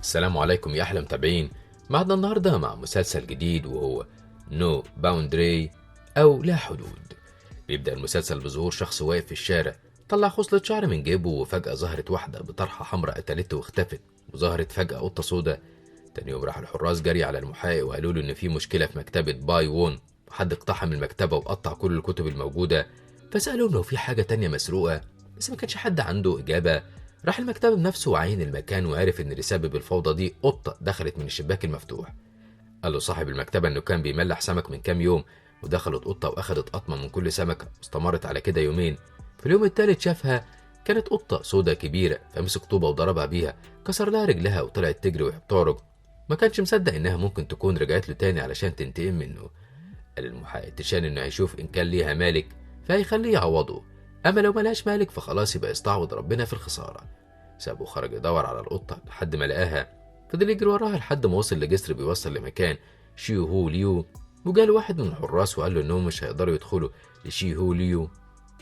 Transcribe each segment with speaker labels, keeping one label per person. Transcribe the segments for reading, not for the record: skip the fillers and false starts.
Speaker 1: السلام عليكم يا أحلى متابعين. معنا النهاردة مع مسلسل جديد وهو نو باوندري أو لا حدود. بيبدأ المسلسل بظهور شخص واقف في الشارع، طلع خصلة شعر من جيبه، وفجأة ظهرت واحدة بطرحة حمراء قتلته واختفت، وظهرت فجأة قطة سودا. تاني يوم راح الحراس جري على المحقق وقالوا له إن في مشكلة في مكتبة باي وون، وحد اقتحم المكتبة وقطع كل الكتب الموجودة. فسألهم لو في حاجة تانية مسروقة، بس ما كانش حد عنده إجابة. راح المكتبة بنفسه وعين المكان وعرف إن اللي سبب الفوضى دي قطة دخلت من الشباك المفتوح. قال له صاحب المكتبة إنه كان بيملح سمك من كام يوم، ودخلت قطة وأخدت قطمة من كل سمكة، واستمرت على كده يومين. في اليوم التالت شافها، كانت قطة سودا كبيرة، فمسك طوبة وضربها بيها، كسر لها رجلها وطلعت تجري وهي بتعرج. ما كانش مصدق إنها ممكن تكون رجعت له تاني علشان تنتقم منه. قال المحقق تشان إنه هيشوف إن كان ليها مالك فهيخليه يعوضه، أما لو ملهاش مالك فخلاص يبقى يستعوض ربنا في الخسارة. سابه وخرج يدور على القطة لحد ما لقاها. فضل يجري وراها لحد ما وصل لجسر بيوصل لمكان شيو هو ليو، وجاله واحد من الحراس وقال له انهم مش هيقدروا يدخلوا لشي هو ليو.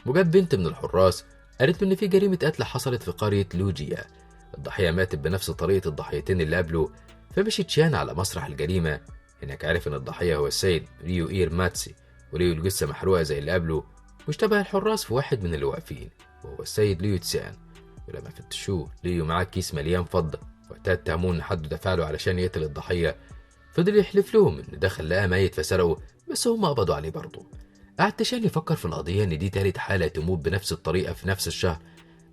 Speaker 1: وجت بنت من الحراس قالت له ان في جريمة قتل حصلت في قرية لوجيا، الضحية ماتت بنفس طريقة الضحيتين اللي قبله. فمشي تشان على مسرح الجريمة. هناك عرف ان الضحية هو السيد ريو إير ماتسي، وريو الجثة محروقة زي اللي قبله، واشتبه الحراس في واحد من اللي واقفين وهو السيد ليو تسان. ولما فتشوه ليو معاه كيس مليان فضة، وقتها اتهموه ان حد دفع له علشان يقتل الضحية. فضل يحلف لهم ان دخل لقاه ميت فسرقه، بس هم قبضوا عليه برضه. قعد تشان يفكر في القضية ان دي تالت حالة تموت بنفس الطريقة في نفس الشهر.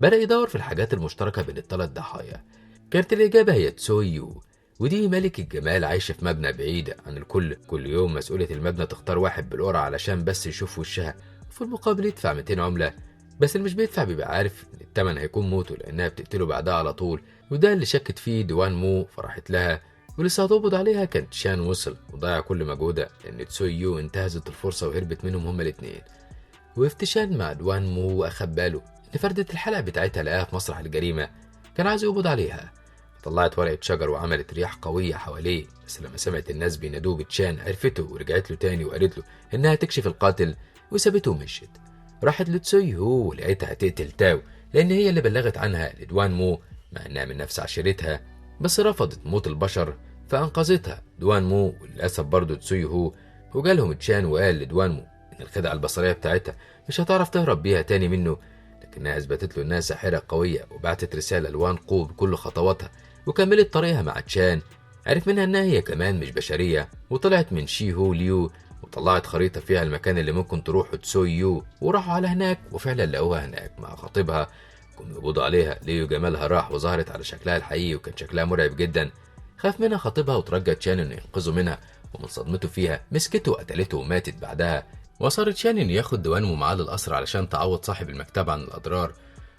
Speaker 1: بدأ يدور في الحاجات المشتركة بين الثلاث ضحايا. كانت الإجابة هي تسويو، ودي ملك الجمال عايشة في مبنى بعيد عن الكل. كل يوم مسؤولة المبنى تختار واحد بالقرعة علشان بس يشوف وشها، وفي المقابل يدفع 200 عملة. بس اللي مش بيدفع بيبقى عارف ان التمن هيكون موته، لانها بتقتله بعدها على طول. وده اللي شكت فيه دوان مو، فراحت لها ولسه هتقبض عليها كان تشان وصل وضيع كل مجهودها، لان تسوي يو انتهزت الفرصه وهربت منهم هما الاثنين. وقف تشان مع دوان مو واخد باله ان فردة الحلقه بتاعتها لقاها في مسرح الجريمه، كان عايز يقبض عليها. طلعت ورقه شجر وعملت رياح قويه حواليه، بس لما سمعت الناس بينادوه بتشان عرفته ورجعت له تاني وقالت له انها تكشف القاتل، وسابته ومشيت. راحت لتسوي هو ولقيتها هتقتل تاو، لان هي اللي بلغت عنها لدوان مو مع انها من نفس عشيرتها، بس رفضت موت البشر فانقذتها دوان مو. وللاسف برضه تسوي هو وجالهم تشان وقال لدوان مو ان الخدعه البصريه بتاعتها مش هتعرف تهرب بيها تاني منه، لكنها اثبتت له انها ساحره قويه، وبعتت رساله لوان قو بكل خطواتها وكملت طريقها مع تشان. عرف منها انها هي كمان مش بشريه، وطلعت من شي هو ليو وطلعت خريطة فيها المكان اللي ممكن تروح تسوي يو، وراحوا على هناك وفعلا لقوها هناك مع خطيبها. كانوا يقبضوا عليها. ليو جمالها راح وظهرت على شكلها الحقيقي، وكان شكلها مرعب جدا. خاف منها خطيبها وترجى تشان انه ينقذه منها، ومن صدمته فيها مسكته وقتلته وماتت بعدها. وصار تشان انه ياخد دوانمو معاه للقصر علشان تعوض صاحب المكتبة عن الاضرار.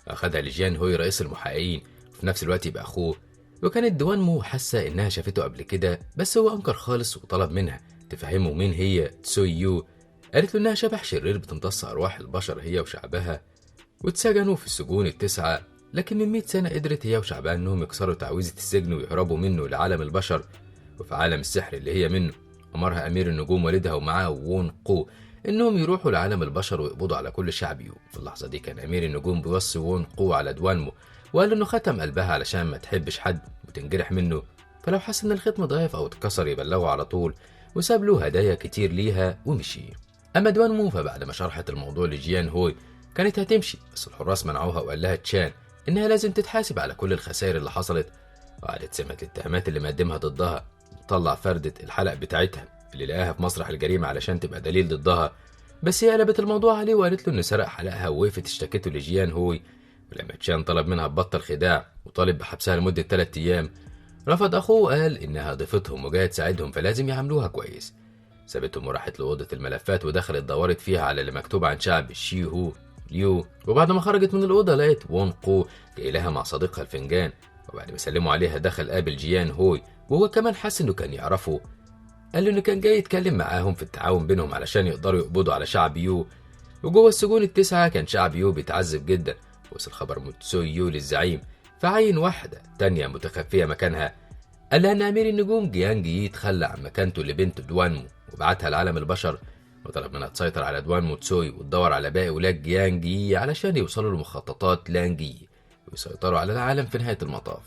Speaker 1: اخدها لجيان هوي رئيس المحققين، وفي نفس الوقت يبقى اخوه. وكانت دوانمو حاسة انها شافته قبل كده، بس هو انكر خالص وطلب منها تفهمه مين هي تسوي يو. قالت له انها شبح شرير بتمتص ارواح البشر هي وشعبها، واتسجنوا في السجون التسعة. لكن من 100 سنة قدرت هي وشعبها انهم يكسروا تعويذة السجن ويهربوا منه لعالم البشر. وفي عالم السحر اللي هي منه امرها امير النجوم والدها ومعاه وون قو انهم يروحوا لعالم البشر ويقبضوا على كل شعب يو. في اللحظة دي كان امير النجوم بيوصي وون قو على دوانمو، وقال انه ختم قلبها علشان ما تحبش حد وتنجرح منه، فلو حس ان الختم ضعيف او اتكسر يبلغه على طول، وساب له هدايا كتير ليها ومشي. اما دوانمو فبعد ما شرحت الموضوع لجيان هوي كانت هتمشي، بس الحراس منعوها وقال لها تشان انها لازم تتحاسب على كل الخسائر اللي حصلت. وقعدت سمعت الاتهامات اللي مقدمها ضدها، وطلع فردة الحلق بتاعتها اللي لقاها في مسرح الجريمة علشان تبقى دليل ضدها. بس هي قلبت الموضوع عليه وقالت له انه سرق حلقها، ووقفت اشتكته لجيان هوي. ولما تشان طلب منها تبطل خداع وطالب بحبسها لمدة 3 ايام، رفض اخوه وقال انها ضيفتهم وجايه تساعدهم فلازم يعاملوها كويس. سابتهم وراحت لأوضة الملفات ودخلت دورت فيها على اللي مكتوب عن شعب الشي هو ليو. وبعد ما خرجت من الأوضة لقيت وون قو جاي لها مع صديقها الفنجان. وبعد ما سلموا عليها دخل قابل جيان هوي، وهو كمان حس انه كان يعرفه. قال له انه كان جاي يتكلم معاهم في التعاون بينهم علشان يقدروا يقبضوا على شعب يو. وجوه السجون التسعة كان شعب يو بيتعذب جدا. وصل خبر موت تسوي يو للزعيم، فعين واحدة تانية متخفية مكانها. قال لها ان امير النجوم جيانج يي تخلى عن مكانته لبنت دوانمو وبعتها لعالم البشر، وطلب منها تسيطر على دوانمو تسوي وتدور على باقي ولاد جيانج يي علشان يوصلوا لمخططات لانج يي ويسيطروا على العالم في نهاية المطاف.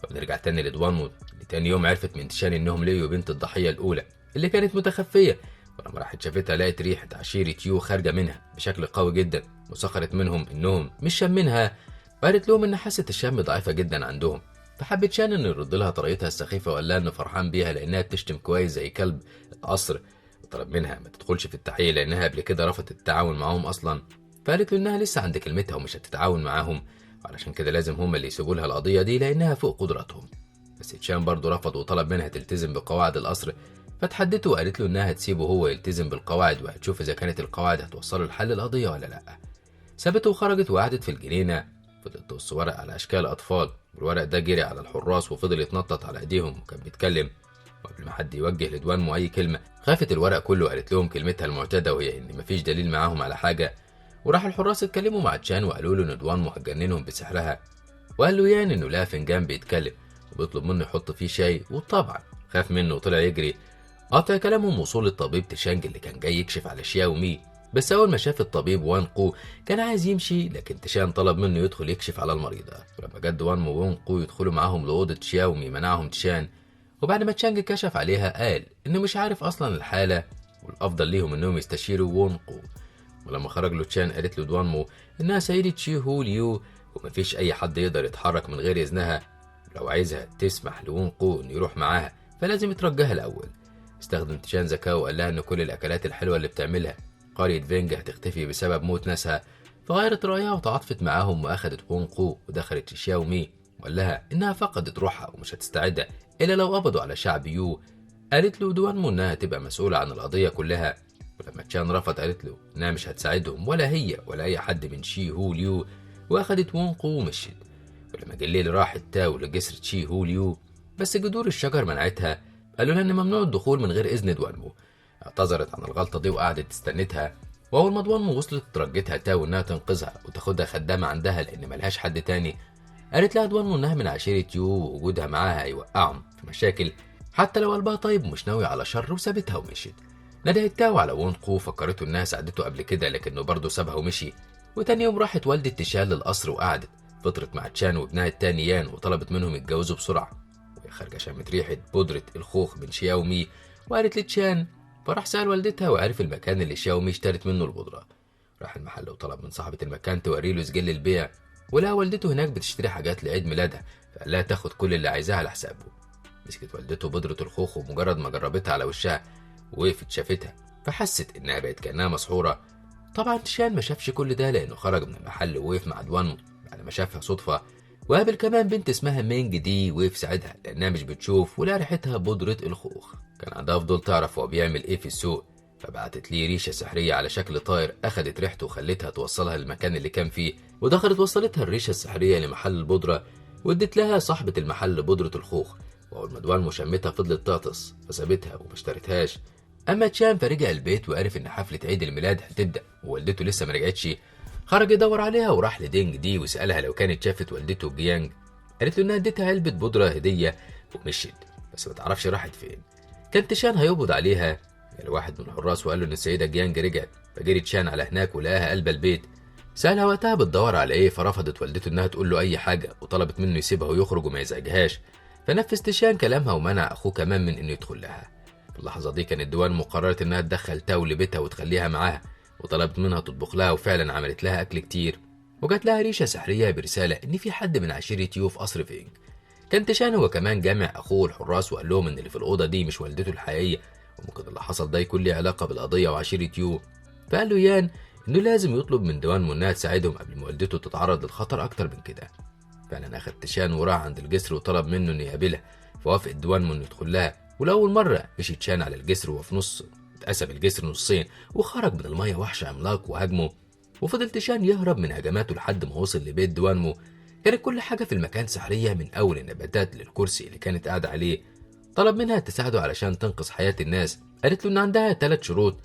Speaker 1: وبنرجع تاني لدوانمو اللي تاني يوم عرفت من تشان انهم لقيوا بنت الضحيه الاولى اللي كانت متخفيه، ولما راحت شافتها لقت ريحه عشيره يو خارجه منها بشكل قوي جدا، وسخرت منهم انهم مش شامينها، وقالت لهم ان حاسه الشم ضعيفه جدا عندهم. فحبت شان انه يرد لها طريقتها السخيفه وقال لها انه فرحان بيها لانها بتشتم كويس زي كلب القصر، وطلب منها ما تدخلش في التحقيق لانها قبل كده رفضت التعاون معاهم اصلا. فقالت له انها لسه عند كلمتها ومش هتتعاون معاهم، وعلشان كده لازم هم اللي يسيبوا لها القضيه دي لانها فوق قدراتهم. بس تشان برضه رفض وطلب منها تلتزم بقواعد القصر، فتحدته وقالت له انها هتسيبه هو يلتزم بالقواعد وهتشوف اذا كانت القواعد هتوصله لحل القضيه ولا لا. سابته وخرجت وقعدت في الجنينه، فضلت تقص ورق على اشكال اطفال، والورق ده جري على الحراس وفضل يتنطط على ايديهم وكان بيتكلم. وقبل ما حد يوجه لدوانمو اي كلمه خافت الورق كله وقالت لهم كلمتها المعتاده وهي ان مفيش دليل معاهم على حاجه. وراح الحراس اتكلموا مع تشان وقالوا له ان دوانمو هتجننهم بسحرها، وقال له يان انه لقى فنجان بيتكلم وبيطلب منه يحط فيه شاي، وطبعا خاف منه وطلع يجري. قطع كلامهم وصول الطبيب تشانج اللي كان جاي يكشف على شياو مي. بس اول ما شاف الطبيب وان قو كان عايز يمشي، لكن تشان طلب منه يدخل يكشف على المريضه. ولما جد وان وان قو يدخلوا معاهم لاوضه شياو مي منعهم تشان، وبعد ما تشانج كشف عليها قال انه مش عارف اصلا الحاله والافضل ليهم انهم يستشيروا وان قو. ولما خرج له تشان قالت له دوانمو انها سيدة شي هو ليو ومفيش اي حد يقدر يتحرك من غير اذنها، لو عايزها تسمح لون قو انه يروح معاها فلازم يترجاها الاول. استخدم تشان ذكاء وقال لها ان كل الاكلات الحلوه اللي بتعملها قريه فينج هتختفي بسبب موت ناسها، فغيرت رايها وتعاطفت معاهم واخدت وون قو ودخلت شياو مي وقال لها انها فقدت روحها ومش هتستعد الا لو قبضوا على شعب يو. قالت له دوانمو انها تبقى مسؤوله عن القضيه كلها، ولما تشان رفض قالت له انها مش هتساعدهم ولا هي ولا اي حد من شي هو ليو، واخدت وون قو ومشيت. ولما جه الليل راحت تاو لجسر شي هو ليو، بس جذور الشجر منعتها، قالوا لها ان ممنوع الدخول من غير اذن دوانمو. اعتذرت عن الغلطه دي وقعدت استنتها، واول ما دوانمو وصلت ترجتها تاو انها تنقذها وتاخدها خدامه عندها لان ملهاش حد تاني. قالت لها دوانمو انها من عشيره يو ووجودها معاها هيوقعهم في مشاكل حتى لو قلبها طيب ومش ناوي على شر، وسابتها ومشيت. ندهت تاو على وون قو فكرته انها ساعدته قبل كده لكنه برضه سابها ومشي. وتاني يوم راحت والدة تشان للقصر وقعدت فطرت مع تشان وابنها التاني يان وطلبت منهم يتجوزوا بسرعه. وهي خارجه شمت ريحه بودره الخوخ من شياو مي وقالت لتشان، فراح سأل والدتها وعرف المكان اللي شياو مي اشترت منه البودره. راح المحل وطلب من صاحبه المكان توري له سجل البيع، ولقى والدته هناك بتشتري حاجات لعيد ميلادها فقال لها تاخد كل اللي عايزاها على حسابه. مسكت والدته بودره الخوخ ومجرد ما جربتها على وشها وقفت شافتها فحست انها بقت كانها مسحوره. طبعا تشان ما شافش كل ده لانه خرج من المحل ووقف مع دوانمو بعد ما شافها صدفه، وقابل كمان بنت اسمها مينج دي وقف ساعدها لانها مش بتشوف ولا ريحتها بودره الخوخ. كان عندها فضول تعرف هو بيعمل ايه في السوق، فبعتت ليه ريشه سحريه على شكل طائر اخدت ريحته وخلتها توصلها للمكان اللي كان فيه، ودخلت وصلتها الريشه السحريه لمحل البودره وادت لها صاحبه المحل بودره الخوخ. واول ما دوانمو شمتها فضلت تعطس فسابتها وما اشترتهاش. اما تشان فرجع البيت وعرف ان حفله عيد الميلاد هتبدا ووالدته لسه ما رجعتش. خرج يدور عليها وراح لدينج دي وسالها لو كانت شافت والدته جيانج. قالت له انها اديتها علبه بودره هديه ومشيت، بس ما تعرفش راحت فين. كان تشان هيقبض عليها، جاله واحد من الحراس وقال له ان السيده جيانج رجعت، فجري تشان على هناك ولقاها قلب البيت. سالها وقتها بتدور على ايه، فرفضت والدته انها تقول له اي حاجه وطلبت منه يسيبها ويخرج وما يزعجهاش. فنفذ تشان كلامها ومنع اخوه كمان من انه يدخل لها. في اللحظه دي كانت دوانمو قررت انها تدخل تاو لبيتها وتخليها معاها، وطلبت منها تطبخ لها وفعلا عملت لها اكل كتير، وجات لها ريشه سحريه برساله ان في حد من عشيره يو في قصر فينج. كان تشان هو كمان جامع اخوه الحراس وقال لهم ان اللي في الاوضه دي مش والدته الحقيقيه، وممكن اللي حصل ده يكون له علاقه بالقضيه وعشيره يو. فقال له يان انه لازم يطلب من دوانمو انها تساعدهم قبل ما والدته تتعرض للخطر اكتر من كده. فعلا اخد تشان وراح عند الجسر وطلب منه انه يقابلها، فوافق دوانمو انه يدخل لها. ولاول مره مشي تشان على الجسر وفي نص اتقسم الجسر نصين وخرج من الميه وحش عملاق وهاجمه. وفضل تشان يهرب من هجماته لحد ما وصل لبيت دوانمو. كانت كل حاجه في المكان سحريه من اول النباتات للكرسي اللي كانت قاعده عليه. طلب منها تساعده علشان تنقذ حياه الناس. قالت له ان عندها 3 شروط،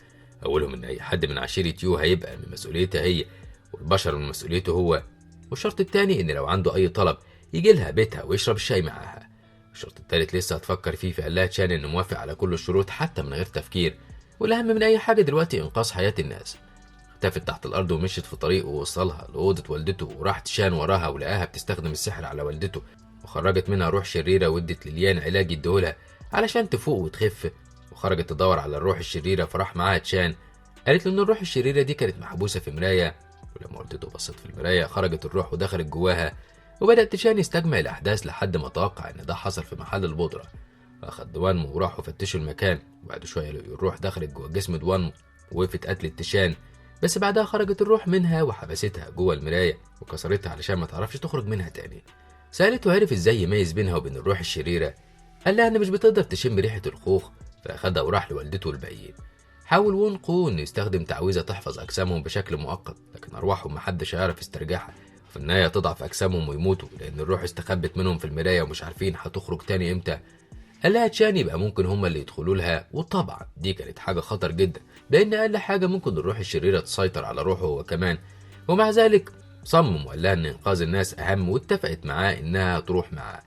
Speaker 1: اولهم ان اي حد من عشيره يو هيبقى من مسؤوليتها هي والبشر من مسؤوليته هو، والشرط الثاني ان لو عنده اي طلب يجي لها بيتها ويشرب الشاي معاها. الشرط الثالث لسه هتفكر فيه، فقال لها تشان انه موافق على كل الشروط حتى من غير تفكير، والاهم من اي حاجه دلوقتي انقاذ حياه الناس. اختفت تحت الارض ومشيت في طريقه ووصلها لاوضه والدته، وراح تشان وراها ولقاها بتستخدم السحر على والدته وخرجت منها روح شريرة وادت لليان علاج يديهولها علشان تفوق وتخف. وخرجت تدور على الروح الشريرة، فراح معاها تشان. قالت له إن الروح الشريرة دي كانت محبوسة في مراية، ولما والدته بصت في المراية خرجت الروح ودخلت جواها. وبدأ تشان يستجمع الأحداث لحد ما توقع إن ده حصل في محل البودرة. فأخد دوانمو وراحوا فتشوا المكان، وبعد شوية لقوا الروح دخلت جوا جسم دوانمو ووقفت قتلت تشان. بس بعدها خرجت الروح منها وحبستها جوا المراية وكسرتها علشان ما تعرفش تخرج منها تاني. سألته عرف ازاي يميز بينها وبين الروح الشريرة. قال لها ان مش بتقدر تشم ريحة الخوخ، فاخدها وراح لوالدته والباقيين. حاول وون قو انه يستخدم تعويذة تحفظ اجسامهم بشكل مؤقت، لكن ارواحهم محدش هيعرف يسترجعها. في النهاية تضعف اجسامهم ويموتوا لان الروح استخبت منهم في المراية ومش عارفين هتخرج تاني امتى. قال لها تشان يبقى ممكن هما اللي يدخلوا لها، وطبعا دي كانت حاجة خطر جدا لان اقل حاجة ممكن الروح الشريرة تسيطر على روحه هو كمان. ومع ذلك صمم وقال لها ان انقاذ الناس اهم، واتفقت معاه انها تروح معاه.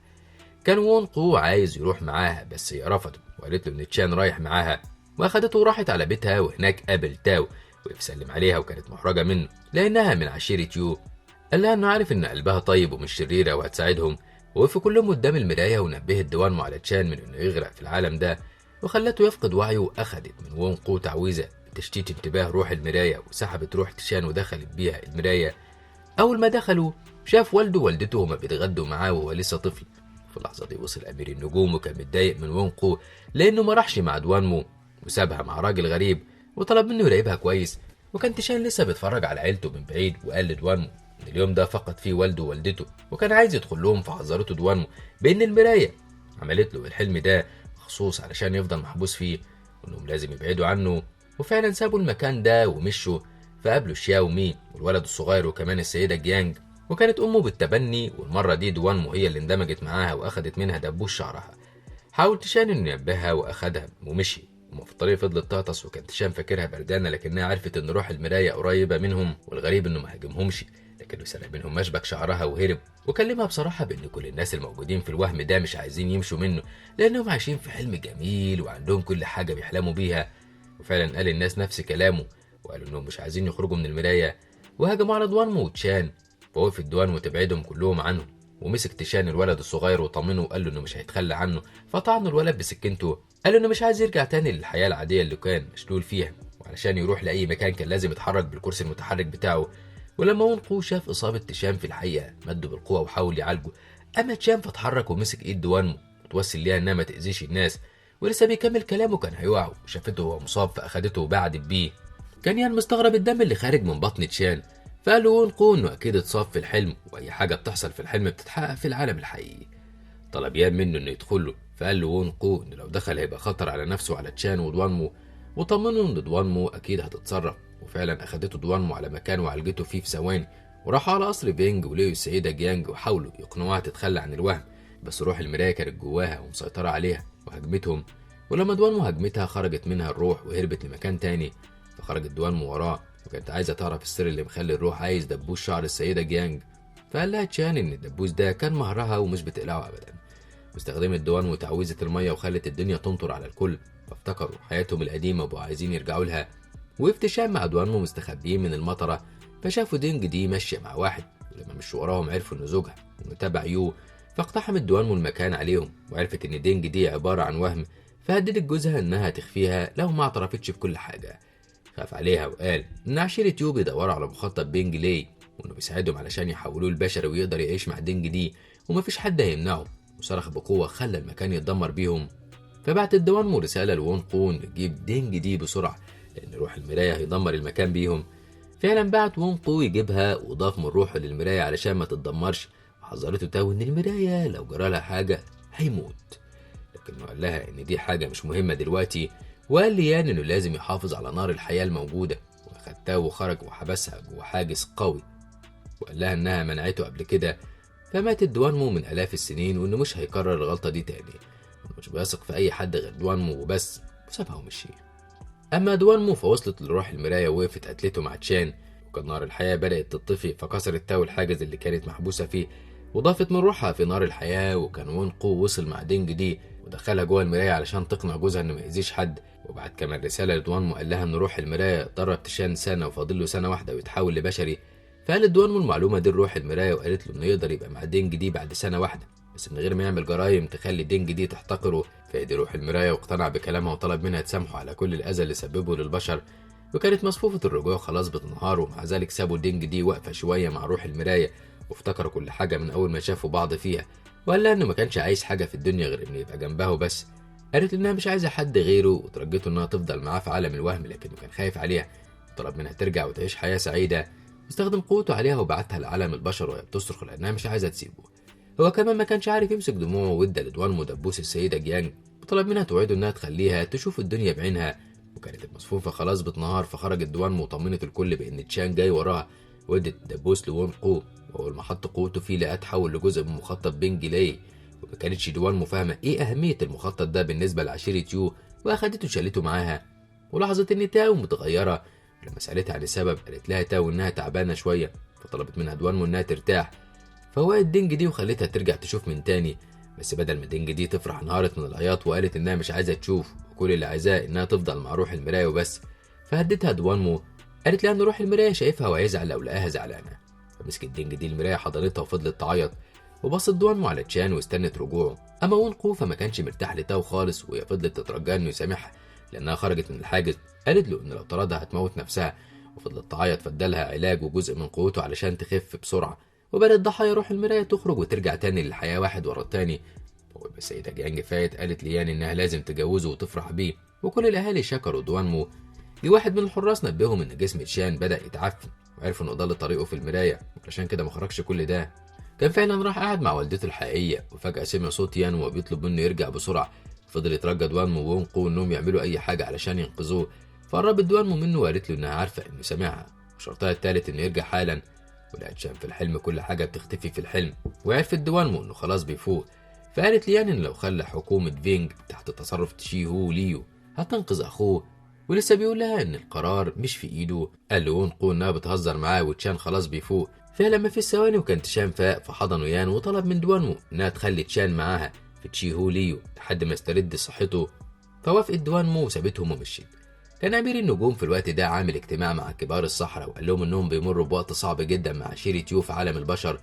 Speaker 1: كان وون قو عايز يروح معاها بس هي رفضت وقالت له ان تشان رايح معاها، واخدته وراحت على بيتها. وهناك قابل تاو وقف سلم عليها وكانت محرجة منه لانها من عشيرة يو. قال لها انه عارف ان قلبها طيب ومش شريرة وهتساعدهم. وقفوا كلهم قدام المراية ونبهت دوانمو على تشان من انه يغرق في العالم ده وخلته يفقد وعيه. واخدت من وون قو تعويذة بتشتيت انتباه روح المراية وسحبت روح تشان ودخلت بيها المراية. اول ما دخلوا شاف والده ووالدته هما بيتغدوا معاه وهو لسه طفل. في اللحظة دي وصل امير النجوم وكان متضايق من وون قو لانه ما راحش مع دوانمو وسابها مع راجل غريب وطلب منه يراقبها كويس. وكان تشان لسه بيتفرج على عيلته من بعيد وقال لدوانمو ان اليوم ده فقد فيه والده ووالدته وكان عايز يدخل لهم، فحذرته دوانمو بان المراية عملت له الحلم ده مخصوص علشان يفضل محبوس فيه وانهم لازم يبعدوا عنه. وفعلا سابوا المكان ده ومشوا. فقابلوا شياو مي والولد الصغير وكمان السيدة جيانج، وكانت أمه بالتبني. والمرة دي دوانمو هي اللي اندمجت معاها وأخدت منها دبوس شعرها. حاول تشان إنه ينبهها وأخدها ومشي. وما في الطريق فضلت تغطس وكان تشان فاكرها بردانة، لكنها عرفت إن روح المراية قريبة منهم. والغريب إنه ما هاجمهمش لكنه سرق منهم مشبك شعرها وهرب. وكلمها بصراحة بإن كل الناس الموجودين في الوهم ده مش عايزين يمشوا منه لأنهم عايشين في حلم جميل وعندهم كل حاجة بيحلموا بيها. وفعلا قال الناس نفس كلامه وقالوا إنهم مش عايزين يخرجوا من المراية وهجموا على دوانمو وتشان. فوقف دوانمو تبعدهم كلهم عنه ومسك تشان الولد الصغير وطمنه وقال له انه مش هيتخلى عنه. فطعنه الولد بسكينته، قال له انه مش عايز يرجع تاني للحياه العاديه اللي كان مشلول فيها، وعلشان يروح لاي مكان كان لازم يتحرك بالكرسي المتحرك بتاعه. ولما وون قو شاف اصابه تشان في الحقيقه مده بالقوه وحاول يعالجه. اما تشان فاتحرك ومسك ايد دوانمو وتوسل ليها انها ما تاذيش الناس. ولسه بيكمل كلامه كان هيقع وشافته وهو مصاب فاخدته وبعدت بيه. كان يان مستغرب الدم اللي خارج من بطن تشان، فقال له وون قو انه اكيد اتصاب في الحلم واي حاجه بتحصل في الحلم بتتحقق في العالم الحقيقي. طلب يان منه انه يدخل له، فقال له وون قو انه لو دخل هيبقى خطر على نفسه وعلى تشان ودوانمو، وطمنه ان دوانمو اكيد هتتصرف. وفعلا اخدته دوانمو على مكان وعالجته فيه في ثواني. وراحوا على قصر بينج ولقوا السيده جيانج وحاولوا يقنعوها تتخلى عن الوهم، بس روح المرايه كانت جواها ومسيطره عليها وهجمتهم. ولما دوانمو هجمتها خرجت منها الروح وهربت لمكان تاني. فخرجت دوانمو وراه وكانت عايزه تعرف السر اللي مخلي الروح عايز دبوس شعر السيده جيانج. فقال لها تشان ان الدبوس ده كان مهرها ومش بتقلعه ابدا. واستخدمت دوانمو تعويذه الميه وخلت الدنيا تمطر على الكل، فافتكروا حياتهم القديمه وبقوا عايزين يرجعوا لها. وقف تشان مع دوانمو مستخبيين من المطره، فشافوا دينج دي ماشيه مع واحد، ولما مشوا وراهم عرفوا انه زوجها وانه تبع يو. فاقتحمت دوانمو المكان عليهم وعرفت ان دينج دي عباره عن وهم، فهددت جوزها انها تخفيها لو ما اعترفتش بكل حاجه. خاف عليها وقال ان عشيرة يو بيدوروا على مخطط بينج لي وانه بيساعدهم علشان يحولوه لبشري ويقدر يعيش مع دينج دي ومفيش حد هيمنعه. وصرخ بقوه خلى المكان يتدمر بيهم. فبعتت دوانمو رساله لوون قو انه يجيب دينج دي بسرعه لان روح المرايه هيدمر المكان بيهم. فعلا بعت وون قو يجيبها وضاف من روحه للمرايه علشان ما تتدمرش، وحذرته تاو ان المرايه لو جرالها حاجه هيموت. لكنه قال لها ان دي حاجه مش مهمه دلوقتي، وقال لي يان انه لازم يحافظ على نار الحياه الموجوده. واخدتها وخرج وحبسها جوه حاجز قوي وقال لها انها منعته قبل كده. فماتت دوانمو من الاف السنين وانه مش هيكرر الغلطه دي تاني، وانه مش بيثق في اي حد غير دوانمو وبس، وسابها ومشي. اما دوانمو فوصلت لروح المرايه ووقفت قتلته مع تشان، وكان نار الحياه بدات تطفي فكسرت تاو الحاجز اللي كانت محبوسه فيه وضافت من روحها في نار الحياه. وكان وون قو وصل مع دينج دي ودخلها جوه المرايه علشان تقنع جوزها انه ما يأذيش حد. وبعد كمان رساله لدوانمو قال لها ان روح المرايه ضرب تشان سنه وفاضل له سنه واحده ويتحول لبشري. فقالت دوانمو المعلومه دي لروح المرايه وقالت له انه يقدر يبقى مع دينج دي بعد سنه واحده، بس من غير ما يعمل جرايم تخلي دينج دي تحتقره. فقدر يروح المراية واقتنع بكلامها وطلب منها تسامحه على كل الأذى اللي سببه للبشر. وكانت مصفوفة الرجوع خلاص بتنهار، ومع ذلك سابوا دينج دي واقفة شوية مع روح المراية، وافتكروا كل حاجة من أول ما شافوا بعض فيها. وقال لها إنه ما كانش عايز حاجة في الدنيا غير إنه يبقى جنبها وبس. قالت إنها مش عايزة حد غيره، وترجته إنها تفضل معاه في عالم الوهم، لكنه كان خايف عليها. طلب منها ترجع وتعيش حياة سعيدة، واستخدم قوته عليها وبعتها لعالم البشر وهي بتصرخ لأنها مش عايزة تسيبه. هو كمان ما كانش عارف يمسك دموعه، وادى لدوانمو دبوس السيدة جيانج، وطلب منها توعده إنها تخليها تشوف الدنيا بعينها. وكانت المصفوفة خلاص بتنهار، فخرجت دوانمو وطمنت الكل بإن تشان جاي وراها، وادت الدبوس لوون قو. وأول ما حط قوته فيه لقاه اتحول لجزء من مخطط بينج لاي. وما كانتش دوانمو فاهمة إيه أهمية المخطط ده بالنسبة لعشيرة يو، وأخدته وشالته معاها. ولاحظت إن تاو متغيرة، ولما سألتها عن السبب قالت لها تاو إنها تعبانة شوية، فطلبت منها دوانمو إنها ترتاح. فوقت دينج دي وخلتها ترجع تشوف من تاني. بس بدل ما دينج دي تفرح انهارت من العياط وقالت إنها مش عايزة تشوف، وكل اللي عايزاه إنها تفضل مع روح المراية وبس. فهدتها دوانمو، قالت لها إن روح المراية شايفها وهيزعل لو لقاها زعلانة. فمسكت دينج دي المراية حضنتها وفضلت تعيط، وبصت دوانمو على تشان واستنت رجوعه. أما وون قو فما كانش مرتاح لتاو خالص، وهي فضلت تترجاه إنه يسامحها لأنها خرجت من الحاجز. قالت له إن لو طردها هتموت نفسها، وفضلت تعيط. فادالها علاج وجزء من قوته علشان تخف بسرعة. وبدأت ضحايا روح المراية تخرج وترجع تاني للحياة واحد ورا التاني. السيدة جيانج فايت قالت ليان إنها لازم تجوزه وتفرح بيه، وكل الأهالي شكروا دوانمو. جه واحد من الحراس نبههم إن جسم تشان بدأ يتعفن، وعرفوا إنه ضل طريقه في المراية، وعشان كده مخرجش كل ده. كان فعلا راح قاعد مع والدته الحقيقية، وفجأة سمع صوت يان وهو بيطلب منه يرجع بسرعة. فضل يترجى دوانمو وون قو إنهم يعملوا أي حاجة علشان ينقذوه. فقربت دوانمو منه وقالت له إنها عارفة إنه سامعها، وشرطها التالت إنه يرجع حالا. ولقت شان في الحلم كل حاجة بتختفي في الحلم، وعرفت دوانمو إنه خلاص بيفوق. فقالت ليان إن لو خلى حكومة فينج تحت تصرف تشي هو ليو هتنقذ أخوه، ولسه بيقول لها إن القرار مش في إيده. قال لون قو إنها بتهزر معاه وتشان خلاص بيفوق. فلما في الثواني وكان تشان فاق، فحضنه يان وطلب من دوانمو إنها تخلي تشان معاها في تشي هو ليو لحد ما يسترد صحته. فوافقت دوانمو وسابتهم ومشيت. كان أمير النجوم في الوقت ده عامل اجتماع مع كبار الصحراء، وقال لهم إنهم بيمروا بوقت صعب جدا مع عشيرة يو في عالم البشر.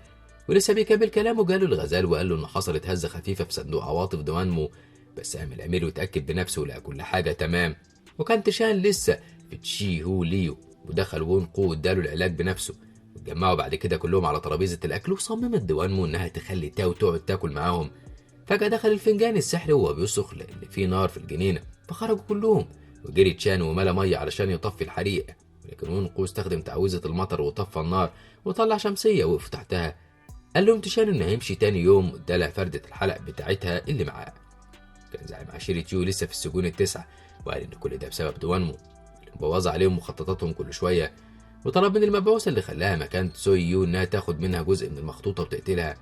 Speaker 1: ولسه بيكمل كلامه جاله الغزال وقال له إن حصلت هزة خفيفة في صندوق عواطف دوانمو. بس قام الأمير وتأكد بنفسه ولقى كل حاجة تمام، وكان تشان لسه في تشي هو ليو. ودخل وون قو واداله العلاج بنفسه، واتجمعوا بعد كده كلهم على ترابيزة الأكل. وصممت دوانمو إنها تخلي تاو تقعد تاكل معاهم. فجأة دخل الفنجان السحري وهو بيصرخ لأن في نار في الجنينة، فخرجوا كلهم. وجري تشان وملا مية علشان يطفي الحريق، لكن وون قو استخدم تعويذة المطر وطفى النار وطلع شمسية وقف تحتها. قال لهم تشان إنه هيمشي تاني يوم، وادالها فردة الحلق بتاعتها اللي معاه. كان زعيم عشيرة يو لسه في السجون التسعة، وقال إن كل ده بسبب دوانمو اللي مبوظ عليهم مخططاتهم كل شوية. وطلب من المبعوثة اللي خلاها مكان سوي يو إنها تاخد منها جزء من المخطوطة وتقتلها.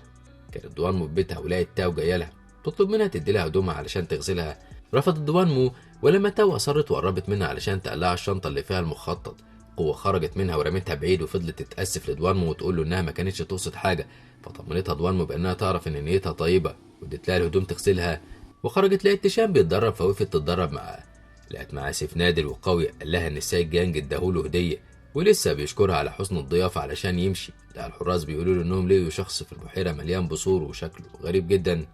Speaker 1: كانت دوانمو في بيتها ولقت تاو جاية لها تطلب منها تديلها هدومها علشان تغسلها. رفضت دوانمو، ولما تاو أصرت وقربت منها علشان تقلعها الشنطة اللي فيها المخطط، قوة خرجت منها ورمتها بعيد. وفضلت تتأسف لدوانمو وتقول له إنها ما كانتش تقصد حاجة. فطمنتها دوانمو بأنها تعرف إن نيتها طيبة، وادت لها الهدوم تغسلها. وخرجت لقت تشان بيتدرب، فوقفت تتدرب معاه. لقت معاه سيف نادر وقوي، قال لها إن السيد جانج اداهوله هدية، ولسه بيشكرها على حسن الضيافة علشان يمشي. لقى الحراس بيقولوا له إنهم لقوا شخص في البحيرة مليان بثور وشكله غريب جدا.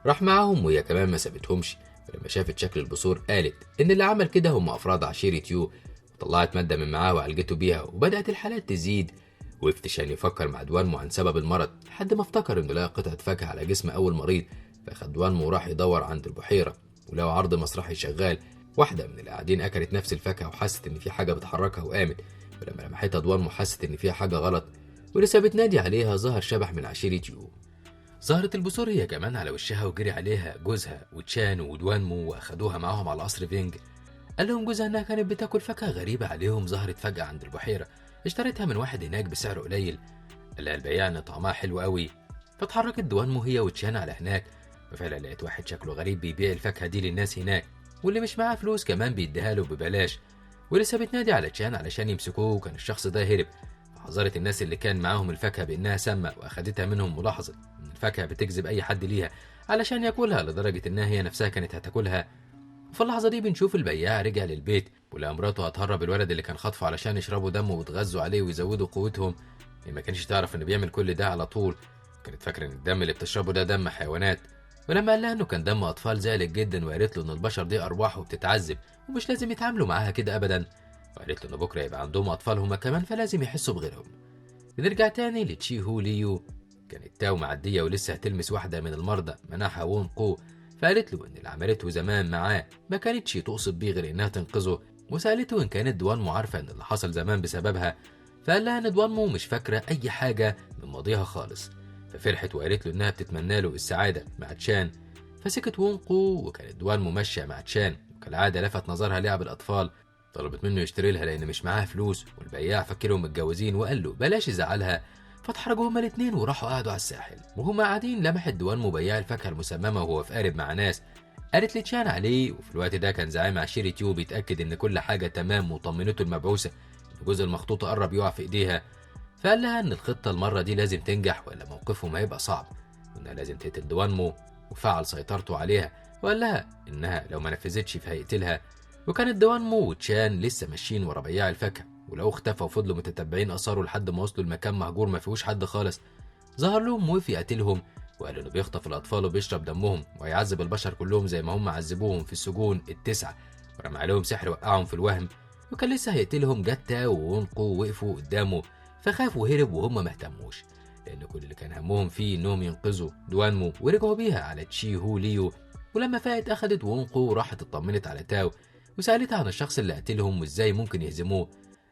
Speaker 1: راح معاهم وهي كمان ما سابتهمش. ولما شافت شكل البثور قالت إن اللي عمل كده هم أفراد عشيرة يو، وطلعت مادة من معاه وعالجته بيها، وبدأت الحالات تزيد. وقف تشان يفكر مع دوانمو عن سبب المرض لحد ما افتكر إنه لقى قطعة فاكهة على جسم أول مريض. فأخد دوانمو وراح يدور عند البحيرة، ولقى عرض مسرحي شغال. واحدة من اللي قاعدين أكلت نفس الفاكهة وحست إن في حاجة بتحركها وقامت. ولما لمحتها دوانمو حست إن فيها حاجة غلط، ولسه بتنادي عليها ظهر شبح من عشيرة يو. ظهرت البثور هي كمان على وشها، وجري عليها جوزها وتشان ودوانمو واخدوها معاهم على قصر فينج. قال لهم جوزها انها كانت بتاكل فاكهه غريبه عليهم ظهرت فجاه عند البحيره، اشتريتها من واحد هناك بسعر قليل. قال لها البياع ان طعمها حلو قوي. فاتحركت دوانمو هي وتشان على هناك، وفعلا لقيت واحد شكله غريب بيبيع الفاكهه دي للناس هناك، واللي مش معاه فلوس كمان بيديها له ببلاش. ولسه بتنادي على تشان علشان يمسكوه، وكان الشخص ده هرب. فحذرت الناس اللي كان معاهم الفاكهه بانها سامه، واخدتها منهم ملاحظه ان الفاكهه بتجذب اي حد ليها علشان ياكلها، لدرجه انها هي نفسها كانت هتاكلها. وفي اللحظه دي بنشوف البياع رجع للبيت، ولقى مراته هتهرب الولد اللي كان خاطفه علشان يشربوا دمه ويتغذوا عليه ويزودوا قوتهم. هي ما كانش تعرف انه بيعمل كل ده على طول. كانت فاكرة إن الدم اللي بتشربه ده دم حيوانات، ولما قال لها إنه كان دم أطفال زعلت جدا وقالت له إن البشر دي أرواح وبتتعذب ومش لازم يتعاملوا معاها كده أبدا، وقالت له إن بكرة يبقى عندهم أطفال هما كمان فلازم يحسوا بغيرهم. بنرجع تاني لتشي هو ليو. كانت تاو معدية ولسه هتلمس واحدة من المرضى منحها وون قو، فقالت له إن اللي عملته زمان معاه ما كانتش تقصد بيه غير إنها تنقذه، وسألته إن كانت دوانمو عارفة إن اللي حصل زمان بسببها، فقال لها إن دوانمو مش فاكرة أي حاجة من ماضيها خالص. ففرحت وقالت له إنها بتتمنى له السعادة مع تشان. فسكت وون قو، وكانت دوانمو ماشية مع تشان، وكالعادة لفت نظرها لعب الأطفال. طلبت منه يشتري لها لأن مش معاها فلوس، والبياع فكرهم متجوزين وقال له بلاش يزعلها. فاتحرجوا هما الاتنين وراحوا قعدوا على الساحل، وهما قاعدين لمحت دوانمو بياع الفاكهة المسممة وهو في قارب مع ناس. قالت لتشان عليه، وفي الوقت ده كان زعيم عشيرة يو بيتأكد إن كل حاجة تمام، وطمنته المبعوثة إن جزء المخطوط قرب يقع في إيديها. فقال لها إن الخطة المرة دي لازم تنجح وإلا موقفهم هيبقى صعب، وإنها لازم تقتل دوانمو وفعل سيطرته عليها، وقال لها إنها لو ما نفذتش فهيقتلها. وكانت دوانمو وتشان لسه ماشيين ورا بياع الفاكهة، ولو اختفى وفضلوا متتبعين أثاره لحد ما وصلوا لمكان مهجور ما فيهوش حد خالص. ظهر لهم وقف يقتلهم، وقال إنه بيخطف الأطفال وبيشرب دمهم وهيعذب البشر كلهم زي ما هم عذبوهم في السجون التسعة، ورمى عليهم سحر وقعهم في الوهم. وكان لسه هيقتلهم جتا وونقو وقفوا قدامه، فخاف وهرب وهم ما اهتموش، لأن كل اللي كان همهم فيه إنهم ينقذوا دوانمو، ورجعوا بيها على تشي هو ليو. ولما فاقت أخدت وونقو وراحت اطمنت على تاو، وسألتها عن الشخص اللي قتلهم وإزاي ممكن يهزموه.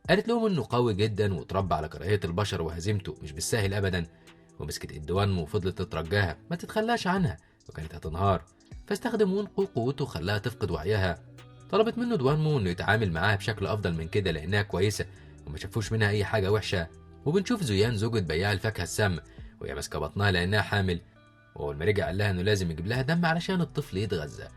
Speaker 1: قالت لهم إنه قوي جدا وتربى على كراهية البشر وهزيمته مش بالسهل أبدا. ومسكت الدوانمو وفضلت تترجاها ما تتخلاش عنها، وكانت هتنهار. فاستخدم وونقو قوته وخلاها تفقد وعيها. طلبت منه دوانمو إنه يتعامل معاها بشكل أفضل من كده لأنها كويسة وما شافوش منها أي حاجة وحشة. وبنشوف زويان زوجة بياع الفاكهة السام وهي ماسكة بطنها لأنها حامل، وأول ما رجع قال لها إنه لازم يجيب لها دم علشان الطفل يتغذى.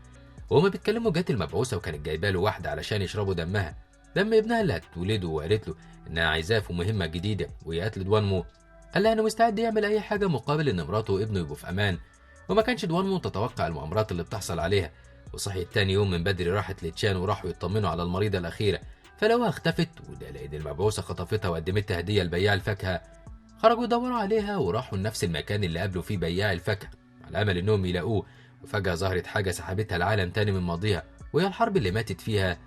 Speaker 1: وهما بيتكلموا جت المبعوثة وكانت جايبه له واحدة علشان يشربوا دمها، دم ابنها اللي هتولده، وقالت له إنها عايزاه في مهمة جديدة وهي قتل دوانمو. قال لها إنه مستعد يعمل أي حاجة مقابل إن مراته وابنه يبقوا في أمان. وما كانش دوانمو تتوقع المؤامرات اللي بتحصل عليها، وصحيت تاني يوم من بدري راحت لتشان وراحوا يطمنوا على المريضة الأخيرة، فلقوها اختفت، وده لأن المبعوثة خطفتها وقدمتها هدية لبياع الفاكهة. خرجوا يدوروا عليها وراحوا لنفس المكان اللي قابلوا فيه بياع الفاكهة على أمل إنهم يلاقوه. وفجأة ظهرت حاجة سحبتها لعالم تاني من ماضيها، وهي الحرب اللي ماتت فيها،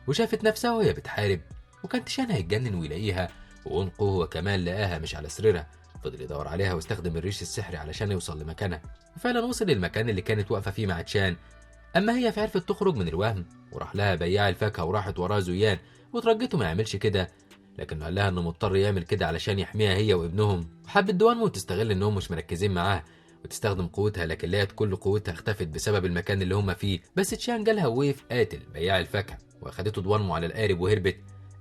Speaker 1: وشافت نفسها وهي بتحارب. وكان تشان هيتجنن ويلاقيها، وونقو هو كمان لقاها مش على سريرها. فضل يدور عليها واستخدم الريش السحري علشان يوصل لمكانها، وفعلا وصل للمكان اللي كانت واقفة فيه مع تشان. أما هي فعرفت تخرج من الوهم، وراح لها بياع الفاكهة وراحت وراه زويان وترجته ما يعملش كده، لكن قال لها إنه مضطر يعمل كده علشان يحميها هي وابنهم. وحبت دوانمو تستغل إنهم مش مركزين معاها وتستخدم قوتها، لكن لقت كل قوتها اختفت بسبب المكان اللي هم فيه. بس تشان جالها ويف قاتل بياع الفاكهة واخدته دوانمو على القارب وهربت.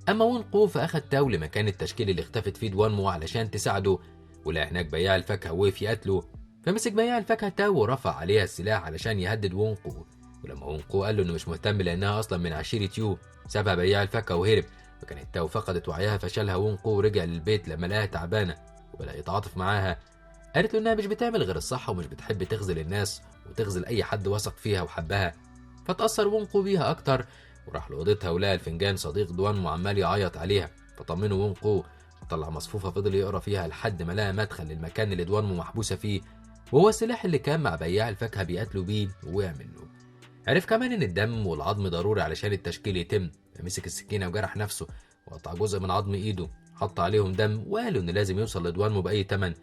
Speaker 1: أما وونقو فأخد تاو لمكان التشكيل اللي اختفت فيه دوانمو علشان تساعده، ولقى هناك بياع الفاكهة ويف يقتله. فمسك بياع الفاكهة تاو ورفع عليها السلاح علشان يهدد وونقو. ولما وونقو قال له إنه مش مهتم لأنها أصلا من عشيرة يو، سابها بياع الفاكهة وهرب. فكانت تاو فقدت وعيها، فشالها وونقو ورجع للبيت لما لقاها تعبانة وبدأ يتعاطف معاها. قالت له إنها مش بتعمل غير الصح ومش بتحب تخذل الناس وتخذل أي حد وثق فيها وحبها. فتأثر وونقو بيها أكتر وراح لأوضتها ولقى الفنجان صديق دوانمو عمال يعيط عليها، فطمنه وونقو وطلع مصفوفة فضل يقرا فيها لحد ما لقى مدخل للمكان اللي دوانمو محبوسة فيه، وهو السلاح اللي كان مع بياع الفاكهة بيقتلوا بيه ووقع منه. عرف كمان إن الدم والعظم ضروري علشان التشكيل يتم، فمسك السكينة وجرح نفسه وقطع جزء من عظم إيده، حط عليهم دم وقالوا إن لازم يوصل لدوانمو بأي تمن.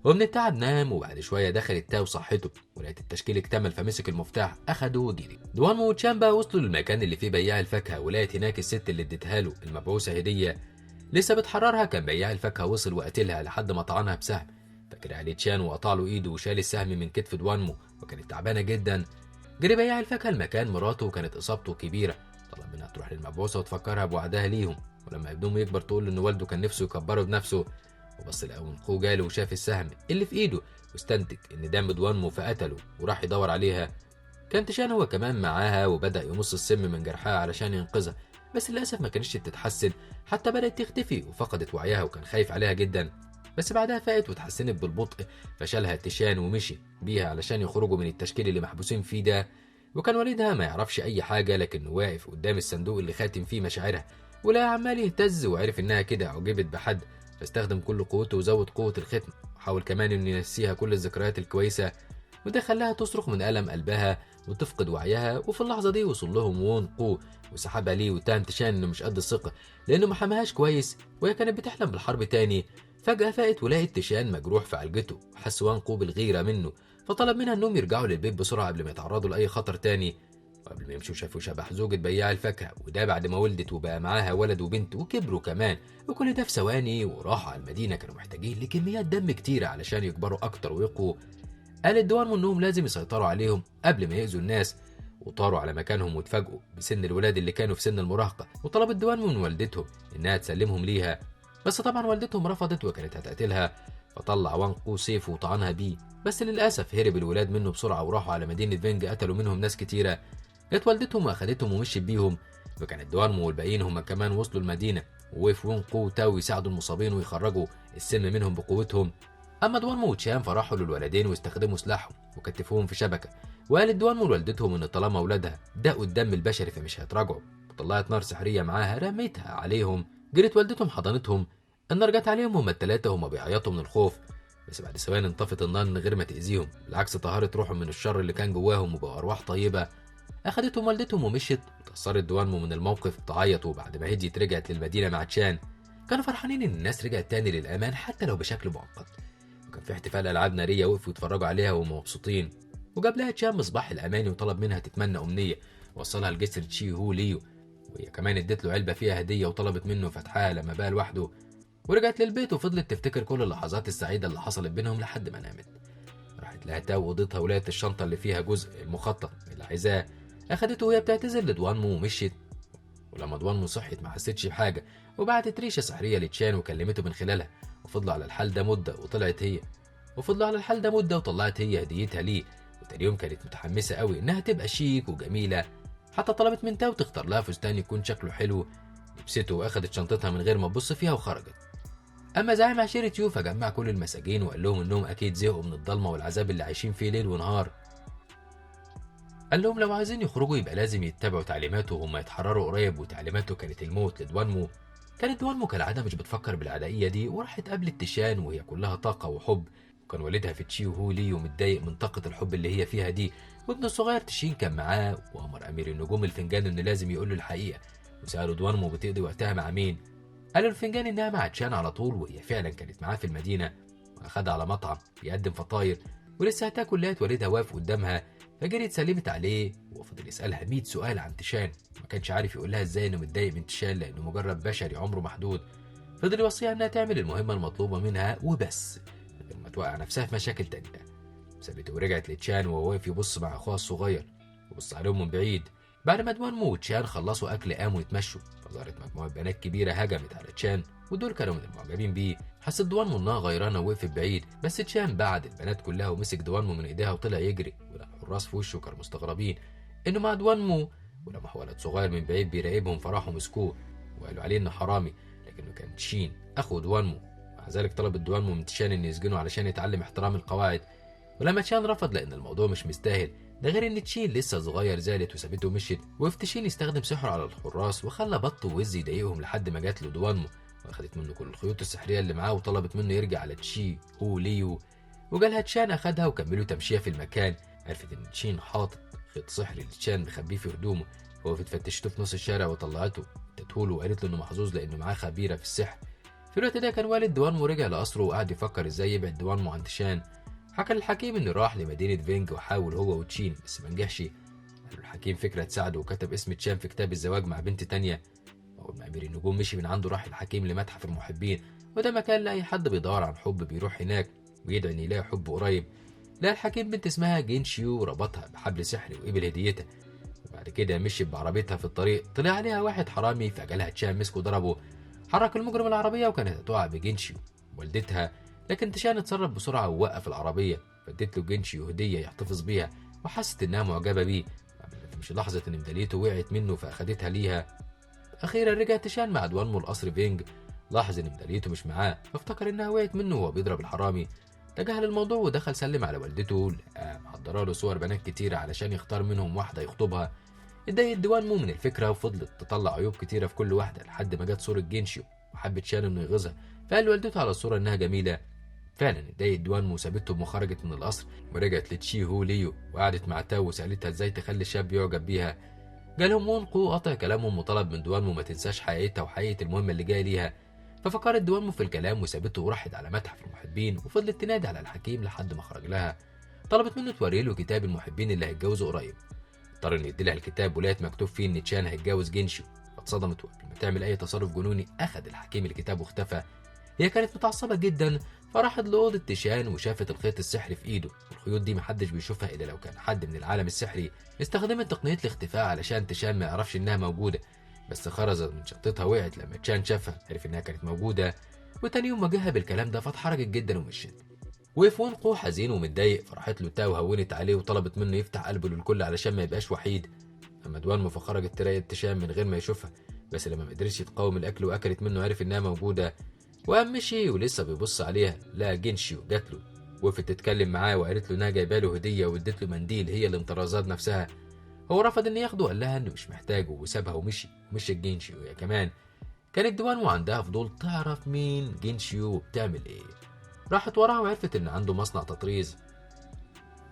Speaker 1: ومن التعب نام، وبعد شويه دخلت تاو صحته ولقيت التشكيل اكتمل، فمسك المفتاح اخده وجري. دوانمو وتشان بقى وصلوا للمكان اللي فيه بياع الفاكهه، ولقيت هناك الست اللي اديتها له المبعوثه هديه لسه بتحررها. كان بياع الفاكهه وصل وقتلها لحد ما طعنها بسهم، فجري عليه تشان وقطع له ايده وشال السهم من كتف دوانمو وكانت تعبانه جدا. جري بياع الفاكهه لمكان مراته وكانت اصابته كبيره، طلب منها تروح للمبعوثه وتفكرها بوعدها ليهم، ولما ابنهم يكبر تقول له ان والده كان نفسه يكبره بنفسه. وبص لقى وونقو جاله وشاف السهم اللي في ايده واستنتج ان دم دوانمو فقتله وراح يدور عليها. كان تشان هو كمان معاها وبدأ يمص السم من جرحها علشان ينقذها، بس للأسف ما كانتش تتحسن، حتى بدأت تختفي وفقدت وعيها وكان خايف عليها جدا. بس بعدها فاقت وتحسنت بالبطء، فشالها تشان ومشي بيها علشان يخرجوا من التشكيل اللي محبوسين فيه ده. وكان والدها ما يعرفش أي حاجة، لكنه واقف قدام الصندوق اللي خاتم فيه مشاعرها ولقى عمال يهتز، وعرف إنها كده أعجبت بحد فاستخدم كل قوته وزود قوة الختم، وحاول كمان إنه ينسيها كل الذكريات الكويسة، وده خلاها تصرخ من ألم قلبها وتفقد وعيها. وفي اللحظة دي وصل لهم وون قو وسحبها ليه، واتهم تشان إنه مش قد الثقة لأنه ما حماهاش كويس وهي كانت بتحلم بالحرب تاني. فجأة فاقت ولقت تشان مجروح في عالجته، وحس وان قو بالغيرة منه، فطلب منها إنهم يرجعوا للبيت بسرعة قبل ما يتعرضوا لأي خطر تاني. وقبل ما يمشوا شافوا شبح زوجة بياع الفاكهة، وده بعد ما ولدت وبقى معاها ولد وبنت وكبروا كمان، وكل ده في ثواني. وراحوا على المدينة كانوا محتاجين لكميات دم كتيرة علشان يكبروا أكتر ويقووا. قال الدوانمو إنهم لازم يسيطروا عليهم قبل ما يأذوا الناس، وطاروا على مكانهم واتفاجئوا بسن الولاد اللي كانوا في سن المراهقة. وطلب الدوانمو من والدتهم إنها تسلمهم ليها، بس طبعا والدتهم رفضت وكانت هتقتلها. فطلع وان قو سيفه وطعنها بيه، بس للأسف هرب الولاد منه بسرعة وراحوا على مدينة فينج، قتلوا منهم ناس كتيرة. جت والدتهم واخدتهم ومشيت بيهم، وكان الدوانمو والباقيين هم كمان وصلوا المدينة، ووقف وون قو وتاو يساعدوا المصابين ويخرجوا السم منهم بقوتهم. اما دوانمو وتشان فراحوا للولدين واستخدموا سلاحهم وكتفوهم في شبكة، وقال الدوانمو لوالدتهم ان طالما اولادها دقوا الدم البشري فمش هيتراجعوا، وطلعت نار سحرية معاها رميتها عليهم. جرت والدتهم حضنتهم. النار جت عليهم هما التلاتة وهما بيعيطوا من الخوف، بس بعد ثواني انطفت النار من غير ما تأذيهم، بالعكس طهرت روحهم من الشر اللي كان جواهم وبقوا أرواح طيبة. أخدتهم والدتهم ومشيت، وتأثرت دوانمو من الموقف تعيط، وبعد ما هديت رجعت للمدينة مع تشان. كانوا فرحانين إن الناس رجعت تاني للأمان حتى لو بشكل مؤقت، وكان في احتفال ألعاب نارية وقفوا يتفرجوا عليها وهم مبسوطين. وجاب لها تشان مصباح الأماني وطلب منها تتمنى أمنية، ووصلها لجسر تشي هو ليو، وهي كمان ادت له علبة فيها هدية وطلبت منه فتحها لما بقى لوحده. ورجعت للبيت وفضلت تفتكر كل اللحظات السعيدة اللي حصلت بينهم لحد ما نامت. راحت لها تاو اوضتها ولقت الشنطة اللي فيها جزء المخطط اللي عايزاه، أخدته وهي بتعتذر لدوانمو ومشيت. ولما دوانمو صحيت ما حستش بحاجة، وبعتت ريشة سحرية لتشان وكلمته من خلالها، وفضلوا على الحال ده مدة وطلعت هي هديتها ليه. وتاني يوم كانت متحمسة قوي إنها تبقى شيك وجميلة، حتى طلبت من تاو تختار لها فستان يكون شكله حلو. لبسته واخدت شنطتها من غير ما تبص فيها وخرجت. اما زعيم عشيرة يو فجمع كل المساجين وقال لهم انهم اكيد زهقوا من الضلمه والعذاب اللي عايشين فيه ليل ونهار. قال لهم لو عايزين يخرجوا يبقى لازم يتبعوا تعليماته وهم يتحرروا قريب، وتعليماته كانت الموت لدوانمو. كانت دوانمو كالعاده مش بتفكر بالعدائيه دي، وراحت قابلت تشان وهي كلها طاقه وحب، وكان والدها في تشي هو ليو متضايق من طاقه الحب اللي هي فيها دي، وابنه الصغير تشين كان معاه. وامر امير النجوم الفنجان انه لازم يقول له الحقيقه، وسالوا دوانمو بتقضي وقتها مع مين. قالوا الفنجان انها مع تشان على طول، وهي فعلا كانت معاه في المدينه، واخدها على مطعم بيقدم فطاير، ولسه هتاكل لقت والدها واقف قدامها، فجريت سلمت عليه وفضل يسالها 100 سؤال عن تشان. ما كانش عارف يقول لها ازاي انه متضايق من تشان لانه مجرد بشري عمره محدود. فضل يوصيها انها تعمل المهمه المطلوبه منها وبس، من غير ما توقع نفسها في مشاكل تانيه. سابته ورجعت لتشان وهو واقف يبص مع اخوها الصغير، وبص عليهم من بعيد. بعد ما دوانمو وتشان خلصوا اكل قاموا يتمشوا، فظهرت مجموعه بنات كبيره هجمت على تشان، ودول كانوا من المعجبين بيه. حست دوانمو انها غيرانه ووقفت بعيد، بس تشان بعد البنات كلها ومسك دوانمو من ايديها وطلع يجري. ولما الحراس في وشه كانوا مستغربين انه مع دوانمو، ولمح ولد صغير من بعيد بيراقبهم فراحوا مسكوه وقالوا عليه انه حرامي، لكنه كان تشين اخو دوانمو. مع ذلك طلبت دوانمو من تشان انه يسجنه علشان يتعلم احترام القواعد، ولما تشان رفض لان الموضوع مش مستاهل، ده غير ان تشين لسه صغير زالت وسابته ومشيت. وفتشين يستخدم سحره على الحراس وخلى بط ووز يضايقهم لحد ما جات له دوانمو، واخدت منه كل الخيوط السحريه اللي معاه وطلبت منه يرجع على تشي هو ليو. وجالها تشان اخدها وكملوا تمشيه في المكان. عرفت ان تشين حاطط خيط سحري لتشان مخبيه في هدومه، وقفت فتشته في نص الشارع وطلعته ادته وقالت له انه محظوظ لانه معاه خبيره في السحر. في الوقت ده كان والد دوانمو رجع لقصره وقعد يفكر ازاي يبعد دوانمو عن تشان. حكى للحكيم انه راح لمدينه فينج وحاول هو وتشين بس ما نجحش. قال له الحكيم فكره تساعده وكتب اسم تشان في كتاب الزواج مع بنت تانية. اول ما امير النجوم مشي من عنده راح الحكيم لمتحف المحبين، وده مكان لاي حد بيدور عن حب بيروح هناك ويدعي ان يلاقي حب قريب. لقى الحكيم بنت اسمها جينشيو وربطها بحبل سحري وقبل هديتها. وبعد كده مشي بعربيتها في الطريق، طلع عليها واحد حرامي فجالها تشان مسكه ضربه. حرك المجرم العربيه وكانت هتقع بجينشيو والدتها، لكن تشان اتصرف بسرعه ووقف العربيه، فادت له جينشيو هديه يحتفظ بيها، وحست انها معجبه بيه. مش لحظه ان ميداليته وقعت منه فاخدتها ليها. اخيرا رجع تشان مع دوانمو القصر فينج، لاحظ ان ميداليته مش معاه فافتكر انها وقعت منه وهو بيضرب الحرامي. تجاهل الموضوع ودخل سلم على والدته، محضره له صور بنات كتيره علشان يختار منهم واحده يخطبها. اتضايق دوانمو من الفكره وفضلت تطلع عيوب كتيره في كل واحده لحد ما جت صوره جينشيو، وحبت شان انه يغيظها، فقال لوالدته على الصوره انها جميله. فعلا اتضايقت دوانمو وسابتهم وخرجت من القصر، ورجعت لتشي هو ليو وقعدت مع تاو وسالتها ازاي تخلي الشاب يعجب بيها. جالهم وونقو قطع كلامهم وطلب من دوانمو ما تنساش حقيقتها وحقيقه المهمه اللي جايه ليها. ففكرت دوانمو في الكلام وسابته وراحت على متحف المحبين، وفضلت تنادي على الحكيم لحد ما خرج لها. طلبت منه توري له كتاب المحبين اللي هيتجوزوا قريب. اضطر انه يديلها الكتاب ولقيت مكتوب فيه ان تشان هيتجوز جينشيو. فاتصدمت، وقبل ما تعمل اي تصرف جنوني اخذ الحكيم الكتاب واختفى. هي كانت متعصبه جدا، فراحت لاوضه تشان وشافت الخيط السحري في ايده. الخيوط دي محدش بيشوفها الا لو كان حد من العالم السحري استخدمت تقنيه الاختفاء علشان تشان ما يعرفش انها موجوده. بس خرزت من شنطتها وقعت لما تشان شافها، عرف انها كانت موجوده. وتاني يوم واجهها بالكلام ده فاتحرجت جدا ومشيت. وقف وونقو حزين ومتضايق، فراحت له تاو وهونت عليه وطلبت منه يفتح قلبه للكل علشان ما يبقاش وحيد. اما دوانمو فخرجت تراقب تشان من غير ما يشوفها، بس لما ما قدرش يتقاوم الاكل واكلت منه عرف انها موجوده. وقام مشي ولسه بيبص عليها لا جينشيو جات له، وقفت تتكلم معاه وقالت له انها جايبه له هديه وادت له منديل هي اللي مطرزاه بنفسها. هو رفض ان ياخده، قال لها انه مش محتاجه وسابها ومشي. مشي جينشيو هي كمان. كانت دوانمو عندها فضول تعرف مين جينشيو وبتعمل ايه. راحت وراه وعرفت ان عنده مصنع تطريز.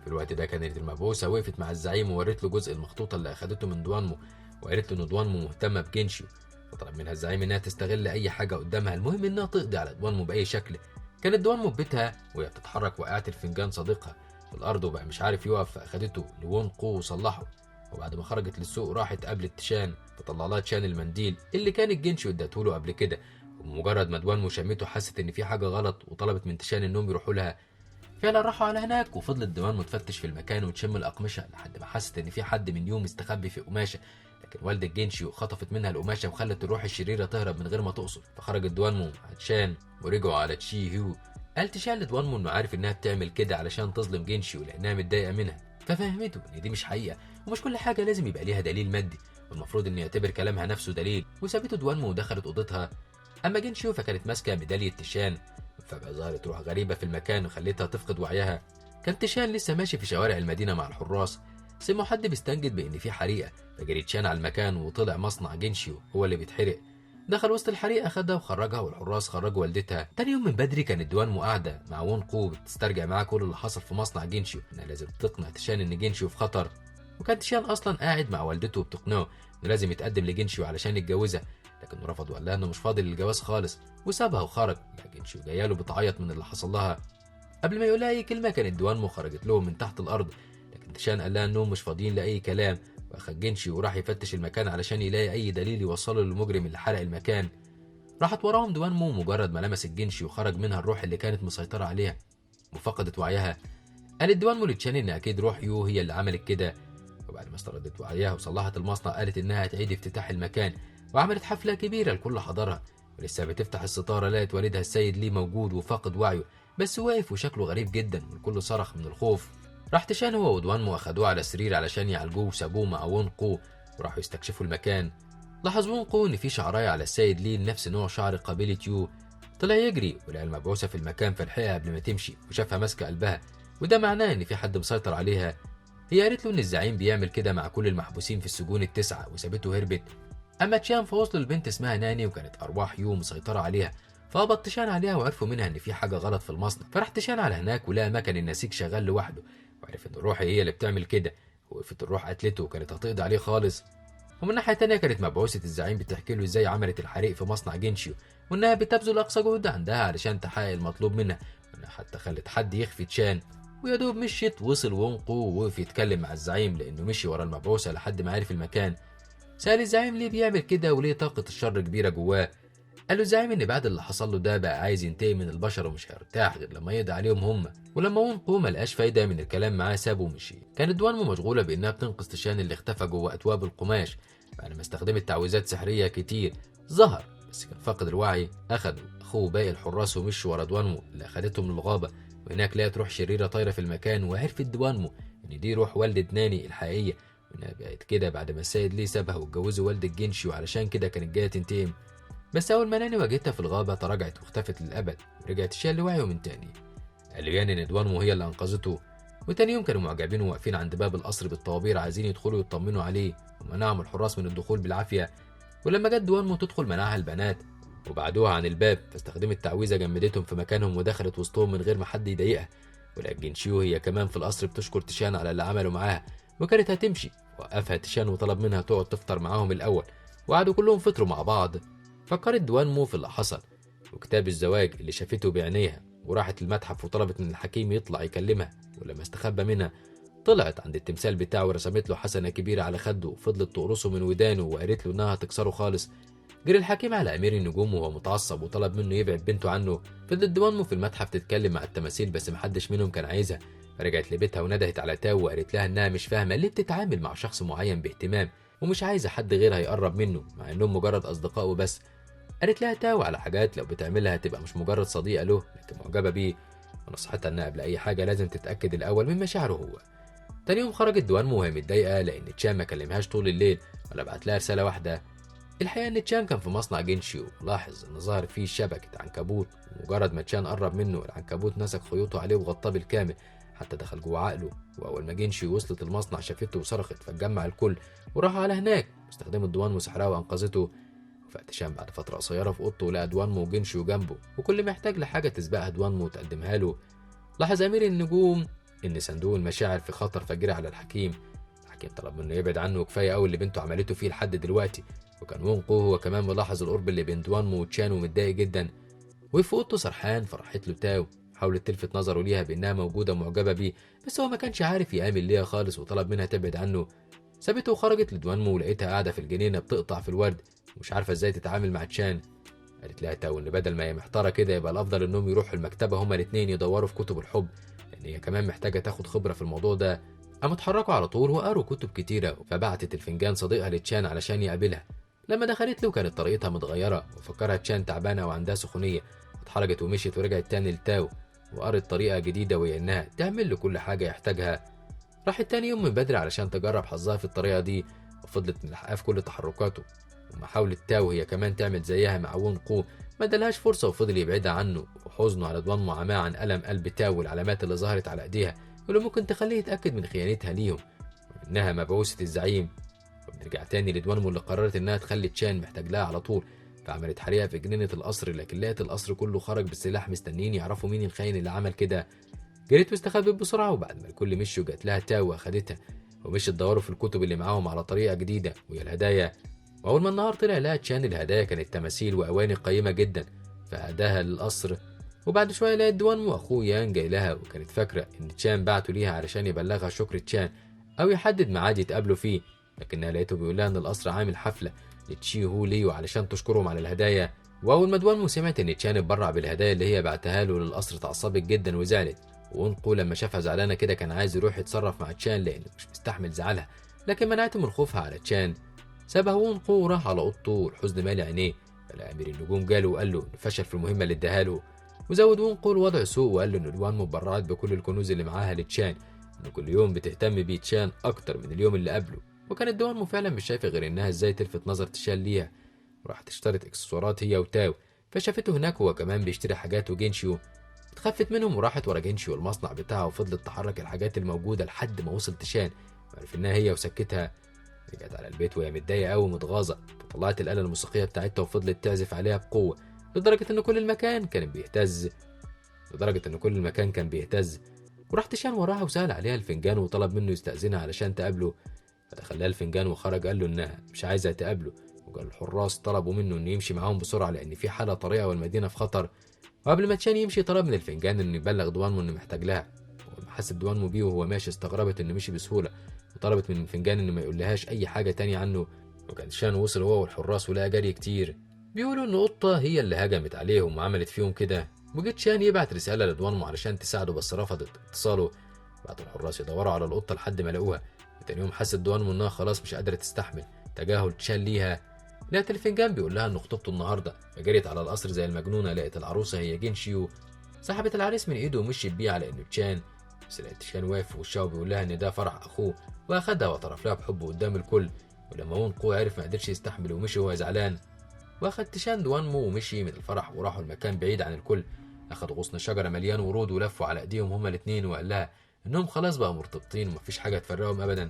Speaker 1: في الوقت ده كانت المبعوثه وقفت مع الزعيم وورت له جزء المخطوطه اللي اخدته من دوانمو، وقالت له ان دوانمو مهتمه بجينشيو. وطلب منها الزعيم انها تستغل اي حاجه قدامها، المهم انها تقضي على دوانمو باي شكل. كانت دوانمو في بيتها وهي بتتحرك وقعت الفنجان صديقها في الارض وبقى مش عارف يقف، فاخدته لوونقو وصلحه. وبعد ما خرجت للسوق راحت قابلت تشان، فطلع لها تشان المنديل اللي كان جينشيو ادته له قبل كده. وبمجرد ما دوانمو شمته حست ان في حاجه غلط، وطلبت من تشان انهم يروحوا لها. فعلا راحوا على هناك، وفضلت دوانمو تفتش في المكان وتشم الاقمشه لحد ما حست ان في حد من يوم مستخبي في قماشه. لكن والدة جينشيو خطفت منها القماشه وخلت الروح الشريره تهرب من غير ما تقصد. فخرجت دوانمو مع تشان ورجعوا على تشي هيو. قال تشان لدوانمو انه عارف انها بتعمل كده علشان تظلم جينشيو لانها متضايقه منها، ففهمته ان دي مش حقيقه ومش كل حاجه لازم يبقى ليها دليل مادي، والمفروض انه يعتبر كلامها نفسه دليل. وسابته دوانمو ودخلت اوضتها. اما جينشيو فكانت ماسكه ميداليه تشان. فجأة ظهرت روح غريبه في المكان وخلتها تفقد وعيها. كان تشان لسه ماشي في شوارع المدينه مع الحراس، سمعوا حد بيستنجد بان في حريقه، فجري تشان على المكان وطلع مصنع جينشيو هو اللي بيتحرق. دخل وسط الحريقه خدها وخرجها، والحراس خرجوا والدتها. تاني يوم من بدري كانت دوانمو قاعده مع وونقو بتسترجع معاه كل اللي حصل في مصنع جينشيو، انها لازم تقنع تشان ان جينشيو في خطر. وكان تشان اصلا قاعد مع والدته بتقنعه انه لازم يتقدم لجينشيو علشان يتجوزها، لكنه رفض وقال لها انه مش فاضي للجواز خالص وسابها وخرج. جينشيو جاياله بتعيط من اللي حصل لها. قبل ما يقولها اي كلمه كانت دوانمو خرجت لهم من تحت الارض، لكن تشان قال لها انهم مش فاضيين لاي كلام، واخد جينشيو وراح يفتش المكان علشان يلاقي اي دليل يوصله للمجرم اللي حرق المكان. راحت وراهم دوانمو، مجرد ما لمست جينشيو وخرج منها الروح اللي كانت مسيطره عليها وفقدت وعيها. قالت دوانمو لتشان ان اكيد روح يو هي اللي عملت كده. وبعد ما استردت وعيها وصلحت المصنع قالت انها هتعيد افتتاح المكان، وعملت حفله كبيره الكل حضرها. ولسه بتفتح الستاره لقت والدها السيد لي موجود وفاقد وعيه، بس واقف وشكله غريب جدا والكل صرخ من الخوف. راح تشان هو ودوانمو اخدوه على السرير علشان يعالجوه وسابوه مع وونقو وراحوا يستكشفوا المكان. لاحظ وونقو ان في شعرايه على السيد لي نفس نوع شعر قبيله يو. طلع يجري ولقى المبعوثه في المكان فلحقها قبل ما تمشي وشافها ماسكه قلبها، وده معناه ان في حد مسيطر عليها. هي قالت له ان الزعيم بيعمل كده مع كل المحبوسين في السجون التسعه وسابته هربت. اما تشان فوصلوا لبنت اسمها ناني وكانت ارواح يو مسيطره عليها، فهبط تشان عليها وعرفوا منها ان في حاجه غلط في المصنع. فراح تشان على هناك ولقى مكن النسيج شغال لوحده، وعرف ان الروح هي اللي بتعمل كده. وقفت الروح قتلته وكانت هتقضي عليه خالص. ومن ناحيه تانيه كانت مبعوثه الزعيم بتحكي له ازاي عملت الحريق في مصنع جينشيو، وانها بتبذل اقصى جهد عندها علشان تحقق المطلوب منها، وانها حتى خلت حد يخفي تشان. ويا دوب مشيت وصل وونقو ووقف يتكلم مع الزعيم لانه مشي ورا المبعوثه لحد ما عرف المكان. سأل الزعيم ليه بيعمل كده وليه طاقة الشر كبيرة جواه. قال له الزعيم ان بعد اللي حصل له ده بقى عايز ينتقم من البشر ومش هيرتاح غير لما يقضي عليهم هم. ولما وونقو ما لقاش فايدة من الكلام معاه سابه ومشي. كانت دوانمو مشغولة بانها بتنقذ تشان اللي اختفى جوه اتواب القماش بعد ما استخدمت تعويذات سحرية كتير. ظهر بس كان فاقد الوعي. اخدوا اخوه باقي الحراس ومشوا ورا دوانمو اللي اخدتهم للغابة، وهناك لقت روح شريرة طايرة في المكان، وعرفت دوانمو ان دي روح والدة ناني الحقيقية، وانها بقت كده بعد ما السيد ليه سابها واتجوزوا والدة جينشيو علشان كده كانت جايه تنتقم. بس اول ما ناني واجهتها في الغابه تراجعت واختفت للابد، ورجعت تشال لوعيه من تاني. قال له يعني ان دوانمو هي اللي انقذته. وتاني يوم كانوا معجبين وواقفين عند باب القصر بالطوابير عايزين يدخلوا يطمنوا عليه، ومنعهم الحراس من الدخول بالعافيه. ولما جت دوانمو تدخل منعها البنات، وبعدوها عن الباب، فاستخدمت تعويذة جمدتهم في مكانهم ودخلت وسطهم من غير ما حد يضايقها. ولقت جينشيو هي كمان في القصر بتشكر تيشان على اللي عمله معاها، وكانت هتمشي. وقفها تيشان وطلب منها تقعد تفطر معاهم الأول، وقعدوا كلهم فطروا مع بعض. فكرت دوانمو في اللي حصل وكتاب الزواج اللي شافته بعينيها، وراحت المتحف وطلبت من الحكيم يطلع يكلمها. ولما استخبى منها طلعت عند التمثال بتاعه ورسمت له حسنة كبيرة على خده، وفضلت تقرصه من ودانه وقالت له انها هتكسره خالص. جري الحكيم على امير النجوم وهو متعصب وطلب منه يبعد بنته عنه. فضلت دوانمو في المتحف تتكلم مع التماثيل بس محدش منهم كان عايزها. فرجعت لبيتها وندهت على تاو وقالت لها انها مش فاهمه ليه بتتعامل مع شخص معين باهتمام ومش عايزه حد غيرها يقرب منه مع انهم مجرد اصدقاء وبس. قالت لها تاو على حاجات لو بتعملها هتبقى مش مجرد صديقه له لكن معجبه بيه، ونصحتها انها قبل اي حاجه لازم تتاكد الاول من مشاعره هو. تاني يوم خرجت دوانمو وهي متضايقه لان تشان ما كلمهاش طول الليل ولا بعت لها رساله واحده. الحقيقه ان تشان كان في مصنع جينشيو ولاحظ ان ظهر فيه شبكه عنكبوت، ومجرد ما تشان قرب منه العنكبوت نسك خيوطه عليه وغطاه بالكامل حتى دخل جوه عقله. واول ما جينشيو وصلت المصنع شافته وصرخت فاتجمع الكل وراحوا على هناك واستخدمت دوانمو سحرها وانقذته. وفاق تشان بعد فتره قصيره في اوضته ولقى دوانمو وجينشيو جنبه وكل ما يحتاج لحاجه تسبقها دوانمو وتقدمها له. لاحظ امير النجوم ان صندوق المشاعر في خطر فجري على الحكيم. الحكيم طلب منه يبعد عنه وكفايه قوي اللي بنته عملته فيه لحد دلوقتي. وكان وونقو هو كمان ملاحظ القرب اللي بين دوانمو وتشان ومتضايق جدا. وفي اوضته سرحان فراحت له تاو حاولت تلفت نظره ليها بانها موجوده ومعجبه بيه بس هو ما كانش عارف يامن ليها خالص وطلب منها تبعد عنه. سابته وخرجت لدوانمو ولقيتها قاعده في الجنينه بتقطع في الورد ومش عارفه ازاي تتعامل مع تشان. قالت لها تاو ان بدل ما هي محتاره كده يبقى الافضل انهم يروحوا المكتبه هما الاثنين يدوروا في كتب الحب لان هي كمان محتاجه تاخد خبره في الموضوع ده. قاموا اتحركوا على طول وقروا كتب كتيره فبعتت الفنجان صديقها لتشان علشان يقابلها. لما دخلت له كانت طريقتها متغيره وفكرها تشان تعبانه وعندها سخونيه. اتحركت ومشيت ورجعت تاني لتاو وقرت طريقه جديده وهي انها تعمل له كل حاجه يحتاجها. راحت تاني يوم من بدري علشان تجرب حظها في الطريقه دي وفضلت ملحقاه في كل تحركاته. وما حاولت تاو هي كمان تعمل زيها مع وونقو ما ادالهاش فرصه وفضل يبعدها عنه. وحزنه على دوانمو عماه عن الم قلب تاو والعلامات اللي ظهرت على ايديها واللي ممكن تخليه يتاكد من خيانتها ليهم وانها مبعوثه الزعيم. وبنرجع تاني لدوانمو اللي قررت انها تخلي تشان محتاج لها على طول فعملت حريقه في جنينه القصر لكن لقت القصر كله خرج بالسلاح مستنيين يعرفوا مين الخاين اللي عمل كده. جريت واستخبت بسرعه وبعد ما الكل مشوا جات لها تاو واخدتها ومشت دوروا في الكتب اللي معاهم على طريقه جديده وهي الهدايا. واول ما النهار طلع لها تشان الهدايا كانت تماثيل واواني قيمه جدا فهداها للقصر. وبعد شويه لقت دوانمو واخوه يان جاي لها وكانت فاكره ان تشان بعته ليها علشان يبلغها شكر تشان او يحدد ميعاد يتقابلوا فيه لكنها لقيته بيقول لها ان القصر عامل حفله لتشي هو ليو علشان تشكرهم على الهدايا. واول ما دوانمو سمعت ان تشان اتبرع بالهدايا اللي هي بعتها له للقصر اتعصبت جدا وزعلت. وونقو لما شافها زعلانه كده كان عايز يروح يتصرف مع تشان لانه مش مستحمل زعلها لكن منعته من خوفها على تشان. سابها وونقو وراح على اوضته والحزن مالي عينيه. فلقى امير النجوم جاله وقال له انه فشل في المهمه اللي اداها له. وزود وونقو الوضع سوء وقال له ان دوانمو اتبرعت بكل الكنوز اللي معاها لتشان انه كل يوم بتهتم بيه تشان اكتر من اليوم اللي قبله. وكانت دوانمو فعلا مش شايفه غير انها ازاي تلفت نظر تشان ليها. وراحت اشترت اكسسوارات هي وتاو فشافته هناك وهو كمان بيشتري حاجات وجينشيو. اتخفت منهم وراحت ورا جينشيو المصنع بتاعه وفضلت تحرك الحاجات الموجوده لحد ما وصل تشان وعرف انها هي وسكتها. رجعت على البيت وهي متضايقه قوي ومتغاظه فطلعت الاله الموسيقيه بتاعتها وفضلت تعزف عليها بقوه لدرجه ان كل المكان كان بيهتز. وراح تشان وراها وسال عليها الفنجان وطلب منه يستأذنها علشان تقابله. فدخل لها الفنجان وخرج قال له انها مش عايزه تقابله وقال الحراس طلبوا منه انه يمشي معاهم بسرعه لان في حاله طارئه والمدينه في خطر. وقبل ما تشان يمشي طلب من الفنجان انه يبلغ دوانمو انه محتاج لها. ولما حست دوانمو بيه وهو ماشي استغربت انه مشي بسهوله وطلبت من الفنجان انه ما يقولهاش اي حاجه تانية عنه. وكان تشان وصل هو والحراس ولقى جري كتير بيقولوا ان قطه هي اللي هجمت عليهم وعملت فيهم كده. وجيت تشان يبعت رساله لدوانمو علشان تساعده بس رفضت اتصاله. بعد الحراس يدوروا على القطه لحد ما لقوها. وتاني يوم حست دوانمو انها خلاص مش قادره تستحمل تجاهل تشان ليها. لقت الفنجان بيقول لها انه خطوبته النهارده فجريت على القصر زي المجنونه. لقت العروسه هي جينشيو سحبت العريس من ايده ومشيت بيه على انه تشان بس لقيت تشان واقف في وشها وبيقول لها ان ده فرح اخوه واخدها واعترف لها بحبه قدام الكل. ولما وونقو عرف ما قدرش يستحمل ومشي وهو زعلان. واخد تشان دوانمو ومشي من الفرح وراحوا المكان بعيد عن الكل. اخد غصن شجره مليان ورود ولفوا على ايديهم هما الاثنين وقال لها انهم خلاص بقى مرتبطين ومفيش حاجه تفرقهم ابدا.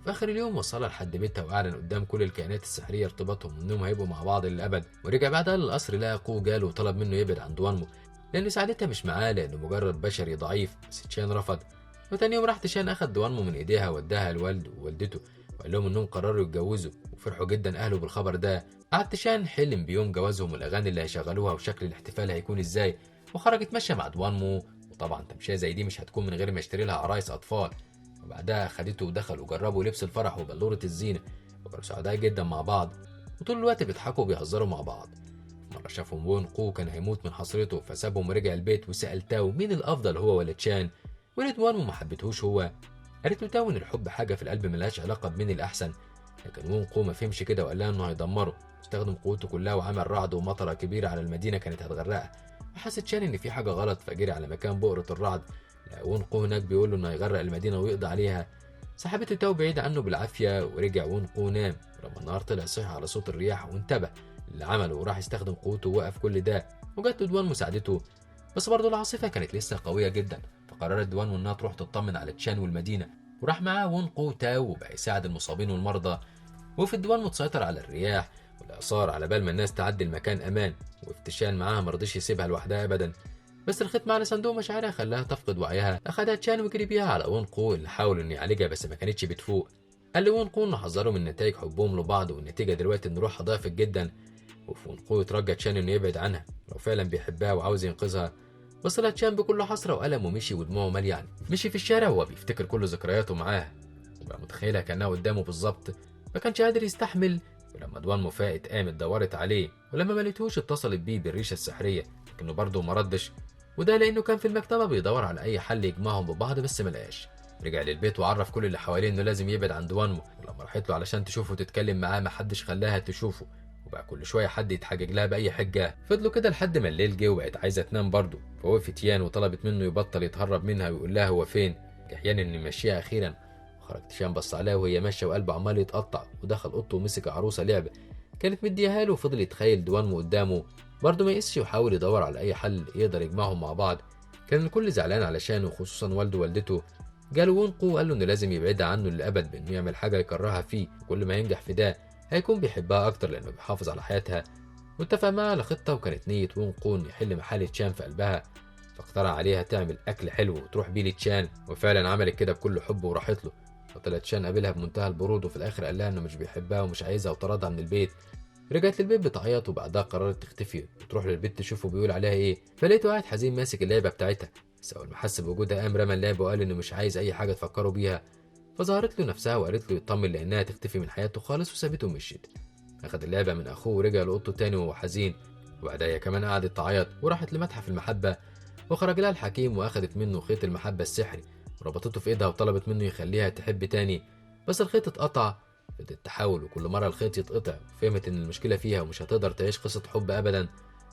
Speaker 1: في آخر اليوم وصلها لحد بيتها وأعلن قدام كل الكائنات السحرية ارتباطهم وإنهم هيبقوا مع بعض للأبد. ورجع بعدها للقصر لقى أخوه جاله وطلب منه يبعد عن دوانمو لأن سعادتها مش معاه لأنه مجرد بشري ضعيف. بس تشان رفض. وتاني يوم راح تشان أخد دوانمو من إيديها ووداها لوالده ووالدته وقال لهم إنهم قرروا يتجوزوا، وفرحوا جدا أهله بالخبر ده. قعد تشان حلم بيوم جوازهم والأغاني اللي هيشغلوها وشكل الاحتفال هيكون إزاي، وخرج اتمشى مع دوانمو. وطبعا تمشية زي دي مش هتكون من غير ما يشتري لها عرايس أطفال. وبعدها خدته ودخلوا وجربوا لبس الفرح وبلورة الزينة وكانوا سعداء جدا مع بعض وطول الوقت بيضحكوا وبيهزروا مع بعض. مرة شافهم وون قو كان هيموت من حسرته فسابهم ورجع البيت وسأل تاو مين الأفضل هو ولا تشان. ولد وانمو ما حبتهوش هو. قالت له تاو إن الحب حاجة في القلب ملهاش علاقة بمين الأحسن. لكن وون قو ما فهمش كده وقال لها إنه هيدمره. استخدم قوته كلها وعمل رعد ومطرة كبيرة على المدينة كانت هتغرقها. وحست تشان إن في حاجة غلط فجري على مكان بؤرة الرعد. لقى وون قو هناك بيقول له إنه هيغرق المدينة ويقضي عليها. سحبته تاو بعيد عنه بالعافية ورجع وون قو نام. ولما النهار طلع صحي على صوت الرياح وانتبه اللي عمله وراح يستخدم قوته ووقف كل ده. وجت دوان مساعدته بس برضه العاصفة كانت لسه قوية جدا. فقررت دوان إنها تروح تطمن على تشان والمدينة وراح معاه وون قو تاو وبقى يساعد المصابين والمرضى. وفي دوان متسيطر على الرياح والإعصار على بال ما الناس تعدي المكان أمان. وفي تشان معاها مرضيش يسيبها لوحدها أبدا. بس الختم على صندوق مشاعرها خلاها تفقد وعيها. أخدها تشان وجري بيها على وون قو اللي حاول إنه يعالجها بس ما كانتش بتفوق. قال لوون قو إنه حذروا من نتائج حبهم لبعض والنتيجة دلوقتي إن روحها ضعفت جدا. وفي وون قو يترجى تشان إنه يبعد عنها لو فعلا بيحبها وعاوز ينقذها. بص لها تشان بكل حسرة وألم ومشي ودموعه مليان. مشي في الشارع وهو بيفتكر كل ذكرياته معاها وبقى متخيلها كأنها قدامه بالظبط. ما كانش قادر يستحمل. ولما دوان فاقت قامت دورت عليه ولما ما لقيتهوش اتصلت بيه بالريشة السحرية لكنه برضه ما ردش. وده لأنه كان في المكتبة بيدور على أي حل يجمعهم ببعض بس ملقاش. رجع للبيت وعرف كل اللي حواليه إنه لازم يبعد عن دوانمو. ولما راحت له علشان تشوفه وتتكلم معاه محدش خلاها تشوفه وبقى كل شوية حد يتحجج لها بأي حجة. فضلوا كده لحد ما الليل جه وبقت عايزة تنام برضه. فوقفت يان وطلبت منه يبطل يتهرب منها ويقول لها هو فين. أحيانا إن يمشيها أخيرا. وخرج تشان بص عليها وهي ماشية وقلبه عمال يتقطع ودخل أوضته ومسك عروسة لعبة كانت مديها له وفضل يتخيل دوانمو قدامه برضه ما يقسش وحاول يدور على أي حل يقدر يجمعهم مع بعض. كان الكل زعلان علشانه خصوصا والده ووالدته. جاله وون قو قال له إنه لازم يبعدها عنه للأبد بإنه يعمل حاجة يكرهها فيه وكل ما ينجح في ده هيكون بيحبها أكتر لأنه بيحافظ على حياتها. واتفق معاها على خطة وكانت نية وون قو إنه يحل محل تشان في قلبها. فاقترح عليها تعمل أكل حلو وتروح بيه لتشان وفعلا عملت كده بكل حب وراحت له. وطلعت تشان قابلها بمنتهى البرود وفي الآخر قال لها إنه مش بيحبها ومش عايزها وطردها من البيت. رجعت للبيت بتعيط وبعدها قررت تختفي وتروح للبيت تشوفه بيقول عليها ايه. فلقيته قاعد حزين ماسك اللعبه بتاعتها. بس اول ما حس بوجودها قام رمى اللعبه وقال انه مش عايز اي حاجه تفكره بيها. فظهرت له نفسها وقالت له يطمن لانها تختفي من حياته خالص وسابته ومشيت. اخد اللعبه من اخوه ورجع لاوضته تاني وهو حزين. وبعدها هي كمان قعدت تعيط وراحت لمتحف المحبه وخرج لها الحكيم واخدت منه خيط المحبه السحري وربطته في ايدها وطلبت منه يخليها تحب تاني. بس الخيط اتقطع. بدأت تحاول وكل مرة الخيط يتقطع. فهمت إن المشكلة فيها ومش هتقدر تعيش قصة حب أبدا.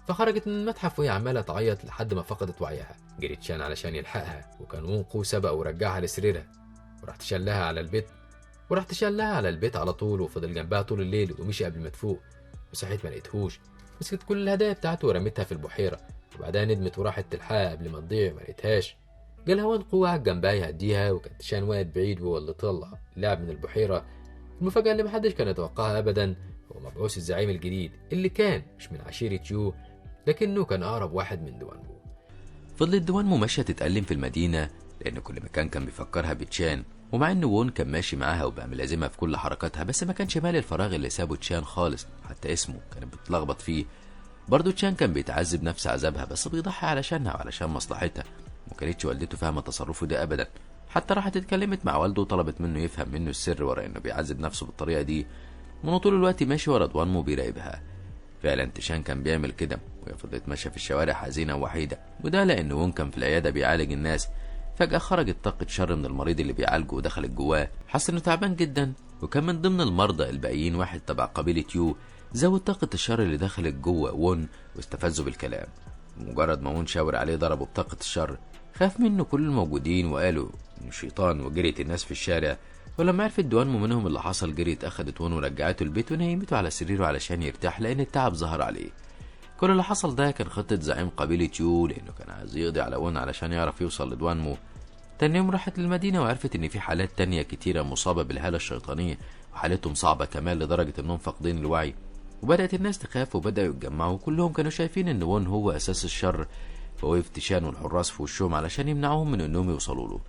Speaker 1: فخرجت من المتحف وهي عمالة تعيط لحد ما فقدت وعيها. جري تشان علشان يلحقها وكان وون قو سبق ورجعها لسريرها. وراح تشلها على البيت على طول وفضل جنبها طول الليل ومشي قبل ما تفوق. وصحيت ما لقيتهوش. مسكت كل الهدايا بتاعته ورمتها في البحيرة وبعدها ندمت وراحت تلحقها قبل ما تضيع ما لقيتهاش. جالها وون قو قاعد جنبها يهديها وكان تشان واقف بعيد وهو اللي طلع اللعب من البحيرة. المفاجأة اللي محدش كان يتوقعها أبدا هو مبعوث الزعيم الجديد اللي كان مش من عشيرة يو لكنه كان أقرب واحد من دوانمو.
Speaker 2: فضلت دوانمو ماشية تتألم في المدينة لأن كل مكان كان بيفكرها بتشان. ومع إن وون كان ماشي معاها وبقى ملازمها في كل حركاتها بس ما كانش مالي الفراغ اللي سابه تشان خالص. حتى اسمه كانت بتلخبط فيه. برضه تشان كان بيتعذب نفس عذابها بس بيضحي علشانها وعلشان مصلحتها. ومكانتش والدته فاهمة تصرفه ده أبدا. حتى راحت اتكلمت مع والده وطلبت منه يفهم منه السر ورا انه بيعذب نفسه بالطريقه دي وانه طول الوقت ماشي ورا دوانمو بيراقبها. فعلا تشان كان بيعمل كده وهي فضلت ماشيه في الشوارع حزينه ووحيده. وده لان وون كان في العياده بيعالج الناس. فجاه خرجت طاقه شر من المريض اللي بيعالجه ودخلت جواه. حس انه تعبان جدا وكان من ضمن المرضى الباقيين واحد تبع قبيله يو زود طاقه الشر اللي دخلت جوه وون واستفزه بالكلام. مجرد ما وون شاور عليه ضربه بطاقه الشر. خاف منه كل الموجودين وقالوا انه شيطان وجريت الناس في الشارع. ولما عرفت دوانمو منهم اللي حصل جريت اخدت وون ورجعته البيت ونيمته على سريره علشان يرتاح لان التعب ظهر عليه. كل اللي حصل ده كان خطة زعيم قبيلة يو لانه كان عايز يقضي على وون علشان يعرف يوصل لدوانمو. تاني يوم راحت للمدينة وعرفت إن في حالات تانية كتيرة مصابة بالهالة الشيطانية، وحالتهم صعبة كمان لدرجة إنهم فاقدين الوعي. وبدأت الناس تخاف وبدأوا يتجمعوا، كلهم كانوا شايفين إن وون هو أساس الشر. فوقف تيشان والحراس في وشهم علشان يمنعوهم من إنهم يوصلوا له،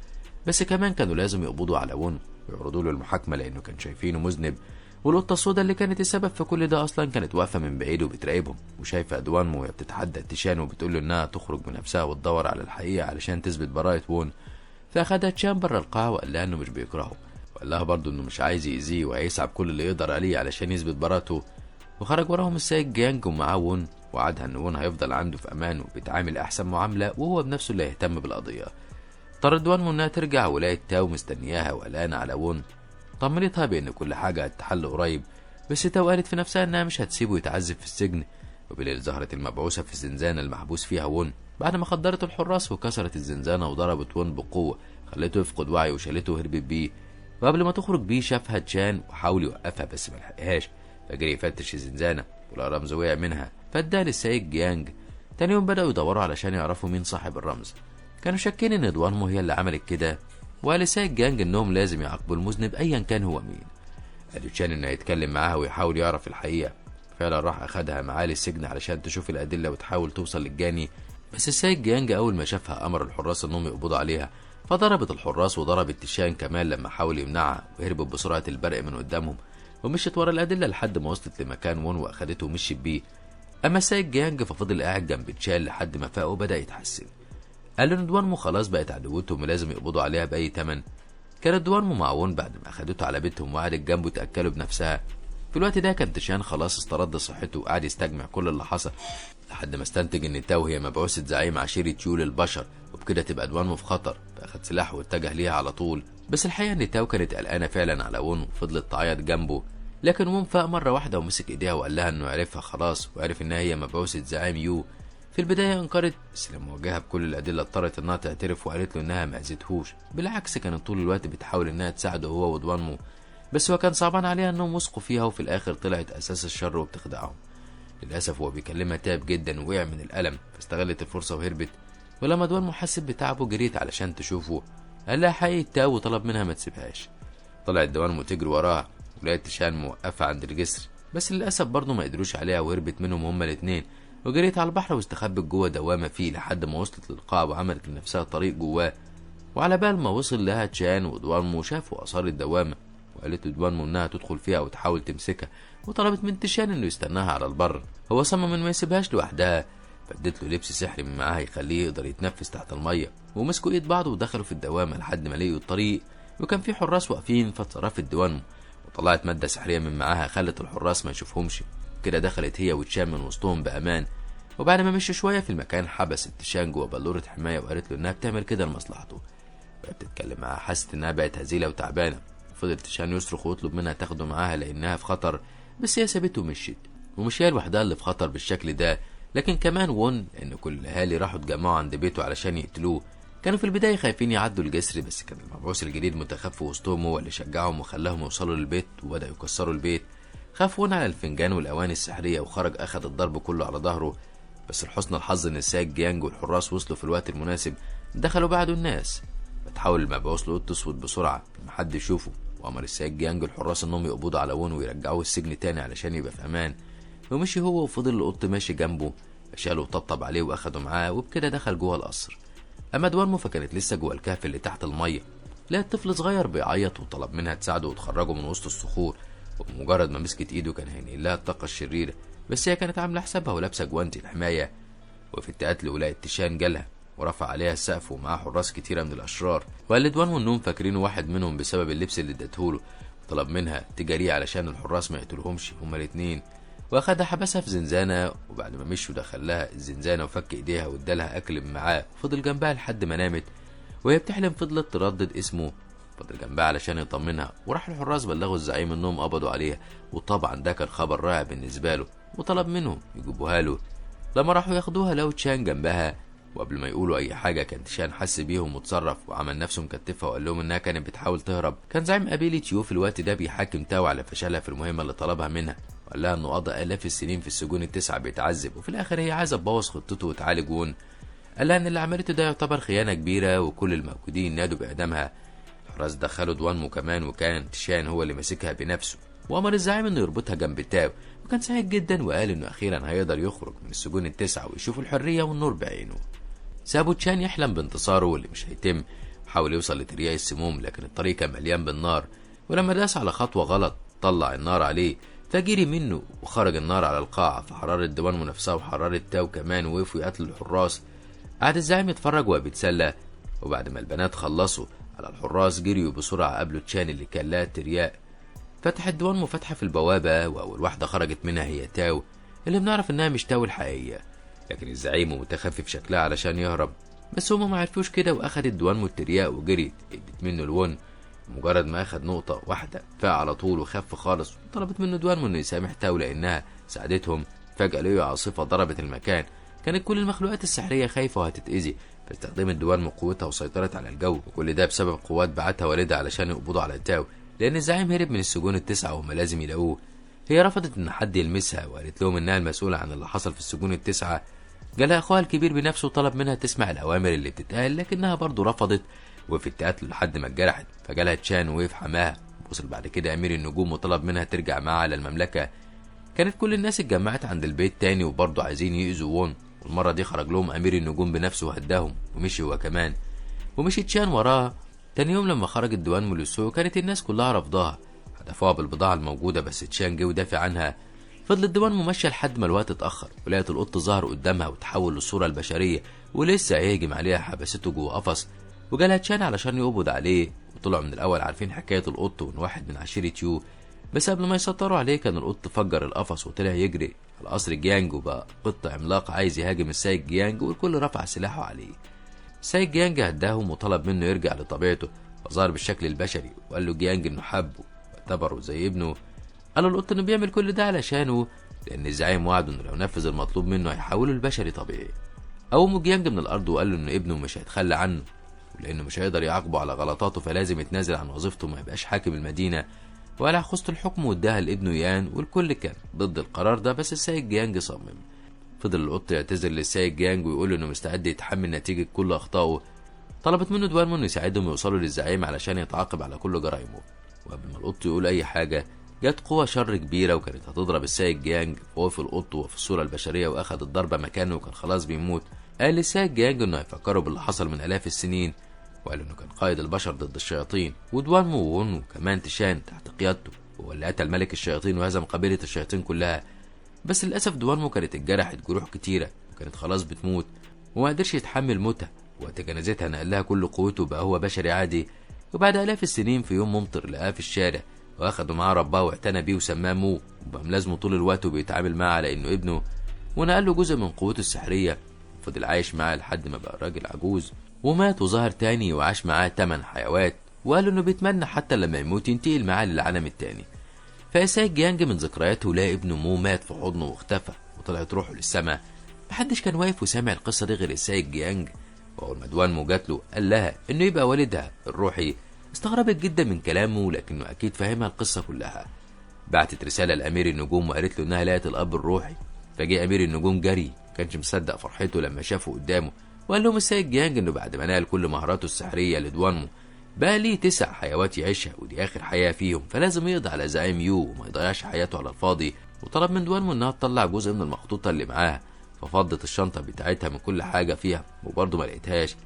Speaker 2: بس كمان كانوا لازم يقبضوا على وون ويعرضوا له المحاكمة لأنه كان شايفينه مذنب. والقطة السوداء اللي كانت السبب في كل ده أصلا كانت واقفة من بعيد وبتراقبهم، وشايفة دوانمو وهي بتتحدى تيشان وبتقول له إنها تخرج بنفسها وتدور على الحقيقة علشان تثبت براءة وون. فأخدها تيشان بره القاعة وقال لها إنه مش بيكرهه، وقال لها برضه إنه مش عايز يأذيه وهيسعى بكل اللي يقدر عليه علشان يثبت براءته. وخرج وراهم السيد جيانج ومعاه وون، وعدها إن وون هيفضل عنده في أمان وبيتعامل أحسن معاملة وهو بنفسه اللي هيهتم بالقضية. اضطرت دوانمو إنها ترجع ولقت تاو مستنياها وقلقانة على وون. طمنتها بإن كل حاجة هتتحل قريب، بس تاو قالت في نفسها إنها مش هتسيبه يتعذب في السجن. وبالليل ظهرت المبعوثة في الزنزانة المحبوس فيها وون بعد ما خدرت الحراس وكسرت الزنزانة وضربت وون بقوة، خلته يفقد وعيه وشالته وهربت بيه. وقبل ما تخرج بيه شافها تشان وحاول يوقفها بس ملحقهاش، فجري يفتش الزنزانة ولقى رمز وقع منها فاداها للسيد جيانج. تاني يوم بدأوا يدوروا علشان يعرفوا مين صاحب الرمز. كانوا شاكين إن دوانمو هي اللي عملت كده، وقال للسيد جيانج إنهم لازم يعاقبوا المذنب أيا كان هو مين. قال تشان إنه يتكلم معاها ويحاول يعرف الحقيقة. فعلا راح أخدها معاه للسجن علشان تشوف الأدلة وتحاول توصل للجاني، بس السيد جيانج أول ما شافها أمر الحراس إنهم يقبضوا عليها، فضربت الحراس وضربت تشان كمان لما حاول يمنعها، وهربت بسرعة البرق من قدامهم ومشت ورا الأدلة لحد ما وصلت لمكان وون وأخدته ومشيت بيه. أما السيد جيانج ففضل قاعد جنب تشان لحد ما فاق وبدأ يتحسن. قال له إن دوانمو خلاص بقت عدوتهم ولازم يقبضوا عليها بأي تمن. كانت دوانمو مع وون بعد ما أخدته على بيتهم وقعدت جنبه تأكله بنفسها. في الوقت ده كان تشان خلاص استرد صحته وقعد يستجمع كل اللي حصل لحد ما استنتج ان تاو هي مبعوثة زعيم عشيرة يول البشر، وبكده تبقى دوانمو في خطر، فاخد سلاحه واتجه ليها على طول. بس الحقيقة ان تاو كانت قلقانة فعلا على وون وفضلت تعيط جنبه، لكن وون فاق مرة واحدة ومسك ايديها وقال لها انه عرفها خلاص وعرف انها هي مبعوثة زعيم يو. في البداية انكرت، بس لما واجهها بكل الأدلة اضطرت انها تعترف وقالت له انها ما اذتهوش، بالعكس كانت طول الوقت بتحاول انها تساعده هو ودوانمو، بس هو كان صعبان عليها انهم وثقوا فيها وفي الاخر طلعت اساس الشر وبتخدعهم. للاسف هو بيكلمها تاب جدا ووقع من الالم، فاستغلت الفرصه وهربت. ولما دوانمو حست بتعبه جريت علشان تشوفه، قال لها حقيقة تاو وطلب منها ما تسيبهاش. طلعت دوانمو تجري وراها ولقيت تشان موقفه عند الجسر، بس للاسف برضه ما قدروش عليها وهربت منهم هما الاثنين، وجريت على البحر واستخبت جوه دوامه فيه لحد ما وصلت للقاع وعملت لنفسها طريق جواه. وعلى بال ما وصل لها تشان ودوانمو شافوا اثار الدوامه، وقالت لدوانمو انها تدخل فيها وتحاول تمسكها، وطلبت من تشان انه يستناها على البر. هو صمم انه ما يسيبهاش لوحدها، فادت له لبس سحري من معاها يخليه يقدر يتنفس تحت الميه، ومسكوا ايد بعض ودخلوا في الدوامه لحد ما لقوا الطريق، وكان في حراس واقفين فاتصرفت دوانمو وطلعت ماده سحريه من معاها خلت الحراس ما يشوفهمش. كده دخلت هي وتشان من وسطهم بامان، وبعد ما مشوا شويه في المكان حبست تشان جوه بلوره حمايه وقالت له انها بتعمل كده لمصلحته. وهي بتتكلم معاها حست انها بقت هزيله وتعبانه، فضل تشان يصرخ ويطلب منها تاخده معاها لانها في خطر، بس هي سابته ومشيت. ومش هي لوحدها اللي في خطر بالشكل ده، لكن كمان وون، لان كل الاهالي راحوا اتجمعوا عند بيته علشان يقتلوه. كانوا في البدايه خايفين يعدوا الجسر، بس كان المبعوث الجديد متخفي وسطهم هو اللي شجعهم وخلاهم يوصلوا للبيت وبداوا يكسروا البيت. خاف وون على الفنجان والاواني السحريه وخرج اخذ الضرب كله على ظهره، بس لحسن الحظ ان السيد جيانج والحراس وصلوا في الوقت المناسب، دخلوا بعدوا الناس. فتحاول المبعوث لقط تسود بسرعه محد يشوفه، وامر السيد جيانج الحراس انهم يقبضوا على وون ويرجعوه السجن تاني علشان يبقى في امان. ومشي هو وفضل القط ماشي جنبه، شاله وطبطب عليه واخده معاه، وبكده دخل جوه القصر. اما دوانمو فكانت لسه جوه الكهف اللي تحت الميه، لقت طفل صغير بيعيط وطلب منها تساعده وتخرجه من وسط الصخور، وبمجرد ما مسكت ايده كان هينقل لها الطاقه الشريره، بس هي كانت عامله حسابها ولابسه جوانتي الحمايه. وفي التقتل ولقت تشان جالها ورفع عليها السقف ومعاه حراس كتيره من الاشرار، وقال لدوانمو انهم فاكرينه واحد منهم بسبب اللبس اللي اديتهوله، وطلب منها تجاريه علشان الحراس ما يقتلوهمش هما الاثنين. واخدها حبسها في زنزانه، وبعد ما مشوا دخل لها الزنزانه وفك ايديها وادالها اكل معاه وفضل جنبها لحد ما نامت. وهي بتحلم فضلت تردد اسمه، فضل جنبها علشان يطمنها. وراح الحراس بلغوا الزعيم انهم قبضوا عليها، وطبعا ده كان خبر رائع بالنسبه له، وطلب منهم يجيبوها له. لما راحوا ياخدوها لقوا تشان جنبها، وقبل ما يقولوا اي حاجه كان تشان حس بيهم وتصرف وعمل نفسه مكتفها وقال لهم انها كانت بتحاول تهرب. كان زعيم قبيله يو في الوقت ده بيحاكم تاو على فشلها في المهمه اللي طلبها منها، وقال لها انه قضى الاف السنين في السجون التسعه بيتعذب، وفي الاخر هي عايزه تبوظ خطته وتعالج وون. قال لها إن اللي عملته ده يعتبر خيانة كبيرة وكل الموجودين نادوا بإعدامها. الحراس دخلوا دوانمو كمان، وكان تشان هو اللي ماسكها بنفسه، وأمر الزعيم إنه يربطها جنب تاو، وكان سعيد جدا وقال إنه أخيرا هيقدر يخرج من السجون التسعة ويشوف الحرية والنور بعينه. سابوا تشان يحلم بانتصاره واللي مش هيتم، وحاول يوصل لترياق السموم لكن الطريق كان مليان بالنار، ولما داس على خطوة غلط طلع النار عليه فجري منه وخرج النار على القاعة. فحرارة دوانمو نفسها وحرارة تاو كمان وقفوا يقتلوا الحراس. قعد الزعيم يتفرج وهو بيتسلى، وبعد ما البنات خلصوا على الحراس جريوا بسرعة قابلوا تشان اللي كان لها ترياق. فتحت دوانمو فتحة في البوابة، وأول واحدة خرجت منها هي تاو اللي بنعرف إنها مش تاو الحقيقية، لكن الزعيم متخفف شكلها علشان يهرب. بس هما ما عرفوش كده، وأخدت دوانمو الترياق وجريت ادت منه الون. مجرد ما أخد نقطة واحدة فاق على طول وخف خالص، وطلبت منه دوانمو إنه يسامح تاو لأنها ساعدتهم. فجأة لقوا عاصفة ضربت المكان، كانت كل المخلوقات السحرية خايفة وهتتأذي، فاستخدمت دوانمو قوتها وسيطرت على الجو، وكل ده بسبب قوات بعتها والدها علشان يقبضوا على تاو، لأن الزعيم هرب من السجون التسعة وهم لازم يلاقوه. هي رفضت إن حد يلمسها وقالت لهم إنها المسؤولة عن اللي حصل في السجون التسعة. جالها أخوها الكبير بنفسه وطلب منها تسمع الأوامر اللي بتتقال، لكنها برضه رفضت وفي تقتله لحد ما اتجرحت. فجالها تشان ووقف حماها. وصل بعد كده أمير النجوم وطلب منها ترجع معاه على المملكة. كانت كل الناس اتجمعت عند البيت تاني وبرضه عايزين يأذوا وون، والمرة دي خرج لهم أمير النجوم بنفسه وهداهم ومشي هو كمان، ومشي تشان وراه. تاني يوم لما خرجت دوانمو للسوق كانت الناس كلها رافضاها، هدفوها بالبضاعة الموجودة، بس تشان جه ودافع عنها. فضلت دوانمو ماشية لحد ما الوقت اتأخر، ولقت القط ظهر قدامها وتحول للصورة البشرية ولسه هيهجم عليها، حبسته جوه قفص. وجالها تشان علشان يقبض عليه، وطلعوا من الأول عارفين حكاية القط وإن واحد من عشيرة يو. بس قبل ما يسيطروا عليه كان القط فجر القفص وطلع يجري على قصر جيانج، وبقى قط عملاق عايز يهاجم السيد جيانج، والكل رفع سلاحه عليه. السيد جيانج هداهم وطلب منه يرجع لطبيعته، فظهر بالشكل البشري، وقال له جيانج انه حبه واعتبره زي ابنه. قال له القط انه بيعمل كل ده علشانه، لان الزعيم وعده انه لو نفذ المطلوب منه هيحوله لبشري طبيعي. قومه جيانج من الارض وقال له ان ابنه مش هيتخلى عنه، ولانه مش هيقدر يعاقبه على غلطاته فلازم يتنازل عن وظيفته وما يبقاش حاكم المدينه. وقلع خوذة الحكم واداها لابنه يان، والكل كان ضد القرار ده، بس السيد جيانج صمم. فضل القط يعتذر للسيد جيانج ويقول انه مستعد يتحمل نتيجة كل اخطائه. طلبت منه دوانمو انه يساعدهم يوصلوا للزعيم علشان يتعاقب على كل جرائمه. وقبل ما القط يقول اي حاجة جت قوة شر كبيرة وكانت هتضرب السيد جيانج، فوقف القط وفي الصورة البشرية واخد الضربة مكانه وكان خلاص بيموت. قال للسيد جيانج انه هيفكروا باللي حصل من الاف السنين، وقال انه كان قائد البشر ضد الشياطين، ودوانمو وون وكمان تشان تحت قيادته هو اللي قتل ملك الشياطين وهزم قبيلة الشياطين كلها. بس للأسف دوانمو كانت اتجرحت جروح كتيرة وكانت خلاص بتموت، وما قدرش يتحمل موتها. وقت جنازتها نقل لها كل قوته بقى هو بشري عادي. وبعد آلاف السنين في يوم ممطر لقاه في الشارع، واخده معاه رباه واعتنى بيه وسماه مو، وبقى ملازمه طول الوقت وبيتعامل معاه على انه ابنه، ونقل له جزء من قوته السحرية. وفضل عايش معاه لحد ما بقى راجل عجوز، ومات وظهر تاني وعاش معاه 8 حيوات، وقال انه بيتمنى حتى لما يموت ينتقل معاه للعالم التاني. فالسيد جيانج من ذكرياته لقى ابنه مو مات في حضنه واختفى وطلعت روحه للسماء. محدش كان واقف وسامع القصة دي غير السيد جيانج. واول ما دوانمو جات له قال لها انه يبقى والدها الروحي. استغربت جدا من كلامه لكنه اكيد فاهمها القصة كلها. بعتت رسالة لامير النجوم وقالت له انها لقت الاب الروحي. فجاء امير النجوم جري، كانش مصدق فرحته لما شافه قدامه، وقال لهم السيد جيانج انه بعد ما نقل كل مهاراته السحرية لدوانمو بقى ليه 9 حيوات يعيشها، ودي اخر حياة فيهم، فلازم يقضي على زعيم يو وما يضيعش حياته على الفاضي. وطلب من دوانمو انها تطلع جزء من المخطوطة اللي معاها، ففضت الشنطة بتاعتها من كل حاجة فيها وبرضه ما لقيتهاش.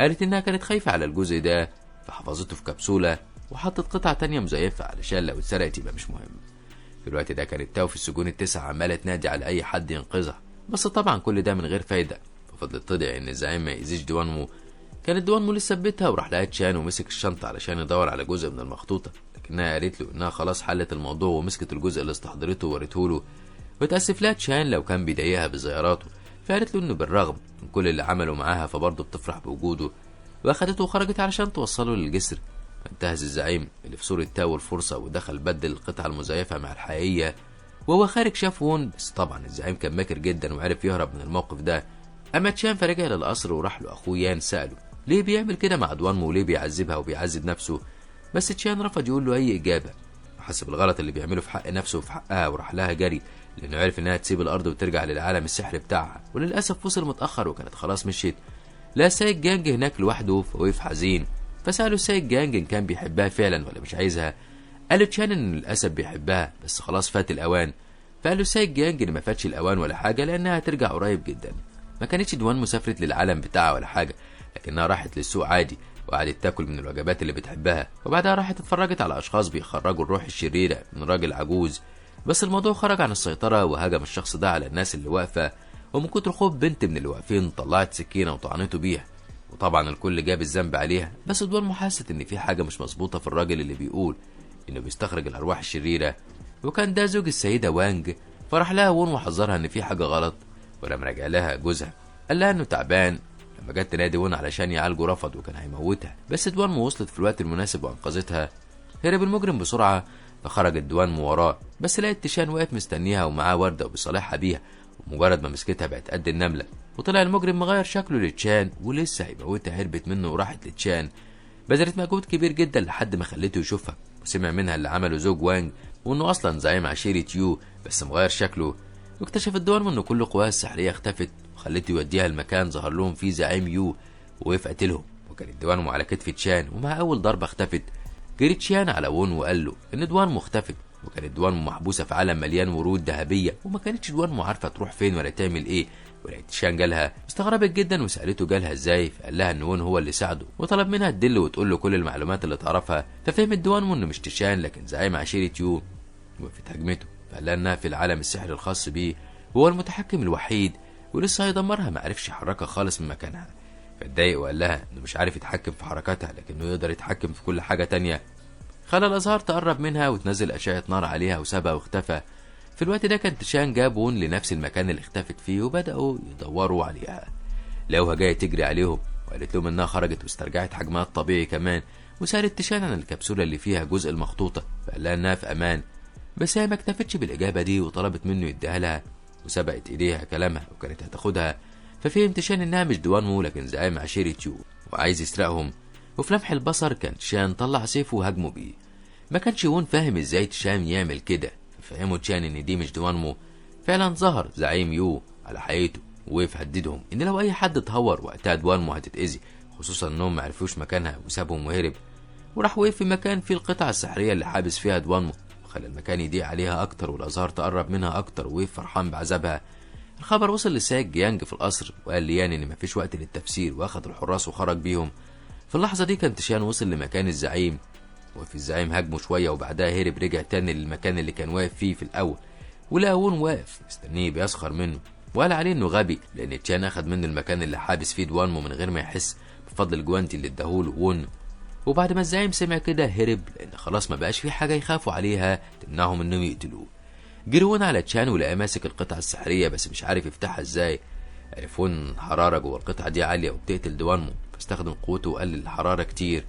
Speaker 2: قالت انها كانت خايفة على الجزء ده فحفظته في كبسولة وحطت قطعة تانية مزيفة علشان لو اتسرقت يبقى مش مهم. في الوقت ده كانت تاو في السجون ال9 عمالة تنادي على اي حد ينقذها، بس طبعا كل ده من غير فايدة. ففضلت تدعي ان الزعيم ما يأذيش دوانمو. كانت دوانمو لسه في بيتها وراح لها تشان ومسك الشنطة علشان يدور على جزء من المخطوطة، لكنها قالت له انها خلاص حلت الموضوع ومسكت الجزء اللي استحضرته وورته له. وتأسف لها تشان لو كان بيضايقها بزياراته، فقالت له انه بالرغم من كل اللي عمله معاها فبرضه بتفرح بوجوده، واخدته وخرجت علشان توصله للجسر. فانتهز الزعيم اللي في صورة تاو الفرصة ودخل بدل القطعة المزيفة مع الحقيقية. وهو خارج شاف وون، بس طبعا الزعيم كان ماكر جدا وعرف يهرب من الموقف ده. اما تشان فرجع للقصر وراح له اخوه يان سأله ليه بيعمل كده مع دوانمو وليه بيعذبها وبيعذب نفسه، بس تشان رفض يقول له اي اجابة، وحس بالغلط اللي بيعمله في حق نفسه وفي حقها وراح لها جري، لانه عرف انها تسيب الارض وترجع للعالم السحري بتاعها، وللاسف وصل متاخر وكانت خلاص مشيت. لا السيد جانج هناك لوحده فوقف حزين، فساله السيد جانج ان كان بيحبها فعلا ولا مش عايزها. قال له تشان ان للاسف بيحبها بس خلاص فات الاوان. فقال له السيد جانج ان ما فاتش الاوان ولا حاجه لانها هترجع قريب جدا. ما كانتش دوان مسافرت للعالم بتاعها ولا حاجه، لكنها راحت للسوق عادي وقعدت تاكل من الوجبات اللي بتحبها، وبعدها راحت اتفرجت على اشخاص بيخرجوا الروح الشريره من راجل عجوز. بس الموضوع خرج عن السيطره وهجم الشخص ده على الناس اللي واقفه، ومن كتر خوف بنت من اللي واقفين طلعت سكينه وطعنته بيها، وطبعا الكل جاب الذنب عليها. بس دوان حست ان في حاجه مش مظبوطه في الراجل اللي بيقول انه بيستخرج الارواح الشريره، وكان ده زوج السيده وانج. فراح لها وون وحذرها ان في حاجه غلط، ولما رجع لها جوزها قال لها انه تعبان. لما جت تنادي وون علشان يعالجه رفض وكان هيموتها، بس دوان وصلت في الوقت المناسب وانقذتها. هرب المجرم بسرعه، فخرجت دوان وراه، بس لقت تشان واقف مستنيها ومعاه ورده وبيصالحها بيها، ومجرد ما مسكتها بقت قد النمله. وطلع المجرم مغير شكله لتشان ولسه هيموتها، هربت منه وراحت لتشان. بذلت مجهود كبير جدا لحد ما خلته يشوفها، وسمع منها اللي عمله زوج وانج وانه اصلا زعيم عشيره يو بس مغير شكله. واكتشفت دوان انه كل قواها السحريه اختفت، وخلته يوديها المكان ظهر لهم فيه زعيم يو ووقف قتلهم. وكانت دوان على كتف تشان، ومع اول ضربه اختفت جري تشان على وون وقال له ان دوان اختفت. وكانت دوان محبوسه في عالم مليان ورود ذهبيه، وما كانتش دوان عارفه تروح فين ولا تعمل ايه. ولقيت تشان جالها، استغربت جدا وسالته جالها ازاي، فقال لها ان وون هو اللي ساعده وطلب منها تدل وتقول له كل المعلومات اللي تعرفها. ففهمت دوان انه مش تشان لكن زعيم عشيره يو، وقفت هجمته. فقال لها انها في العالم السحري الخاص بيه وهو المتحكم الوحيد، ولسه هيدمرها، ما عرفش يحركها خالص من مكانها. فاتضايق وقال لها انه مش عارف يتحكم في حركاتها لكنه يقدر يتحكم في كل حاجه تانية. خلى الازهار تقرب منها وتنزل اشعه نار عليها وسابها واختفى. في الوقت ده كان تشان جاب وون لنفس المكان اللي اختفت فيه، وبداوا يدوروا عليها. لقوها جايه تجري عليهم، وقالت لهم انها خرجت واسترجعت حجمها الطبيعي كمان. وسالت تشان عن الكبسوله اللي فيها جزء المخطوطه، فقال لها انها في امان. بس هي ما اكتفتش بالاجابه دي وطلبت منه يديها لها، وسبقت ايديها كلامها وكانت هتاخدها. ففهم تشان انها مش دوانمو لكن زعيم عشيره يو وعايز يسرقهم. وفي لمح البصر كان تشان طلع سيفه وهاجمه بيه. ما كانش وون فاهم ازاي تشان يعمل كده، ففهموا تشان ان دي مش دوانمو. فعلا ظهر زعيم يو على حقيقته ووقف هددهم ان لو اي حد اتهور وقتها دوانمو هتتاذي، خصوصا انهم ما عرفوش مكانها، وسابهم وهرب. وراح وقف في مكان فيه القطعه السحريه اللي حابس فيها دوانمو، وخلى المكان يضيق عليها اكتر والازهار تقرب منها اكتر، ووقف فرحان بعذابها. الخبر وصل لسايق جيانج في القصر، وقال ليان ان مفيش وقت للتفسير، واخد الحراس وخرج بيهم. في اللحظه دي كان تشان وصل لمكان الزعيم، وفي الزعيم هاجمه شويه وبعدها هرب، رجع تاني للمكان اللي كان واقف فيه في الاول، ولقى وون واقف مستنيه بيسخر منه، وقال عليه انه غبي لان تشان اخد منه المكان اللي حابس فيه دوانمو من غير ما يحس، بفضل الجوانتي اللي اداهوله وون. وبعد ما الزعيم سمع كده هرب، لان خلاص ما بقاش في حاجه يخافوا عليها تمنعهم انهم يقتلوه. جري وون على تشان ولقاه ماسك القطعه السحريه بس مش عارف يفتحها ازاي. عرف وون الحراره جوه القطعه دي عاليه وبتقتل دوانمو، فاستخدم قوته وقلل الحراره كتير،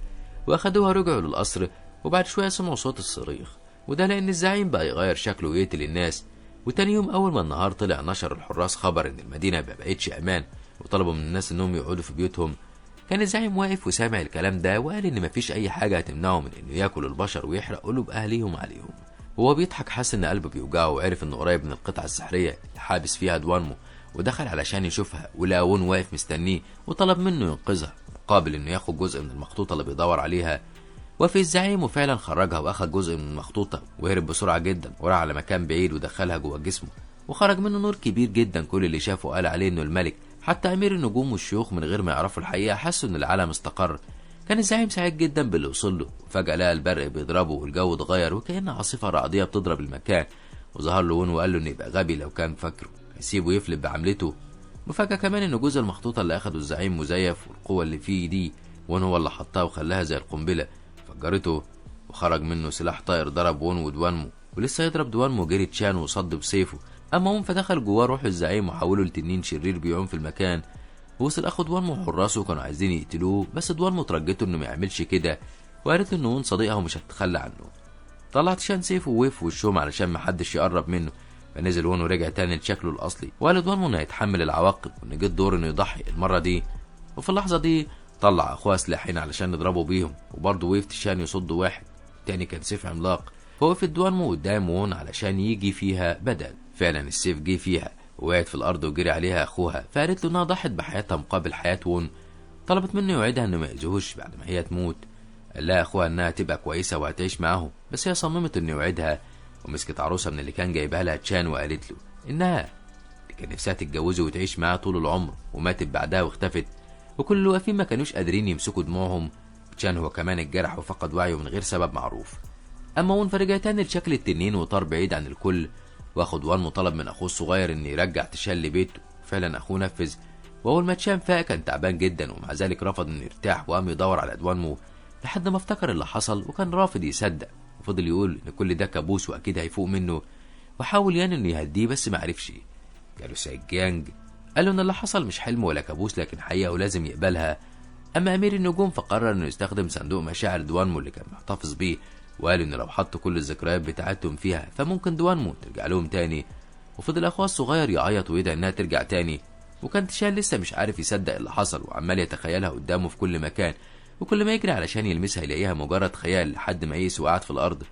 Speaker 2: واخدوها رجعوا للقصر. وبعد شويه سمعوا صوت الصريخ، وده لان الزعيم بقى يغير شكله ويقتل الناس. وتاني يوم اول ما النهار طلع نشر الحراس خبر ان المدينه ما بقتش امان، وطلبوا من الناس انهم يقعدوا في بيوتهم. كان الزعيم واقف وسامع الكلام ده، وقال ان مفيش اي حاجه هتمنعه من انه ياكل البشر ويحرق قلوب اهليهم عليهم. وهو بيضحك حس ان قلبه بيوجعه، وعرف انه قريب من القطعه السحريه اللي حابس فيها دوانمو، ودخل علشان يشوفها، ولقى وون واقف مستنيه وطلب منه ينقذها مقابل انه ياخد جزء من المخطوطه اللي بيدور عليها. وفي الزعيم وفعلا خرجها واخد جزء من المخطوطه، وهرب بسرعه جدا وراح على مكان بعيد ودخلها جوه جسمه، وخرج منه نور كبير جدا. كل اللي شافه قال عليه انه الملك، حتى امير النجوم والشيوخ من غير ما يعرفوا الحقيقه حسوا ان العالم استقر. كان الزعيم سعيد جدا باللي وصل له، وفجاه لقى البرق بيضربه والجو اتغير وكأن عاصفه رعديه بتضرب المكان. وظهر له وون وقال له انه يبقى غبي لو كان فاكره هيسيبه يفلت بعملته. وفجاه كمان ان جزء المخطوطه اللي اخده الزعيم مزيف، والقوه اللي فيه دي وون هو اللي حطها وخلاها زي القنبله، فجرته وخرج منه سلاح طائر ضرب وون ودوانمو. ولسه يضرب دوانمو جري تشان وصد بسيفه، اما وون فدخل جواه روح الزعيم وحوله لتنين شرير بيعوم في المكان. وصل اخو دوانمو وحراسه كانوا عايزين يقتلوه، بس دوانمو ترجته انه ما يعملش كده، وقالت له ان وون صديقها ومش هتتخلى عنه. طلع تشان سيفه ووقف في وشهم علشان ما حدش يقرب منه، فنزل وون ورجع تاني لشكله الاصلي، وقال دوانمو انه هيتحمل العواقب وان جه الدور انه يضحي المره دي. وفي اللحظه دي طلع اخوها سلاحين علشان يضربوا بيهم، وبرضه وقف تشان يصد واحد، تاني كان سيف عملاق. فوقف دوانمو قدام وون علشان يجي فيها بدل. فعلا السيف جه فيها ووقعت في الارض وجري عليها اخوها، فقالت له انها ضحت بحياتها مقابل حياه وون. طلبت منه يوعدها انه ما يأذوهوش بعد ما هي تموت. قال لها اخوها انها تبقى كويسه وهتعيش معاهم، بس هي صممت انه يوعدها، ومسكت عروسه من اللي كان جايبها لها تشان وقالت له انها كان نفسها تتجوزه وتعيش معاه طول العمر، وماتت بعدها واختفت. وكل اللي واقفين ما كانوش قادرين يمسكوا دموعهم. تشان هو كمان اتجرح وفقد وعيه من غير سبب معروف. اما وون فرجع تاني لشكل التنين وطار بعيد عن الكل، واخد وان مطالب من اخوه الصغير ان يرجع تشان لبيته. فعلا اخوه نفذ، واول ما تشان فاق كان تعبان جدا، ومع ذلك رفض انه يرتاح وقام يدور على دوانمو لحد ما افتكر اللي حصل، وكان رافض يصدق وفضل يقول ان كل ده كابوس واكيد هيفوق منه، وحاول يعني انه يهديه بس ما عرفش. قالوا ساي جيانج قال له ان اللي حصل مش حلم ولا كابوس لكن حقيقه ولازم يقبلها. اما امير النجوم فقرر انه يستخدم صندوق مشاعر دوانمو اللي كان محتفظ بيه، وقالوا ان لو حطوا كل الذكريات بتاعتهم فيها فممكن دوانمو ترجع لهم تاني. وفضل اخوها الصغير يعيط ويدعي انها ترجع تاني، وكان تشان لسه مش عارف يصدق اللي حصل وعمال يتخيلها قدامه في كل مكان، وكل ما يجري علشان يلمسها يلاقيها مجرد خيال لحد ما يئس وقعد في الارض.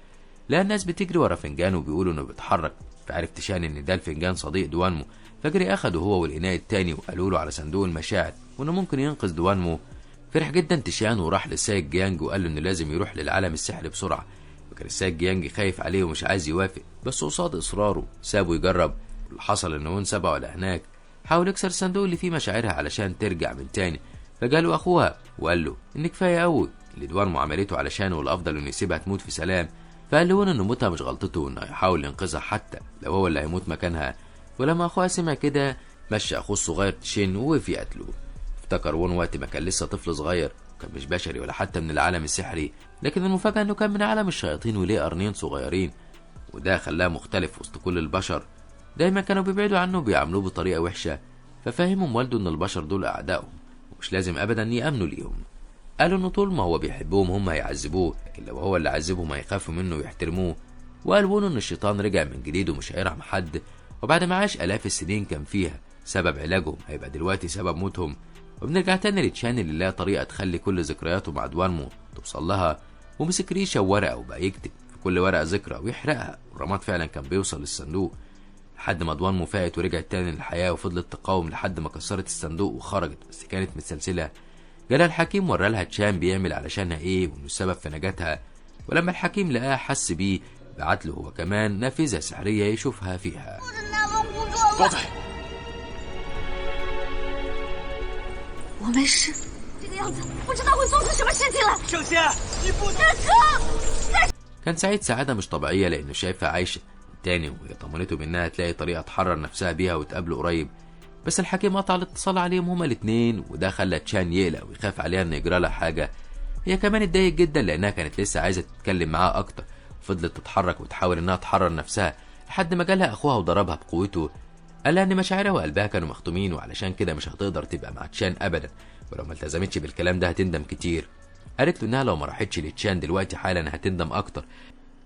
Speaker 2: لقى الناس بتجري ورا فنجان وبيقولوا انه بيتحرك، فعرف تشان ان ده الفنجان صديق دوانمو، فجري اخده هو والاناء التاني وقالوا له على صندوق المشاعر وانه ممكن ينقذ دوانمو. فرح جدا تشان وراح للسايق جيانج وقال له انه لازم يروح للعالم السحري بسرعه، وكان السايق جيانج خايف عليه ومش عايز يوافق، بس قصاد اصراره سابه يجرب. اللي حصل ان وون سابه على هناك، حاول يكسر الصندوق اللي فيه مشاعرها علشان ترجع من تاني، فجاله اخوها وقال له ان كفايه قوي اللي دوانمو عملته علشانه والافضل انه يسيبها تموت في سلام. فقال له وون ان موتها مش غلطته وانه يحاول ينقذها حتى لو هو اللي هيموت مكانها. ولما اخوها سمع كده مشى اخوه الصغير تشين ووقف يقتله. افتكر وون وقت ما كان لسه طفل صغير، كان مش بشري ولا حتى من العالم السحري، لكن المفاجاه انه كان من عالم الشياطين وليه قرنين صغيرين، وده خلاه مختلف وسط كل البشر. دايما كانوا بيبعدوا عنه وبيعاملوه بطريقه وحشه، ففهمهم والده ان البشر دول اعدائهم ومش لازم ابدا يامنوا ليهم. قالوا انه طول ما هو بيحبهم هم هيعذبوه، لكن لو هو اللي عذبهم هيخافوا منه ويحترموه. وقال وون ان الشيطان رجع من جديد ومش هيرحم حد، وبعد ما عاش الاف السنين كان فيها سبب علاجهم هيبقى دلوقتي سبب موتهم. وبنرجع تاني لتشان اللي لها طريقه تخلي كل ذكرياته مع دوانمو توصل لها، ومسك ريشه وورقه وبقى يكتب في كل ورقه ذكرى ويحرقها، والرماد فعلا كان بيوصل للصندوق لحد ما دوانمو فاقت ورجعت تاني للحياه، وفضلت تقاوم لحد ما كسرت الصندوق وخرجت، بس كانت متسلسله. جالها الحكيم ورى لها تشان بيعمل علشانها ايه وانه السبب في نجاتها، ولما الحكيم لقاه حس بيه بعت له هو كمان نافذه سحريه يشوفها فيها.
Speaker 3: 多嘴。
Speaker 4: 我没事，这个样子不知道会做出什么事情来。
Speaker 3: 圣仙，你不能。
Speaker 2: كان سعيد سعاده مش طبيعيه لانه شايفها عايشه تاني، وهي طمنته بانها تلاقي طريقه تحرر نفسها بيها وتقابله قريب. بس الحكيم قطع الاتصال عليهم هما الاثنين، وده خلى تشان يقلق ويخاف عليها ان يجرى لها حاجه. هي كمان اتضايقت جدا لانها كانت لسه عايزه تتكلم معاه اكتر، وفضلت تتحرك وتحاول انها تحرر نفسها لحد ما جالها اخوها وضربها بقوته. قال لها ان مشاعرها وقلبها كانوا مختومين وعلشان كده مش هتقدر تبقى مع تشان ابدا، ولو ما التزمتش بالكلام ده هتندم كتير. قالت له انها لو ما راحتش لتشان دلوقتي حالا هتندم اكتر،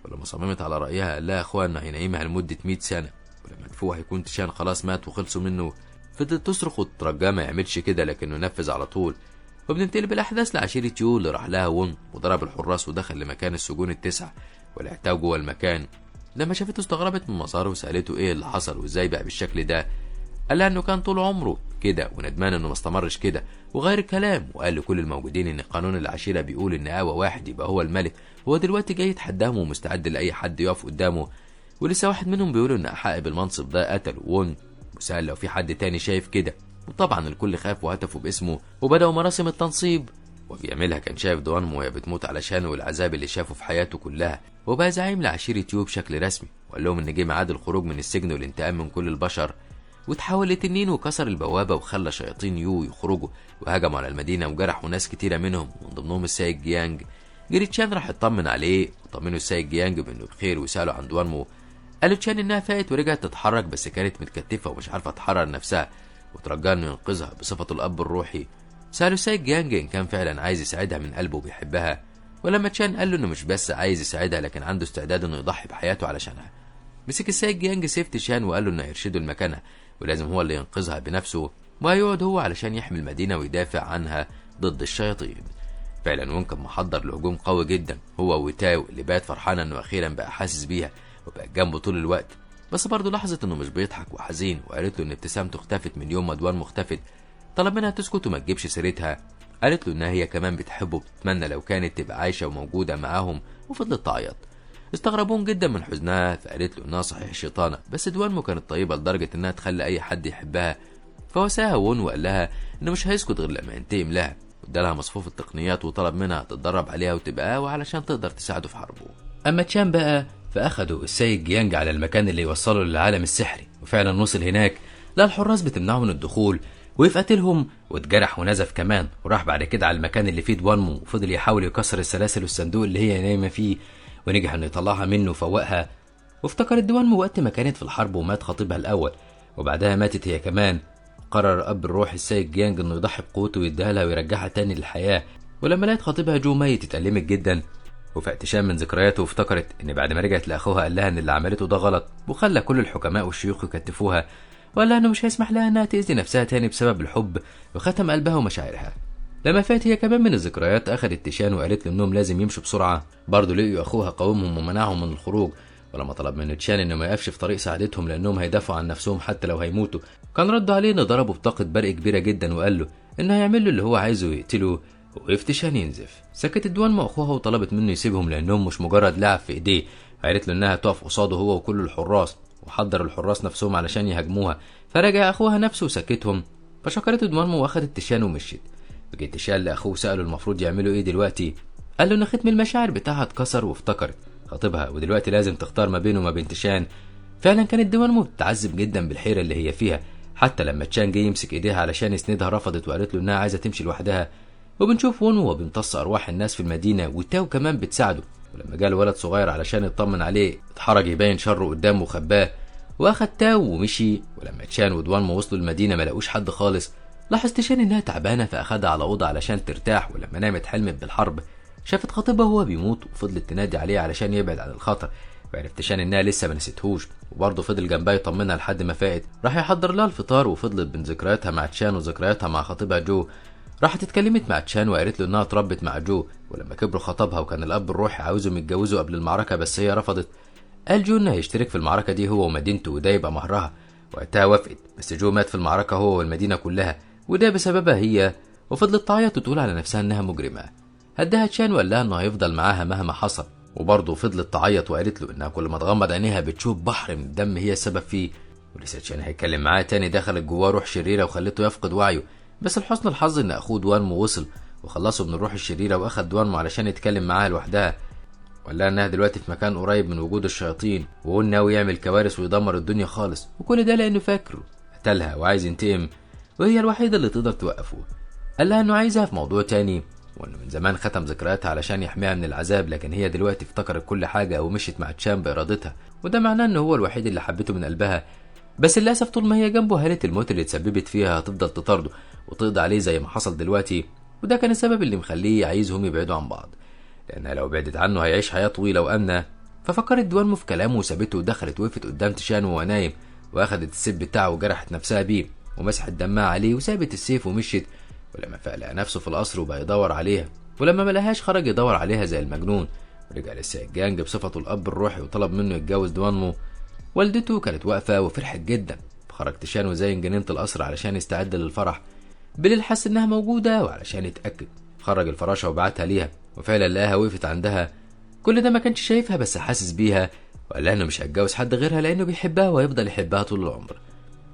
Speaker 2: ولما صممت على رايها قال لها اخوها انه هينيمها لمده 100 سنه، ولما تفوق هيكون تشان خلاص مات وخلصوا منه. فضلت تصرخ وترجاه ما يعملش كده لكنه نفذ على طول. وبننتقل بالاحداث لعشيره يو اللي راح لها وون وضرب الحراس ودخل لمكان السجون التسعه ولعتها جوه المكان. لما شافته استغربت من مظهره وسالته ايه اللي حصل وازاي بقى بالشكل ده. قال لها انه كان طول عمره كده وندمان انه ما استمرش كده، وغير الكلام وقال لكل الموجودين ان قانون العشيره بيقول ان اقوى واحد يبقى هو الملك، هو دلوقتي جاي يتحداهم ومستعد لاي حد يقف قدامه. ولسه واحد منهم بيقول ان احق بالمنصب ده قتل وون، وسأل لو في حد تاني شايف كده، وطبعا الكل خاف وهتفوا باسمه وبدأوا مراسم التنصيب. وبيعملها كان شايف دوانمو وهي بتموت علشانه والعذاب اللي شافه في حياته كلها، وبقى زعيم لعشيرة يو بشكل رسمي، وقال لهم ان جه ميعاد الخروج من السجن والانتقام من كل البشر. وتحول لتنين وكسر البوابه وخلى شياطين يو يخرجوا وهجموا على المدينه وجرحوا ناس كتيره منهم ومن ضمنهم السايق جيانج. جري تشان راح يطمن عليه وطمنوا السايق جيانج بانه بخير وسالوا عن دوانمو. قالوا تشان انها فاقت ورجعت تتحرك بس كانت متكتفه ومش عارفه تحرر نفسها، وترجاه انه ينقذها بصفته الاب الروحي. سالوا السايق جيانج ان كان فعلا عايز يساعدها من قلبه وبيحبها، ولما تشان قال له انه مش بس عايز يساعدها لكن عنده استعداد انه يضحي بحياته علشانها. مسك السايق جيانج سيف تشان وقال له انه يرشده لمكانها ولازم هو اللي ينقذها بنفسه، وهيقعد هو علشان يحمي المدينه ويدافع عنها ضد الشياطين. فعلا وون كان محضر لهجوم قوي جدا هو وتاو اللي بقت فرحانه انه اخيرا بقى حاسس بيها وبقى جنبه طول الوقت. بس برضه لاحظت انه مش بيضحك وحزين، وقالت له ان ابتسامته اختفت من يوم ما دوانمو اختفت. طلب منها تسكت وما تجيبش سيرتها. قالت له انها هي كمان بتحبه وبتتمنى لو كانت تبقى عايشه وموجوده معاهم، وفضلت تعيط. استغربون جدا من حزنها، فقالت له انها صحيح شيطانه، بس دوانمو كانت طيبه لدرجه انها تخلي اي حد يحبها. فواساها وون وقال لها انه مش هيسكت غير لما ينتقم لها، وادالها مصفوف التقنيات وطلب منها تتدرب عليها وتبقى قوي علشان تقدر تساعده في حربه. اما تشان بقى فاخدوا السيد جيانج على المكان اللي يوصله للعالم السحري، وفعلا وصل هناك لقى الحراس بتمنعه من الدخول، وقف قتلهم واتجرح ونزف كمان، وراح بعد كده على المكان اللي فيه دوانمو، وفضل يحاول يكسر السلاسل والصندوق اللي هي نايمه فيه، ونجح انه يطلعها منه وفوقها. وافتكرت دوانمو وقت ما كانت في الحرب ومات خطيبها الاول، وبعدها ماتت هي كمان. قرر اب الروح السيد جيانج انه يضحي بقوته ويديها لها ويرجعها تاني للحياه. ولما لقت خطيبها جو ميت اتألمت جدا، وفقت شام من ذكرياته وافتكرت ان بعد ما رجعت لاخوها قال لها ان اللي عملته ده غلط، وخلى كل الحكماء والشيوخ يكتفوها، وقال لها انه مش هيسمح لها انها تأذي نفسها تاني بسبب الحب، وختم قلبها ومشاعرها. لما فات هي كمان من الذكريات اخذت تيشان وقالت له انهم لازم يمشوا بسرعه. برضه لقيوا اخوها قاومهم ومنعهم من الخروج، ولما طلب من تيشان انه ما يقفش في طريق ساعدتهم لانهم هيدافعوا عن نفسهم حتى لو هيموتوا، كان رد عليه انه ضربه بطاقه برق كبيره جدا، وقال له انه هيعمل له اللي هو عايزه ويقتله. وقف تيشان ينزف. سكتت دوانمو اخوها وطلبت منه يسيبهم لانهم مش مجرد لعب في ايديه. قالت له انها تقف قصاده هو وكل الحراس، وحضر الحراس نفسهم علشان يهاجموها. فرجع اخوها نفسه وسكتهم. فشكرته دوانمو واخدت تيشان ومشيت. بقى تيشان لاخوه ساله المفروض يعملوا ايه دلوقتي. قال له ان ختم المشاعر بتاعها اتكسر، وافتكرت خطيبها ودلوقتي لازم تختار ما بينه وما بين تيشان. فعلا كانت دوانمو بتتعذب جدا بالحيره اللي هي فيها، حتى لما تشان جه يمسك ايديها علشان يسندها رفضت وقالت له انها عايزه تمشي لوحدها. وبنشوف وون وهو بيمتص ارواح الناس في المدينه، وتاو كمان بتساعده. ولما جاله ولد صغير علشان يطمن عليه اتحرج يبين شره قدامه وخباه، واخد تاو ومشي. ولما تشان ودوانمو وصلوا المدينه ما لقوش حد خالص. لاحظ تشان انها تعبانه فاخدها على اوضه علشان ترتاح، ولما نامت حلمت بالحرب. شافت خطيبها وهو بيموت وفضلت تنادي عليه علشان يبعد عن الخطر، وعرفت تشان انها لسه ما نسيتهوش، وبرضه فضل جنبها يطمنها لحد ما فاقت. راح يحضر لها الفطار، وفضلت بين ذكرياتها مع تشان وذكرياتها مع خطيبها جو. راحت اتكلمت مع تشان وقالت له انها اتربت مع جو، ولما كبروا خطبها وكان الاب الروحي عاوزهم يتجوزوا قبل المعركه بس هي رفضت. قال جو انه هيشترك في المعركه دي هو ومدينته وده يبقى مهرها. وقتها وافقت، بس جو مات في المعركه هو والمدينه كلها، وده بسببها هي. وفضلت تعيط وتقول على نفسها انها مجرمه. هداها تشان وقال لها انه هيفضل معاها مهما حصل، وبرضه فضلت تعيط وقالت له انها كل ما تغمض عينيها بتشوف بحر من الدم هي السبب فيه. ولسه تشان هيتكلم معاه تاني دخلت جواه روح شريره وخلته يفقد وعيه. بس لحسن الحظ ان اخوه دوانمو وصل وخلصه من الروح الشريره، واخد دوانمو علشان يتكلم معاها لوحدها. وقال لها انها دلوقتي في مكان قريب من وجود الشياطين، وهو ناوي يعمل كوارث ويدمر الدنيا خالص، وكل ده لانه فاكره قتلها وعايز ينتقم، وهي الوحيده اللي تقدر توقفه. قال لها انه عايزها في موضوع تاني، وانه من زمان ختم ذكرياتها علشان يحميها من العذاب، لكن هي دلوقتي افتكرت كل حاجه ومشيت مع تشان بارادتها، وده معناه انه هو الوحيد اللي حبته من قلبها. بس للاسف طول ما هي جنبه هالة الموت اللي اتسببت فيها هتفضل تطارده وتقضي عليه زي ما حصل دلوقتي، وده كان السبب اللي مخليه عايزهم يبعدوا عن بعض، لانها لو بعدت عنه هيعيش حياه طويله وامنه. ففكرت دوانمو في كلامه وسابته ودخلت وقفت قدام تشان وهو نايم، واخدت السيف بتاعه وجرحت نفسها بيه ومسحت دمها عليه وسابت السيف ومشيت. ولما فاق لقى نفسه في القصر وبقى يدور عليها، ولما ملقاهاش خرج يدور عليها زي المجنون. ورجع للسيد جيانج بصفته الاب الروحي وطلب منه يتجوز دوانمو. والدته كانت واقفه وفرحت جدا، فخرج تشان وزين جنينه القصر علشان يستعد للفرح. بليل حس انها موجوده وعلشان يتاكد خرج الفراشه وبعتها ليها، وفعلا لقاها وقفت عندها. كل ده ما كانش شايفها بس حاسس بيها، وقال لها انه مش هيتجوز حد غيرها لانه بيحبها وهيفضل يحبها طول العمر.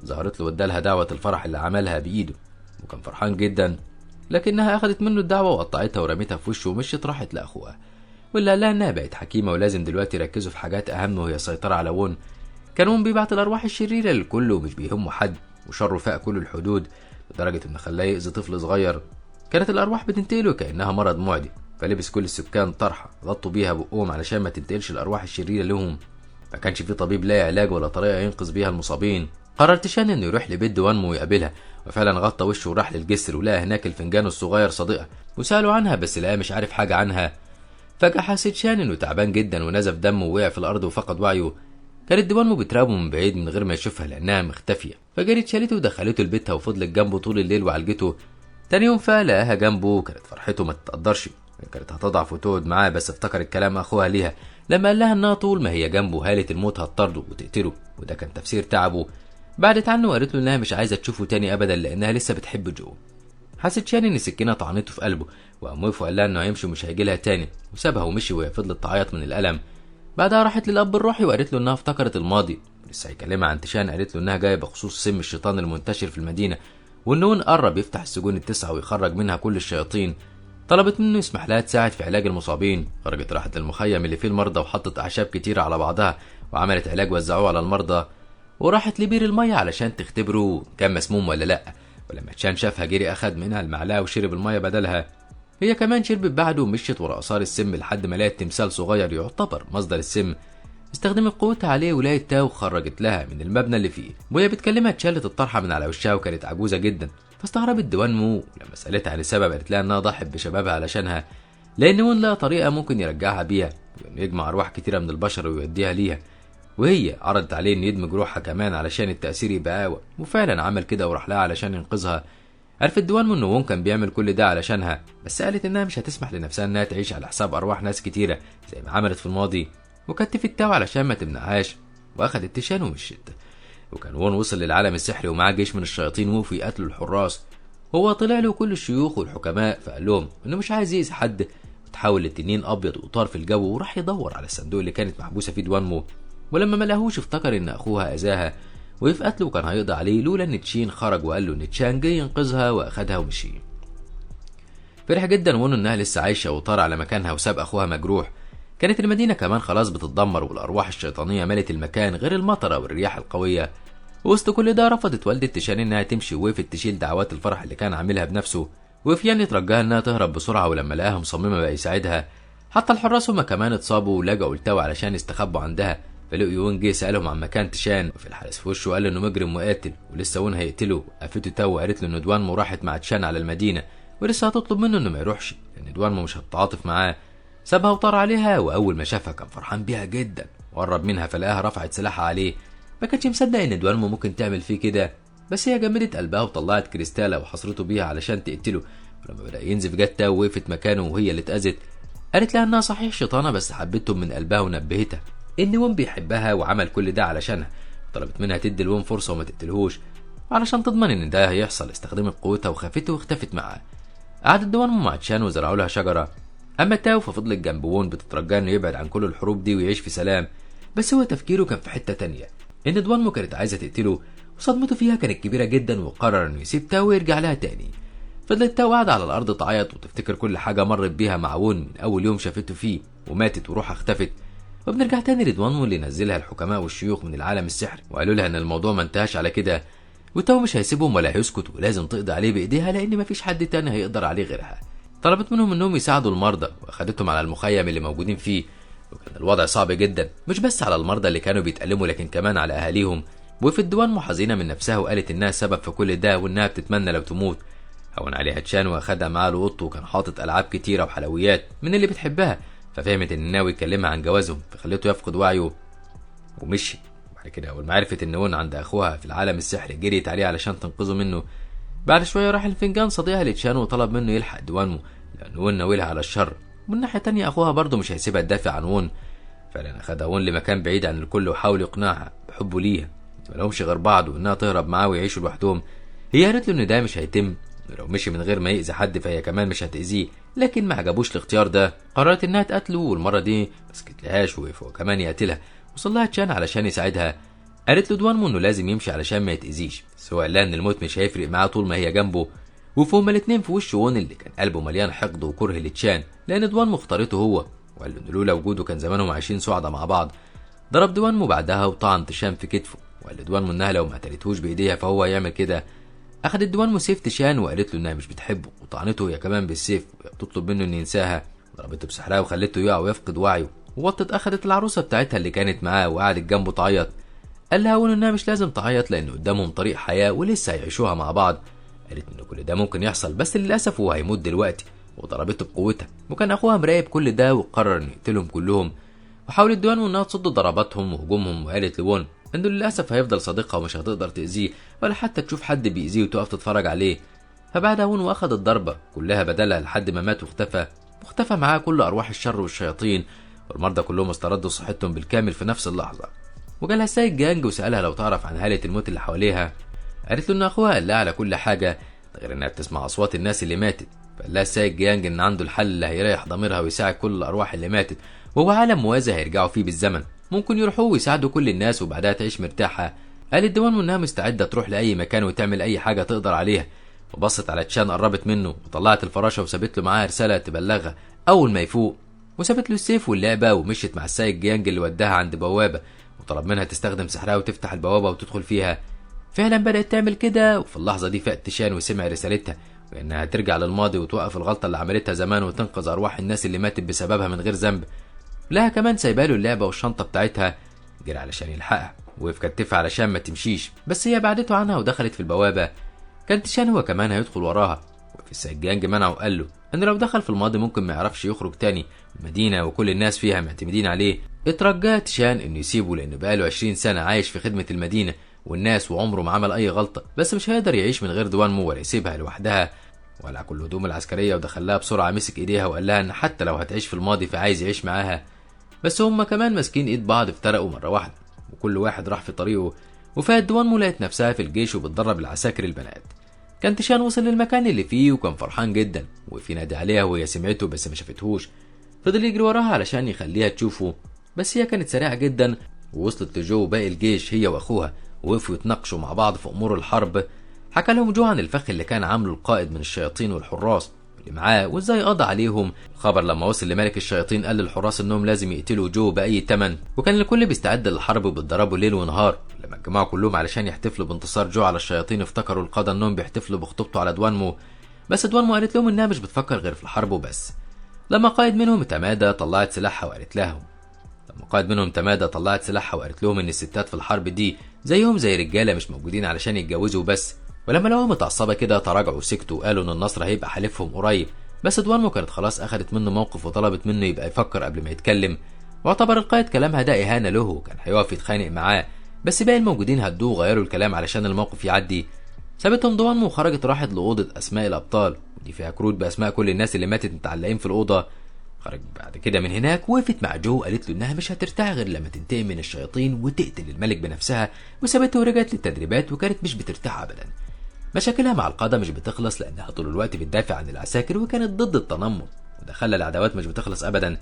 Speaker 2: ظهرت له وادالها دعوه الفرح اللي عملها بايده، وكان فرحان جدا، لكنها اخذت منه الدعوه وقطعتها ورميتها في وشه ومشيت راحت لاخوها، واللي قال لها انها بقت حكيمه ولازم دلوقتي يركزوا في حاجات اهم وهي السيطره على وون. كان وون بيبعت الارواح الشريره للكل ومش بيهمه حد، وشره فاق كل الحدود لدرجه ان خلاه يأذي طفل صغير. كانت الارواح بتنتقله كانها مرض معدي، فلبس كل السكان طرحه غطوا بيها بقهم علشان ما تنتقلش الارواح الشريره لهم. ما كانش في طبيب لاقي علاج ولا طريقه ينقذ بيها المصابين. قرر تشان انه يروح لبيت دوانمو ويقابلها، وفعلا غطى وشه وراح للجسر ولقى هناك الفنجان الصغير صديقه، وسالوا عنها بس لقاه مش عارف حاجه عنها. فجاه حس تشان انه تعبان جدا ونزف دمه ووقع في الارض وفقد وعيه. كانت دوانمو بتراقبه من بعيد من غير ما يشوفها لانها مختفيه، فجريت شالته ودخلته لبيتها وفضلت جنبه طول الليل وعالجته. تاني يوم فاق لقاها جنبه، كانت فرحته ما تتقدرش، كانت هتضعف وتقعد معاه، بس افتكرت كلام اخوها ليها لما قال لها انها طول ما هي جنبه هالة الموت هتطرده وتقتله، وده كان تفسير تعبه. بعدت عنه وقالت له انها مش عايزه تشوفه تاني ابدا لانها لسه بتحب جو. حست شان ان سكينه طعنته في قلبه، وقام وقف وقال لها انه هيمشي ومش هيجي لها تاني، وسابها ومشي وهي فضلت تعيط من الالم. بعدها راحت للاب الروحي وقالت له انها افتكرت الماضي، لسه هيكلمها عن تيشان قالت له انها جايه بخصوص سم الشيطان المنتشر في المدينه، وانه قرب يفتح السجون ال9 ويخرج منها كل الشياطين. طلبت منه يسمح لها تساعد في علاج المصابين. خرجت راحت للمخيم اللي فيه المرضى وحطت اعشاب كتيره على بعضها وعملت علاج وزعوه على المرضى، وراحت لبير الميه علشان تختبره كان مسموم ولا لا. ولما تشان شافها جري اخد منها المعلقه وشرب الميه بدلها. هي كمان شربت بعده ومشيت ورا اثار السم لحد ما لقت تمثال صغير يعتبر مصدر السم. استخدمت قوتها عليه ولقت تاو خرجت لها من المبنى اللي فيه، وهي بتكلمها اتشالت الطرحه من على وشها وكانت عجوزه جدا. فاستغربت دوان مو، لما سالتها عن السبب قالت لها انها ضحت بشبابها علشانها، لان وون لقى طريقه ممكن يرجعها بيها، وانه يجمع ارواح كتيره من البشر ويوديها ليها. وهي عرضت عليه ان يدمج روحها كمان علشان التاثير يبقى اقوى، وفعلا عمل كده وراح لها علشان ينقذها. عرفت دوان مو ان وون كان بيعمل كل ده علشانها، بس قالت انها مش هتسمح لنفسها انها تعيش على حساب ارواح ناس كتيره زي ما عملت في الماضي، وكتفت تاو علشان ما تمنعهاش، واخدت تيشان ومشيت. وكان وون وصل للعالم السحري ومعاه جيش من الشياطين وفي يقتلوا الحراس. هو طلع له كل الشيوخ والحكماء فقال لهم انه مش عايز يأذي حد، وتحول لتنين ابيض وطار في الجو وراح يدور على الصندوق اللي كانت محبوسه فيه دوان مو. ولما ما لقاهوش افتكر ان اخوها اذاها وفي قتله وكان هيقضي عليه لولا ان تشين خرج وقال له ان تشان جاي ينقذها واخدها ومشي. فرح جدا وون انها لسه عايشه وطار على مكانها وساب اخوها مجروح. كانت المدينه كمان خلاص بتتدمر والارواح الشيطانيه ملت المكان غير المطره والرياح القويه. وسط كل ده رفضت والدة تيشان انها تمشي ووقفت تشيل دعوات الفرح اللي كان عاملها بنفسه، وفيان يترجاها انها تهرب بسرعه. ولما لقاها مصممه بقى يساعدها. حتى الحراس هما كمان اتصابوا ولجأوا لتاو علشان يستخبوا عندها. فلقوا يون جه سالهم عن مكان تيشان، وفي الحارس في وشه قال انه مجرم وقاتل ولسه وون هيقتله. وقفته تاو وقالت له ان دوان مو راحت مع تيشان على المدينه ولسه هتطلب منه انه ما يروحش لان دوان مو مش هتتعاطف معاه. سابها وطار عليها، واول ما شافها كان فرحان بيها جدا وقرب منها فلقاها رفعت سلاحها عليه. ما كانش مصدق ان دوان مو ممكن تعمل فيه كده، بس هي جمدت قلبها وطلعت كريستاله وحصرته بيها علشان تقتله. ولما بدا ينزف جت تاو وقفت مكانه وهي اللي اتاذت. قالت لها انها صحيح شيطانه بس حبتهم من قلبها ونبهتها ان وون بيحبها وعمل كل ده علشانها. طلبت منها تدي لوون فرصه وما تقتلهوش، وعلشان تضمن ان ده هيحصل استخدمت قوتها وخافته واختفت معاه. قعدت دوان مو مع تشان وزرعوا لها شجره. اما تاو ففضلت جنب وون بتترجاه انه يبعد عن كل الحروب دي ويعيش في سلام، بس هو تفكيره كان في حته تانية، ان دوان مو كانت عايزه تقتله وصدمته فيها كانت كبيره جدا، وقرر انه يسيب تاو ويرجع لها تاني. فضلت تاو قاعده على الارض تعيط وتفتكر كل حاجه مرت بيها مع وون من اول يوم شافته فيه وماتت وروحها اختفت. وبنرجع تاني لدوان مو اللي نزلها الحكماء والشيوخ من العالم السحري وقالوا لها ان الموضوع ما انتهاش على كده، وتاو مش هيسيبهم ولا هيسكت ولازم تقضي عليه بايديها لان مفيش حد تاني هيقدر عليه غيرها. طلبت منهم انهم يساعدوا المرضى واخدتهم على المخيم اللي موجودين فيه، وكان الوضع صعب جدا مش بس على المرضى اللي كانوا بيتألموا لكن كمان على اهاليهم. وفي الديوان مو حزينه من نفسها وقالت انها سبب في كل ده وانها بتتمنى لو تموت. هون عليها تشان واخدها معاه لأوضته وكان حاطط العاب كتيره وحلويات من اللي بتحبها، ففهمت ان ناوي يكلمها عن جوازهم فخلته يفقد وعيه ومشي. بعد كده اول ما عرفت ان وون عند اخوها في العالم السحري جريت عليه علشان تنقذه منه. بعد شويه راح الفنجان صديقها لتشان وطلب منه يلحق دوان مو لان وون ناويلها على الشر، ومن ناحيه تانية اخوها برضه مش هيسيبها تدافع عن وون. فعلا اخدها وون لمكان بعيد عن الكل وحاول يقنعها بحبه ليها مالهمش غير بعض وانها تهرب معاه ويعيشوا لوحدهم. هي قالت له ان ده مش هيتم، لو مشي من غير ما يأذي حد فهي كمان مش هتأذيه، لكن ما عجبوش الاختيار ده. قررت انها تقتله والمره دي مسكتلهاش وقف كمان يقتلها. وصل لها تشان علشان يساعدها. قالت له دوان مو انه لازم يمشي علشان ما يتأذيش، سواء لها ان الموت مش هيفرق معاه طول ما هي جنبه. وفهم الاتنين في وش وون اللي كان قلبه مليان حقد وكره لتشان لان دوان مو اختارته هو، وقال له ان لولا وجوده كان زمانهم عايشين سعداء مع بعض. ضرب دوان مو بعدها وطعن تشان في كتفه، وقال لدوان مو انها لو ما قتلتهوش بايديها فهو هيعمل كده. اخدت دوان مو سيف تشان وقالت له انها مش بتحبه وطعنته هي كمان بالسيف وبتطلب منه انه ينساها. ضربته بسحرها وخلته يقع ويفقد وعيه. ووطت اخدت العروسه بتاعتها اللي كانت معاه وقعدت جنبه تعيط. قال لها وون انها مش لازم تعيط لان قدامهم طريق حياه ولسه هيعيشوها مع بعض. قالت ان كل ده ممكن يحصل بس للاسف هو هيموت دلوقتي، وضربته بقوتها. وكان اخوها مراقب كل ده وقرر انه يقتلهم كلهم. وحاولت دوان مو انها تصد ضرباتهم وهجومهم، وقالت لوون انه للاسف هيفضل صديقها ومش هتقدر تاذيه ولا حتى تشوف حد بيأذيه وتقف تتفرج عليه. فبعدها وون واخد الضربه كلها بدلها لحد ما مات واختفى. واختفى معاه كل أرواح الشر والشياطين، والمرضى كلهم استردوا صحتهم بالكامل في نفس اللحظة. وجالها السيد جانج وسألها لو تعرف عن هالة الموت اللي حواليها. قالت له إن أخوها قال لها على كل حاجة غير إنها بتسمع أصوات الناس اللي ماتت. فقال لها السيد جانج إن عنده الحل اللي هيريح ضميرها ويساعد كل الأرواح اللي ماتت، وهو عالم موازي هيرجعوا فيه بالزمن، ممكن يروحوا ويساعدوا كل الناس وبعدها تعيش مرتاحة. قالت دوانمو إنها مستعدة تروح لأي مكان وتعمل أي حاجة تقدر عليها، وبصت على تشان قربت منه وطلعت الفراشة وسابت له معاها رسالة تبلغها أول ما يفوق، وسابت له السيف واللعبة ومشيت مع السيد جيانج اللي وداها عند بوابة وطلب منها تستخدم سحرها وتفتح البوابة وتدخل فيها. فعلا بدأت تعمل كده، وفي اللحظة دي فاق تشان وسمع رسالتها وإنها ترجع للماضي وتوقف الغلطة اللي عملتها زمان وتنقذ أرواح الناس اللي ماتت بسببها من غير ذنب. لها كمان سايباله اللعبة والشنطة بتاعتها، جري علشان يلحقها وقف كتفها علشان ما تمشيش، بس هي بعدته عنها ودخلت في البوابة. كان تشان هو كمان هيدخل وراها، وفي السيد جانج منعه وقال له ان لو دخل في الماضي ممكن ما يعرفش يخرج تاني، المدينة وكل الناس فيها معتمدين عليه. اترجى تشان انه يسيبه لانه بقاله 20 سنة عايش في خدمة المدينة والناس وعمره ما عمل اي غلطة، بس مش هيقدر يعيش من غير دوانمو ولا يسيبها لوحدها. وقلع كل هدوم العسكرية ودخلها بسرعة، مسك ايديها وقال لها ان حتى لو هتعيش في الماضي فعايز يعيش معاها. بس هما كمان ماسكين ايد بعض افترقوا مرة واحدة وكل واحد راح في طريقه. وفات دوانمو لقت نفسها في الجيش وبتدرب العساكر البنات. كان تشان وصل للمكان اللي فيه وكان فرحان جدا، وفي نادي عليها وهي سمعته بس ما شافتهوش. فضل يجري وراها علشان يخليها تشوفه، بس هي كانت سريعة جدا ووصلت لجو باقي الجيش هي واخوها، ووقفوا يتناقشوا مع بعض في امور الحرب. حكى لهم جو عن الفخ اللي كان عامله القائد من الشياطين والحراس اللي معاه وازاي قضى عليهم. الخبر لما وصل لملك الشياطين قال للحراس انهم لازم يقتلوا جو باي ثمن، وكان الكل بيستعد للحرب وبيتدربوا ليل ونهار. لما اتجمعوا كلهم علشان يحتفلوا بانتصار جو على الشياطين افتكروا القاده انهم بيحتفلوا بخطوبته على دوانمو، بس دوانمو قالت لهم انها مش بتفكر غير في الحرب وبس. لما قائد منهم تمادى طلعت سلاحها وقالت لهم ان الستات في الحرب دي زيهم زي رجاله مش موجودين علشان يتجوزوا بس. ولما لقوها متعصبه كده تراجعوا وسكتوا وقالوا ان النصر هيبقى حليفهم قريب. بس دوانمو كانت خلاص اخدت منه موقف وطلبت منه يبقى يفكر قبل ما يتكلم، واعتبر القائد كلامها ده اهانه له وكان هيقف يتخانق معاه، بس باقي الموجودين هدوه وغيروا الكلام علشان الموقف يعدي. سابتهم دوانمو وخرجت راحت لاوضه اسماء الابطال، ودي فيها كروت باسماء كل الناس اللي ماتت متعلقين في الاوضه. خرج بعد كده من هناك وقفت مع جو وقالت له انها مش هترتاح غير لما تنتقم من الشياطين وتقتل الملك بنفسها، وسابته ورجعت للتدريبات وكانت مش بترتاح ابدا. مشاكلها مع القادة مش بتخلص لأنها طول الوقت بتدافع عن العساكر وكانت ضد التنمر، وده خلى العداوات مش بتخلص أبدا.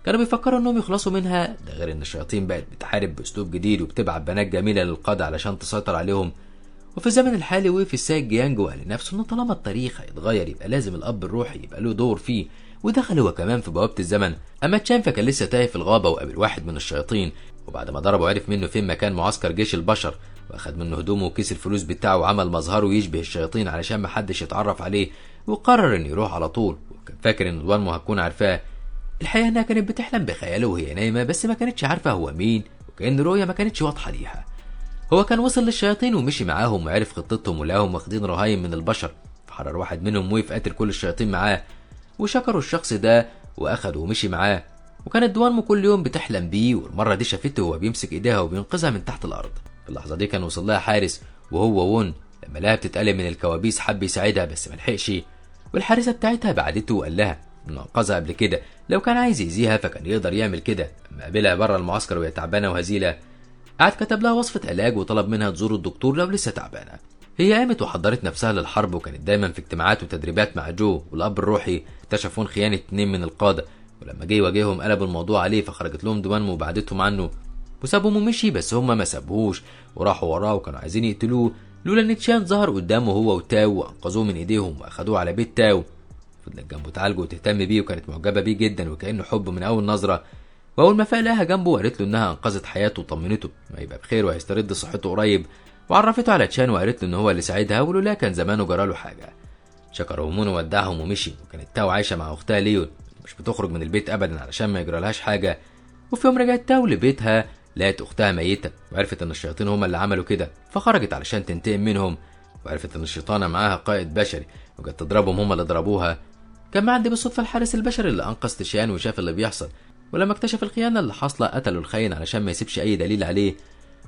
Speaker 2: كانوا بيفكروا إنهم يخلصوا منها، ده غير إن الشياطين بقت بتحارب بأسلوب جديد وبتبعت بنات جميلة للقادة علشان تسيطر عليهم. وفي الزمن الحالي وقف السيد جيانج وقال لنفسه إنه طالما التاريخ هيتغير يبقى لازم الأب الروحي يبقى له دور فيه، ودخل هو كمان في بوابة الزمن. أما تشان فكان لسه تايه في الغابة وقابل واحد من الشياطين، وبعد ما ضربه عرف منه فين مكان معسكر جيش البشر، واخد منه هدومه وكيس الفلوس بتاعه وعمل مظهره يشبه الشياطين علشان محدش يتعرف عليه، وقرر انه يروح على طول. وكان فاكر ان دوانمو هتكون عارفاه. الحقيقه انها كانت بتحلم بخياله وهي نايمه، بس ما كانتش عارفه هو مين، وكأن الرؤيه ما كانتش واضحه ليها. هو كان وصل للشياطين ومشي معاهم وعرف خطتهم، ولقاهم واخدين رهاين من البشر. فحرر واحد منهم وقف قتل كل الشياطين معاه، وشكروا الشخص ده واخده ومشي معاه. وكانت دوانمو كل يوم بتحلم بيه، والمره دي شافته وهو بيمسك ايديها وبينقذها من تحت الارض. في اللحظه دي كان وصل لها حارس وهو وون، لما لقاها بتتقلب من الكوابيس حب يساعدها بس ملحقش، والحارسه بتاعتها بعدته وقال لها انه انقذها قبل كده، لو كان عايز يأذيها فكان يقدر يعمل كده. اما قابلها بره المعسكر وهي تعبانه وهزيله، قعد كتب لها وصفه علاج وطلب منها تزور الدكتور لو لسه تعبانه. هي قامت وحضرت نفسها للحرب، وكانت دايما في اجتماعات وتدريبات مع جو والاب الروحي. اكتشفوا خيانه 2 من القاده، ولما جه يواجههم قلبوا الموضوع عليه، فخرجت لهم دوانمو وبعدتهم عنه وسابهم ومشي، بس هم ما سابوهوش وراحوا وراه وكانوا عايزين يقتلوه، لولا ان تشان ظهر قدامه هو وتاو وانقذوه من ايديهم واخدوه على بيت تاو. فضلت جنبه تعالجه وتهتم بيه، وكانت معجبه بيه جدا وكانه حب من اول نظره. واول ما فاق لها جنبه وقالت له انها انقذت حياته وطمنته ما يبقى بخير وهيسترد صحته قريب، وعرفته على تشان وقالت له ان هو اللي ساعدها ولولا كان زمانه جراله حاجه. شكرهم وودعهم ومشي، وكانت تاو عايشه مع اختها ليون مش بتخرج من البيت ابدا علشان ما يجرالهاش حاجه. وفي يوم رجعت تاو لبيتها لقت اختها ميته، وعرفت ان الشياطين هم اللي عملوا كده، فخرجت علشان تنتقم منهم، وعرفت ان الشيطانه معاها قائد بشري وجت تضربهم هم اللي ضربوها. كان معدي بالصدفه الحارس البشري اللي انقذ تشان وشاف اللي بيحصل، ولما اكتشف الخيانه اللي حاصله قتلوا الخاين علشان ما يسيبش اي دليل عليه.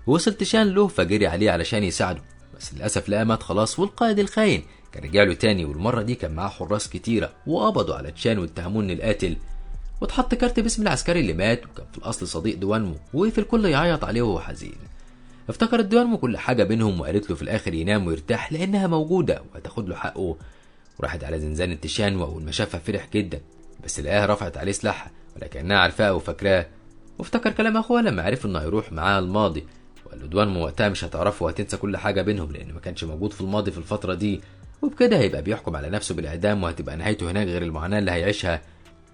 Speaker 2: ووصل تشان له فجري عليه علشان يساعده، بس للاسف لقاه مات خلاص، والقائد الخاين كان رجع له تاني، والمرة دي كان معاه حراس كتيرة وقبضوا على تشان واتهموه إن القاتل، واتحط كارت باسم العسكري اللي مات وكان في الأصل صديق دوانمو، وفي الكل يعيط عليه وهو حزين. افتكرت دوانمو كل حاجة بينهم وقالت له في الآخر ينام ويرتاح لأنها موجودة وهتاخد له حقه، وراحت على زنزانة تشان، وأول ما شافها فرح جدا، بس لقاها رفعت عليه سلاحها ولكنها عارفاه وفاكراه، وافتكر كلام أخوها لما عرف إنه هيروح معاها الماضي، وقال له دوانمو وقتها مش هتعرفه وهتنسى كل حاجة بينهم لأنه ما كانش موجود في الماضي في الفترة دي، وبكده هيبقى بيحكم على نفسه بالإعدام وهتبقى نهايته هناك غير المعاناة اللي هيعيشها.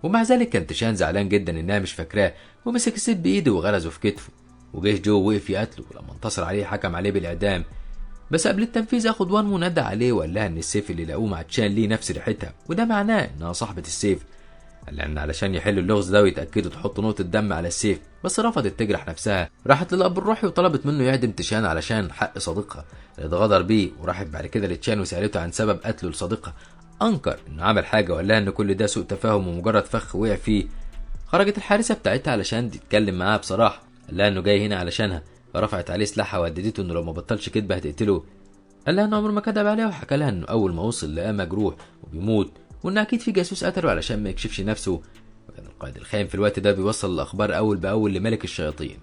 Speaker 2: ومع ذلك كان تشان زعلان جدا إنها مش فاكراه، ومسك السيف بإيده وغرزه في كتفه، وجه جو وقف يقتله، ولما انتصر عليه حكم عليه بالإعدام. بس قبل التنفيذ أخو دوانمو ندى عليه وقال لها إن السيف اللي لقوه مع تشان ليه نفس ريحتها، وده معناه إنها صاحبة السيف. قال لها إن علشان يحلوا اللغز ده ويتأكدوا تحط نقطة دم على السيف، بس رفضت تجرح نفسها. راحت للأب الروحي وطلبت منه يعدم تشان علشان حق صديقها اللي اتغدر بيه، وراحت بعد كده لتشان وسألته عن سبب قتله لصديقها. أنكر إنه عمل حاجة وقال لها إن كل ده سوء تفاهم ومجرد فخ وقع فيه. خرجت الحارسة بتاعتها علشان تتكلم معاها بصراحة، قال لها إنه جاي هنا علشانها، فرفعت عليه سلاحها وهددته إنه لو ما بطلش كدبة هتقتله. قال لها إنه عمره ما كدب عليها، وحكى لها إنه أول ما وصل لقاه مجروح وبيموت، وإن أكيد في جاسوس قتله علشان ما يكشفش نفسه. وكان القائد الخاين في الوقت ده بيوصل الأخبار أول بأول لملك الشياطين.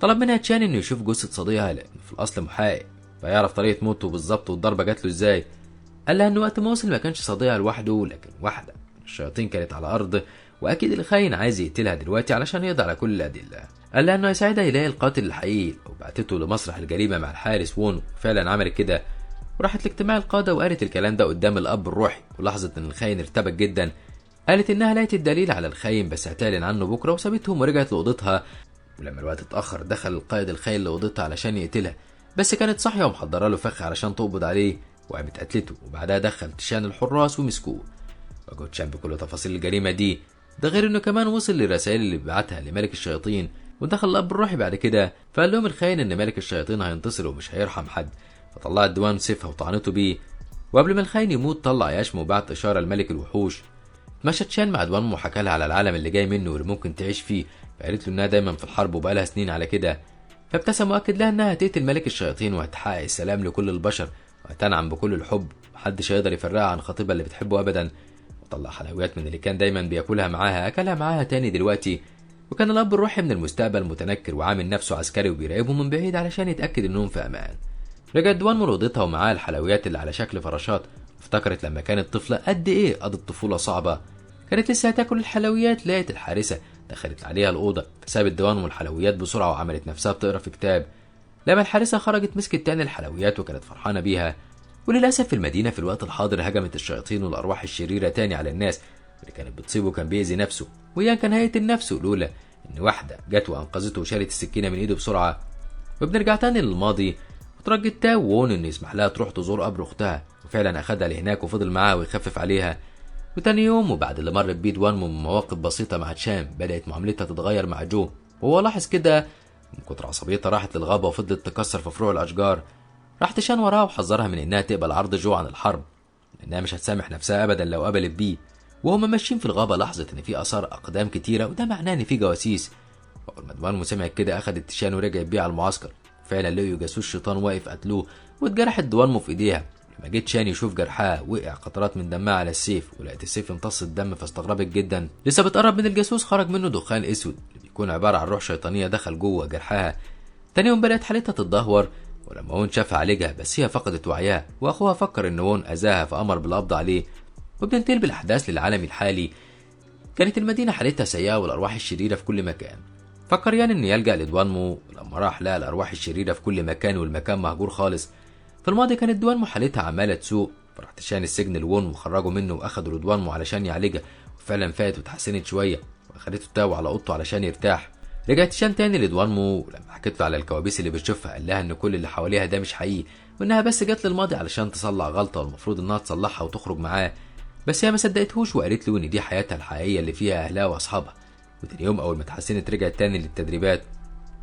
Speaker 2: طلب منها تشان إنه يشوف جثة صديقها لأنه في الأصل محقق فيعرف طريقة موته بالظبط والضربة جات له إزاي. قال لها إنه وقت ما وصل ما كانش صديقها لوحده، لكن واحدة من الشياطين كانت على الأرض، وأكيد الخاين عايز يقتلها دلوقتي علشان يقضي على كل الأدلة. قال لها إنه هيساعدها يلاقي القاتل الحقيقي، وبعتته لمسرح الجريمة مع الحارس وون، وفعلا عملت كده. وراحت لاجتماع القادة وقالت الكلام ده قدام الأب الروحي، ولاحظت إن الخاين ارتبك جدا. قالت إنها لقت الدليل على الخاين بس هتعلن عنه بكرة، وسابتهم ورجعت لأوضتها. ولما الوقت اتأخر دخل القائد الخاين لأوضتها علشان يقتلها، بس كانت صاحية ومحضرة له فخ علشان تقبض عليه، وقامت قتلته. وبعدها دخل تشان الحراس ومسكوه. وجود تشان بكل تفاصيل الجريمة دي، ده غير إنه كمان وصل للرسائل اللي بعتها لملك الشياطين. ودخل الأب الروحي بعد كده فقال لهم الخاين إن ملك الشياطين هينتصر ومش هيرحم حد، فطلعت دوان سيفها وطعنته بيه. وقبل ما الخاين يموت طلع يشم وبعت إشارة لملك الوحوش. مشى تشان مع دوان وحكى لها على العالم اللي جاي منه واللي ممكن تعيش فيه، فقالت له إنها دايما في الحرب وبقالها سنين على كده. فابتسم وأكد لها إنها هتقتل ملك الشياطين وهتحقق السلام لكل البشر، وهتنعم بكل الحب، محدش هيقدر يفرقها عن خطيبها اللي بتحبه أبدا. وطلع حلويات من اللي كان دايما بياكلها معاها أكلها معاها تاني دلوقتي. وكان الأب الروحي من المستقبل متنكر وعامل نفسه عسكري وبيراقبهم من بعيد علشان يتأكد إنهم في أمان. رجعت دوان من أوضتها ومعاها الحلويات اللي على شكل فراشات، وافتكرت لما كانت طفلة قد إيه قضت طفولة صعبة. كانت لسه هتاكل الحلويات لقت الحارسة دخلت عليها الأوضة، فسابت دوان والحلويات بسرعة وعملت نفسها بتقرا في كتاب. لما الحارسة خرجت مسكت تاني الحلويات وكانت فرحانة بيها. وللأسف في المدينة في الوقت الحاضر هجمت الشياطين والأرواح الشريرة تاني على الناس، اللي كانت بتصيبه كان بيأذي نفسه، ويان كان هيقتل نفسه لولا إن واحدة جت وأنقذته وشالت السكينة من إيده بسرعة. وبنرجع تاني للماضي، وترجت تاو وون إنه يسمح لها تروح تزور قبر أختها، وفعلا أخدها لهناك وفضل معاها ويخفف عليها. وتاني يوم وبعد اللي مرت بيه دوان من مواقف بسيطة مع تشام، بدأت معاملتها تتغير مع جو، وهو لاحظ كده. من كتر عصبيتها راحت للغابة وفضلت تكسر في فروع الأشجار. راح تشان وراها وحذرها من إنها تقبل عرض جو عن الحرب، لأنها مش هتسامح نفسها أبدا لو قبلت بيه. وهم ماشيين في الغابة لاحظت إن في آثار أقدام كتيرة، وده معناه إن في جواسيس. أول ما دوان سمعت كده أخدت تشان ورجعت بيه على المعسكر. فعلا لقيوا جاسوس شيطان واقف قتلوه، واتجرحت دوان في إيديها. لما جيت تشان يشوف جرحها وقع قطرات من دمها على السيف، ولقيت السيف امتص الدم فاستغربت جدا. لسه بتقرب من الجاسوس خرج منه دخان اسود اللي بيكون عباره عن روح شيطانيه دخل جوه جرحها. تاني يوم بدات حالتها تتدهور، ولما وون شافها عالجها بس هي فقدت وعيها، واخوها فكر ان وون اذاها فامر بالقبض عليه. وبننتقل بالاحداث للعالم الحالي. كانت المدينه حالتها سيئه والارواح الشريره في كل مكان. فكر يان ان يلجا لدوانمو، ولما راح لقى الارواح الشريره في كل مكان والمكان مهجور خالص. في الماضي كانت دوانمو حالتها عماله تسوء، فراح تشان السجن لوون وخرجوا منه واخدوا لدوانمو علشان يعالجها، وفعلا فات وتحسنت شويه، واخدته تاو على اوضته علشان يرتاح. رجعت تشان تاني لدوانمو، ولما حكيت له على الكوابيس اللي بتشوفها قال لها ان كل اللي حواليها ده مش حقيقي، وانها بس جت للماضي علشان تصلح غلطه والمفروض انها تصلحها وتخرج معاه. بس هي ما صدقتهوش وقالت له ان دي حياتها الحقيقيه اللي فيها اهلها واصحابها. وتاني يوم اول ما اتحسنت رجعت تاني للتدريبات.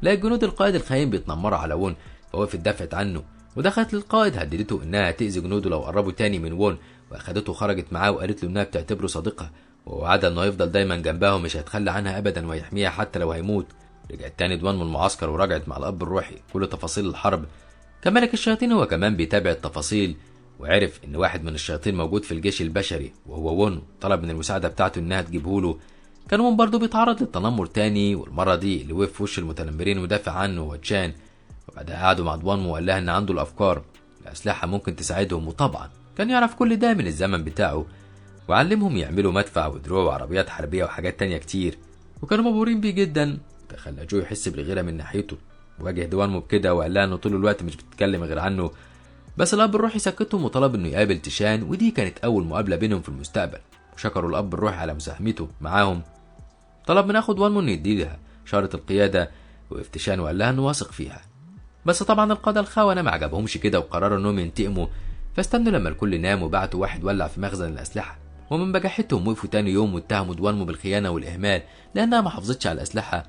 Speaker 2: لقى جنود القائد الخاين بيتنمروا على وون، فوقفت دافعت عنه ودخلت للقائد هددته انها هتأذي جنوده لو قربوا تاني من وون، واخدته وخرجت معاه وقالت له انها بتعتبره صديقها، ووعدها انه يفضل دايما جنبها ومش هيتخلى عنها ابدا ويحميها حتى لو هيموت. رجعت تاني دوان من المعسكر ورجعت مع الاب الروحي كل تفاصيل الحرب. كان ملك الشياطين هو كمان بيتابع التفاصيل، وعرف ان واحد من الشياطين موجود في الجيش البشري وهو وون، طلب من المساعدة بتاعته انها تجيبهوله. كان وون برضه بيتعرض للتنمر تاني، والمرة دي اللي وقف في وش المتنمرين ودافع عنه هو تشان. وبعدها قعدوا مع دوانمو وقال لها ان عنده الافكار، الاسلحة ممكن تساعدهم، وطبعا كان يعرف كل ده من الزمن بتاعه، وعلمهم يعملوا مدفع ودروع وعربيات حربية وحاجات تانية كتير، وكانوا مبهورين بيه جدا. ده خلى جو يحس بالغيرة من ناحيته، واجه دوانمو بكده وقال لها انه طول الوقت مش بتتكلم غير عنه. بس الاب الروحي سكتهم وطلب انه يقابل تشان، ودي كانت اول مقابلة بينهم في المستقبل، وشكروا الاب الروحي على مساهمته معاهم. طلب من اخو دوانمو انه يديها شارة القيادة، وقف تشان وقال لها انه واثق فيها. بس طبعا القادة الخونة ما عجبهمش كده وقرروا انهم ينتقموا، فاستنوا لما الكل نام وبعتوا واحد ولع في مخزن الاسلحة، ومن بجاحتهم وقفوا تاني يوم واتهموا دوانمو بالخيانة والاهمال لانها ما حافظتش على الاسلحة.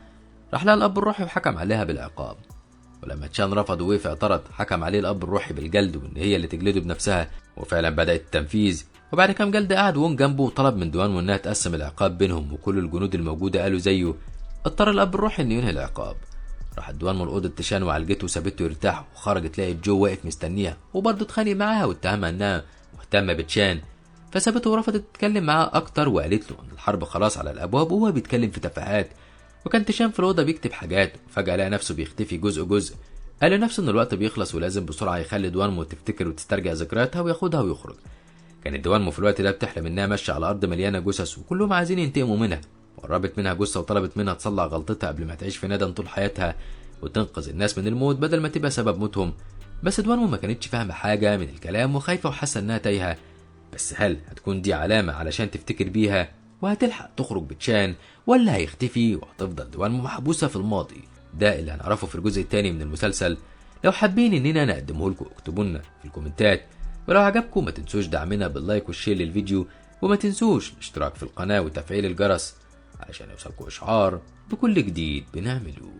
Speaker 2: راح لها الاب الروحي وحكم عليها بالعقاب، ولما تشان رفض ووقف اعترض حكم عليه الاب الروحي بالجلد وان هي اللي تجلده بنفسها، وفعلا بدأ التنفيذ. وبعد كام جلد قعد وون جنبه وطلب من دوانمو انها تقسم العقاب بينهم، وكل الجنود الموجودة قالوا زيه. اضطر الاب الروحي انه ينهي العقاب. راحت دوانمو لأوضة تشان وعالجته وسابته يرتاح، وخرجت لقيت جو واقف مستنيها وبرضه اتخانق معاها واتهمها انها مهتمة بتشان، فسابته ورفضت تتكلم معاه اكتر، وقالت له ان الحرب خلاص على الابواب وهو بيتكلم في تفاهات. وكان تشان في الأوضة بيكتب حاجات، وفجأة لقى نفسه بيختفي جزء جزء. قال لنفسه ان الوقت بيخلص ولازم بسرعة يخلي دوانمو تفتكر وتسترجع ذكرياتها وياخدها ويخرج. كانت دوانمو في الوقت ده بتحلم انها ماشية على ارض مليانة جثث وكلهم عايزين ينتقموا منها، وقربت منها جثة وطلبت منها تصلح غلطتها قبل ما تعيش في ندم طول حياتها وتنقذ الناس من الموت بدل ما تبقى سبب موتهم. بس دوانمو ما كانتش فاهمة حاجة من الكلام وخايفة وحاسة انها تايهة. بس هل هتكون دي علامة علشان تفتكر بيها وهتلحق تخرج بتشان، ولا هيختفي وهتفضل دوانمو محبوسة في الماضي؟ ده اللي هنعرفه في الجزء الثاني من المسلسل. لو حابين اننا نقدمه لكم اكتبوا لنا في الكومنتات، ولو عجبكم ما تنسوش دعمنا باللايك والشير للفيديو، وما تنسوش الاشتراك في القناة وتفعيل الجرس علشان يوصلكم اشعار بكل جديد بنعمله.